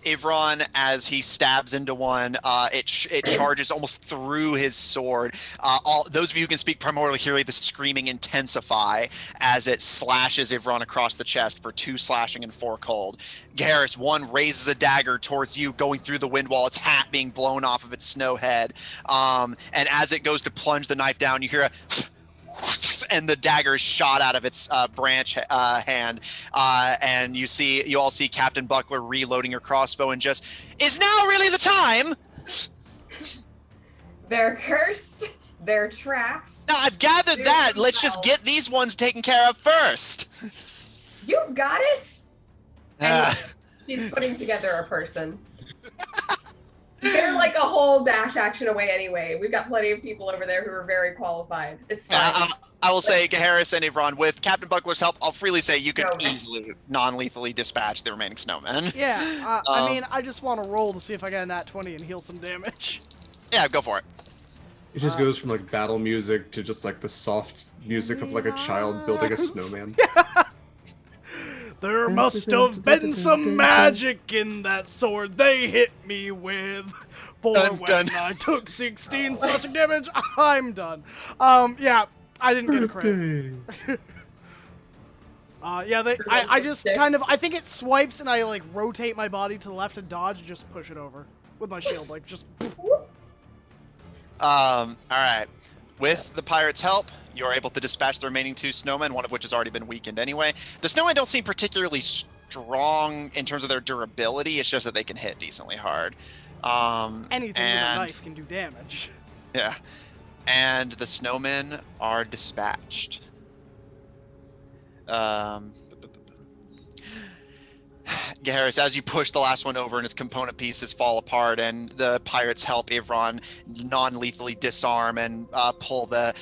Averon, as he stabs into one, it charges almost through his sword. All those of you who can speak Primordial hear the screaming intensify as it slashes Averon across the chest for 2 slashing and 4 cold. Garrus, one raises a dagger towards you, going through the wind wall, its hat being blown off of its snow head. And as it goes to plunge the knife down, you hear a and the dagger is shot out of its branch hand, and you all see Captain Buckler reloading her crossbow and just, is now really the time? They're cursed. They're trapped. Now I've gathered that. Let's just get these ones taken care of first. You've got it. Uh, She's putting together a person. They're like a whole dash action away anyway. We've got plenty of people over there who are very qualified. It's fine. I will say, Harris and Avron, with Captain Buckler's help, I'll freely say you can No. easily, non-lethally dispatch the remaining snowmen. Yeah, I mean, I just want to roll to see if I got a nat 20 and heal some damage. Yeah, go for it. It just goes from like battle music to just like the soft music of like a child building a snowman. There must have been some magic in that sword they hit me with. For Dun, when dun. I took 16 slashing damage, I'm done. Yeah, I didn't get a crit. Yeah, I just kind of, I think it swipes and I like rotate my body to the left and dodge and just push it over with my shield, like just. All right. With the pirate's help, you're able to dispatch the remaining 2 snowmen, one of which has already been weakened anyway. The snowmen don't seem particularly strong in terms of their durability. It's just that they can hit decently hard. Anything with a knife can do damage. Yeah. And the snowmen are dispatched. Garrus, as you push the last one over and its component pieces fall apart, and the pirates help Ivron non-lethally disarm and pull the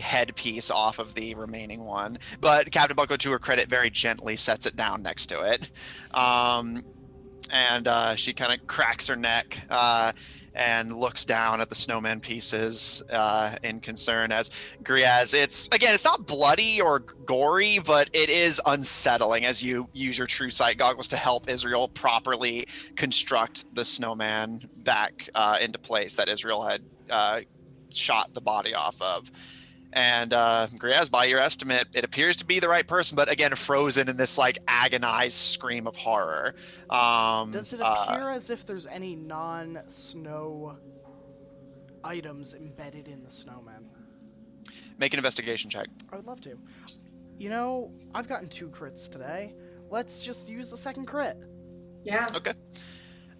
headpiece off of the remaining one. But Captain Buckler, to her credit, very gently sets it down next to it. And she kind of cracks her neck and looks down at the snowman pieces in concern as Griaz. It's not bloody or gory, but it is unsettling as you use your true sight goggles to help Israel properly construct the snowman back into place that Israel had shot the body off of. And Griaz, by your estimate, it appears to be the right person, but again, frozen in this like agonized scream of horror. Does it appear as if there's any non-snow items embedded in the snowman? Make an investigation check. I would love to. You know, I've gotten 2 crits today. Let's just use the second crit. Yeah. Okay.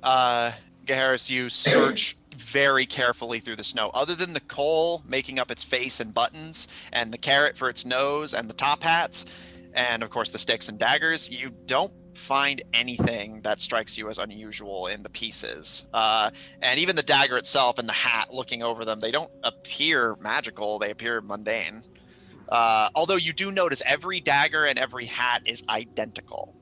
Gaharis, you search very carefully through the snow. Other than the coal making up its face and buttons, and the carrot for its nose, and the top hats, and of course the sticks and daggers, you don't find anything that strikes you as unusual in the pieces. And even the dagger itself and the hat looking over them, they don't appear magical, they appear mundane. Although you do notice every dagger and every hat is identical.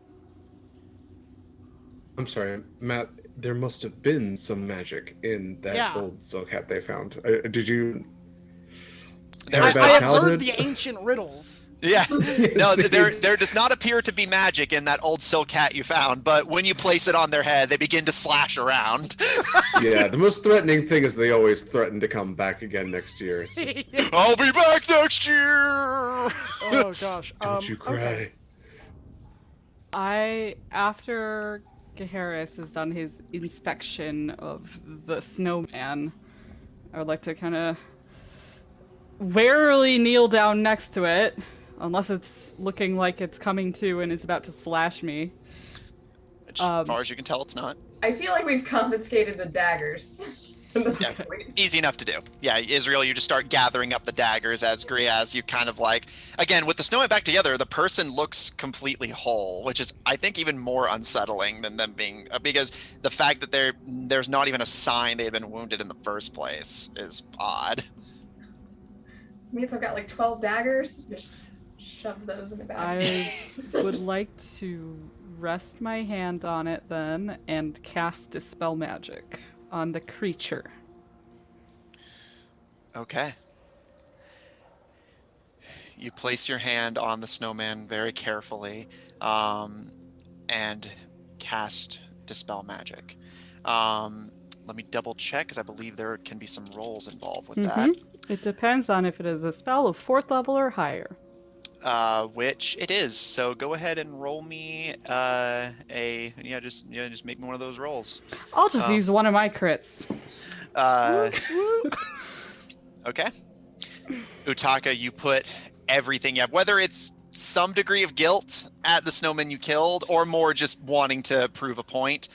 I'm sorry, Matt. There must have been some magic in that old silk hat they found. Did you? I observed the ancient riddles. Yeah. No, there does not appear to be magic in that old silk hat you found, but when you place it on their head, they begin to slash around. Yeah, the most threatening thing is they always threaten to come back again next year. It's just, I'll be back next year! Oh, gosh. Don't you cry. Okay. After Gaharis has done his inspection of the snowman, I would like to kind of warily kneel down next to it, unless it's looking like it's coming to and is about to slash me. Which, as far as you can tell, it's not. I feel like we've confiscated the daggers. Yeah, easy enough to do. Yeah, Israel, you just start gathering up the daggers as Griaz, you kind of like, again, with the snowman back together, the person looks completely whole, which is, I think, even more unsettling than them being, because the fact that there's not even a sign they had been wounded in the first place is odd. Means I've got like 12 daggers. Just shove those in the bag. I would like to rest my hand on it then and cast Dispel Magic on the creature. Okay. You place your hand on the snowman very carefully and cast Dispel Magic. Let me double check, because I believe there can be some rolls involved with that. It depends on if it is a spell of 4th level or higher. Which it is. So go ahead and roll me just make me one of those rolls. I'll just use one of my crits. Okay. Utaka, you put everything you have, whether it's some degree of guilt at the snowman you killed or more just wanting to prove a point,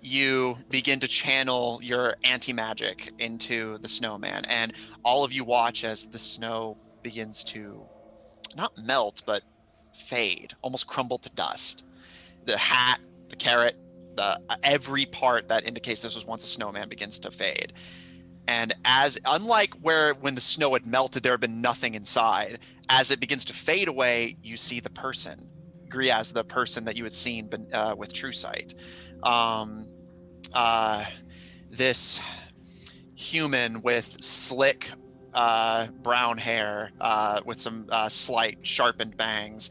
you begin to channel your anti-magic into the snowman, and all of you watch as the snow begins to not melt, but fade, almost crumble to dust. The hat, the carrot, every part that indicates this was once a snowman begins to fade. And unlike when the snow had melted, there had been nothing inside. As it begins to fade away, you see the person, Griaz, the person that you had seen with True Sight. This human with slick brown hair, with some slight sharpened bangs,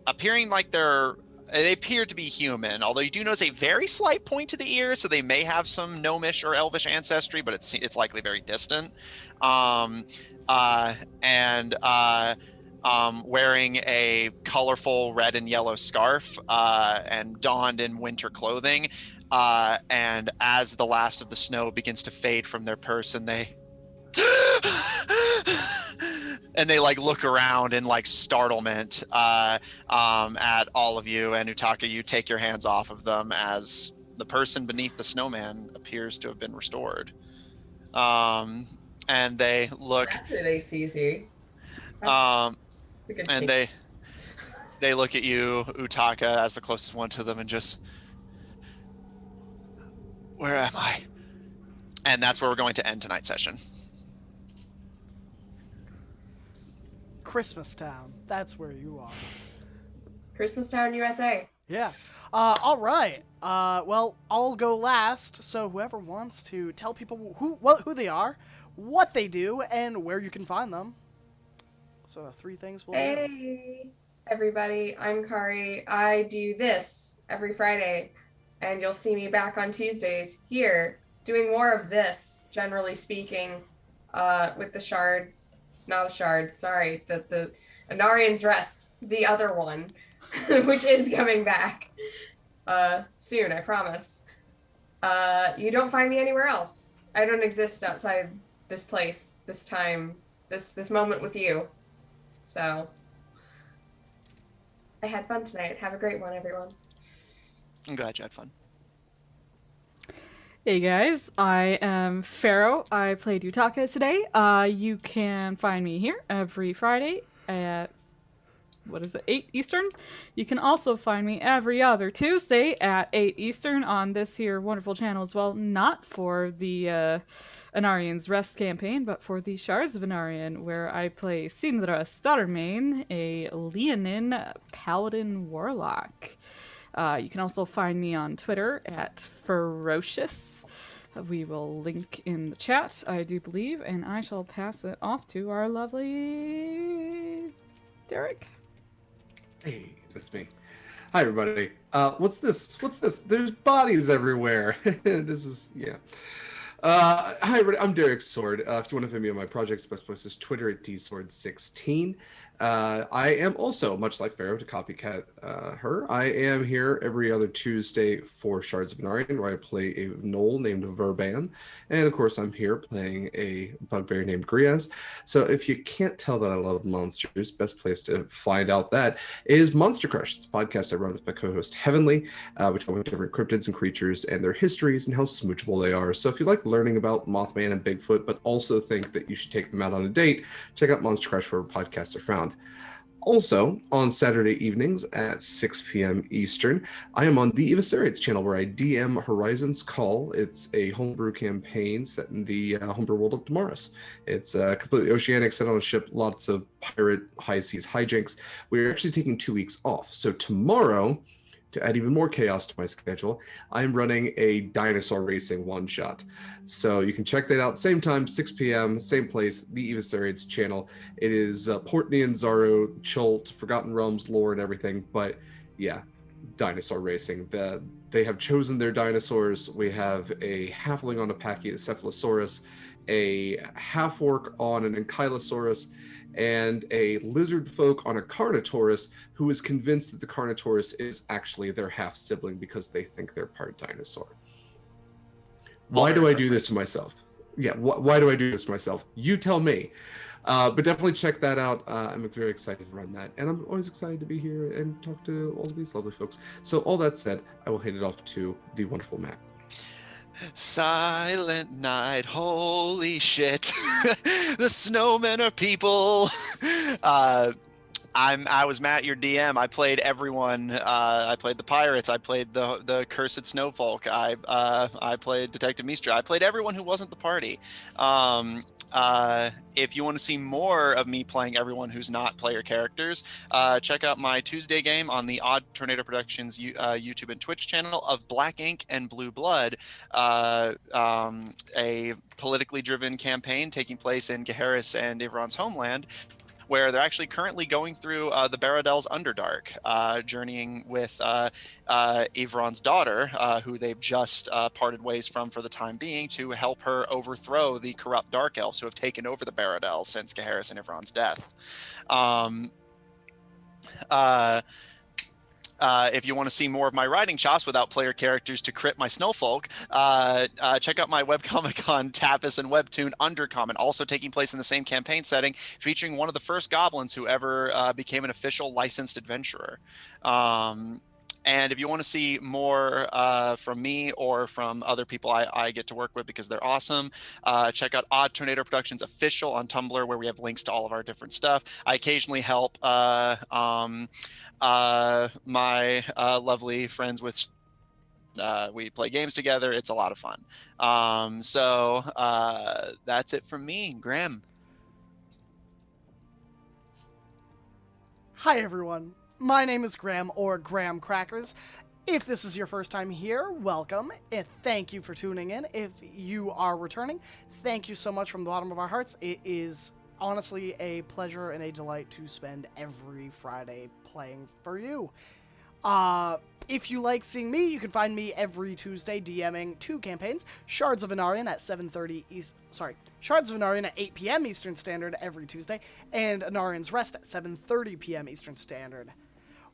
appearing like they appear to be human, although you do notice a very slight point to the ear, so they may have some gnomish or elvish ancestry, but it's likely very distant. Wearing a colorful red and yellow scarf and donned in winter clothing. And as the last of the snow begins to fade from their person, they like look around in like startlement at all of you, and Utaka, you take your hands off of them as the person beneath the snowman appears to have been restored. And they look. That's really easy. And they look at you, Utaka, as the closest one to them, and just, where am I? And that's where we're going to end tonight's session. Christmas Town. That's where you are. Christmas Town, USA. Yeah. All right. Well, I'll go last. So whoever wants to tell people who they are, what they do, and where you can find them. So 3 things will do. Hey, everybody, I'm Kari. I do this every Friday, and you'll see me back on Tuesdays here doing more of this, generally speaking, with the shards. Not the shards, sorry, the Anarian's Rest, the other one, which is coming back soon, I promise. You don't find me anywhere else. I don't exist outside this place, this time, this moment with you. So, I had fun tonight. Have a great one, everyone. I'm glad you had fun. Hey guys, I am Pharaoh. I played Utaka today. You can find me here every Friday at 8 Eastern. You can also find me every other Tuesday at 8 Eastern on this here wonderful channel as well. Not for the Anarian's Rest campaign, but for the Shards of Anarian, where I play Sindra Stuttermane, a Leonin Paladin Warlock. You can also find me on Twitter at Ferocious. We will link in the chat, I do believe, and I shall pass it off to our lovely Derek. Hey, that's me. Hi, everybody. What's this? What's this? There's bodies everywhere. This is, yeah. Hi, everybody. I'm Derek Sword. If you want to find me on my projects, best place is Twitter at dsword16. I am also, much like Pharaoh, to copycat her, I am here every other Tuesday for Shards of Anarian, where I play a gnoll named Verban. And of course, I'm here playing a bugbear named Griaz. So if you can't tell that I love monsters, best place to find out that is Monster Crush. It's a podcast I run with my co-host Heavenly. We talk about different cryptids and creatures and their histories and how smoochable they are. So if you like learning about Mothman and Bigfoot, but also think that you should take them out on a date, check out Monster Crush, where podcasts are found. Also, on Saturday evenings at 6 p.m. Eastern, I am on the Eviscerates channel, where I DM Horizon's Call. It's a homebrew campaign set in the homebrew world of Damaris. It's completely oceanic, set on a ship, lots of pirate high seas hijinks. We're actually taking 2 weeks off. So tomorrow, to add even more chaos to my schedule, I'm running a dinosaur racing one-shot. So you can check that out. Same time, 6 p.m., same place, the Eviscerates channel. It is Portney and Zaro, Chult, Forgotten Realms lore and everything. But yeah, dinosaur racing. They have chosen their dinosaurs. We have a halfling on a Pachycephalosaurus, a half-orc on an Ankylosaurus, and a lizard folk on a Carnotaurus, who is convinced that the Carnotaurus is actually their half-sibling because they think they're part dinosaur. Why do I do this to myself? Yeah, why do I do this to myself? You tell me. But definitely check that out. I'm very excited to run that. And I'm always excited to be here and talk to all of these lovely folks. So all that said, I will hand it off to the wonderful Matt. Silent night, holy shit. The snowmen are people. I was Matt, your DM. I played everyone. I played the pirates. I played the cursed snowfolk. I played Detective Mistra. I played everyone who wasn't the party. If you want to see more of me playing everyone who's not player characters, check out my Tuesday game on the Odd Tornado Productions YouTube and Twitch channel of Black Ink and Blue Blood, a politically driven campaign taking place in Geharis and Ivron's homeland, where they're actually currently going through the Baradel's Underdark, journeying with Ivron's daughter, who they've just parted ways from for the time being, to help her overthrow the corrupt Dark Elves who have taken over the Baradel since Geharis and Ivron's death. If you want to see more of my writing chops without player characters to crit my snowfolk, check out my webcomic on Tapas and Webtoon Undercommon, also taking place in the same campaign setting, featuring one of the first goblins who ever became an official licensed adventurer. And if you want to see more from me or from other people I get to work with because they're awesome, check out Odd Tornado Productions Official on Tumblr, where we have links to all of our different stuff. I occasionally help my lovely friends with we play games together. It's a lot of fun. So that's it from me, Graham. Hi everyone, my name is Graham, or Graham Crackers, If this is your first time here, welcome. Thank you for tuning in. If you are returning, thank you so much from the bottom of our hearts. It is honestly a pleasure and a delight to spend every Friday playing for you. If you like seeing me, you can find me every Tuesday DMing 2 campaigns, Shards of Anarian at 7:30 Shards of Anarian at 8 p.m. Eastern Standard every Tuesday, and Anarian's Rest at 7:30 p.m. Eastern Standard,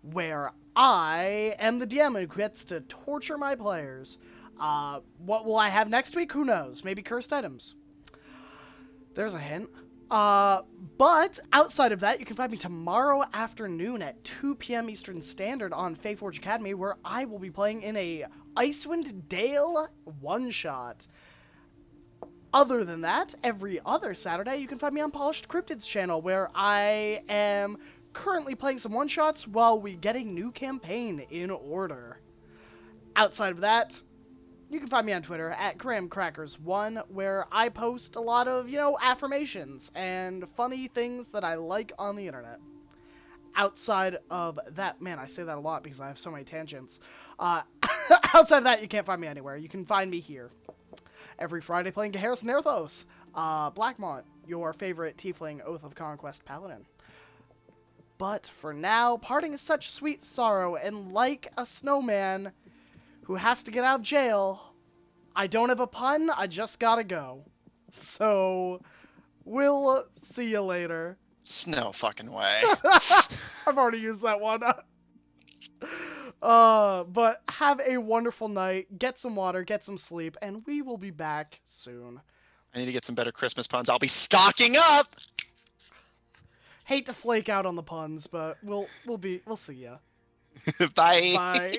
where I am the DM who gets to torture my players. What will I have next week? Who knows? Maybe cursed items. There's a hint. But outside of that, you can find me tomorrow afternoon at 2 p.m. Eastern Standard on Faeforge Academy, where I will be playing in a Icewind Dale one-shot. Other than that, every other Saturday, you can find me on Polished Cryptids channel, where I am currently playing some one-shots while we get a new campaign in order. Outside of that, you can find me on Twitter at GrahamCrackers1, where I post a lot of, affirmations and funny things that I like on the internet. Outside of that, man, I say that a lot because I have so many tangents. Outside of that, you can't find me anywhere. You can find me here every Friday playing Gaheris Nerthos, Blackmont, your favorite tiefling Oath of Conquest paladin. But for now, parting is such sweet sorrow, and like a snowman who has to get out of jail, I don't have a pun, I just gotta go. So, we'll see you later. No fucking way. I've already used that one. But have a wonderful night, get some water, get some sleep, and we will be back soon. I need to get some better Christmas puns. I'll be stocking up. Hate to flake out on the puns, but we'll see ya. Bye. Bye.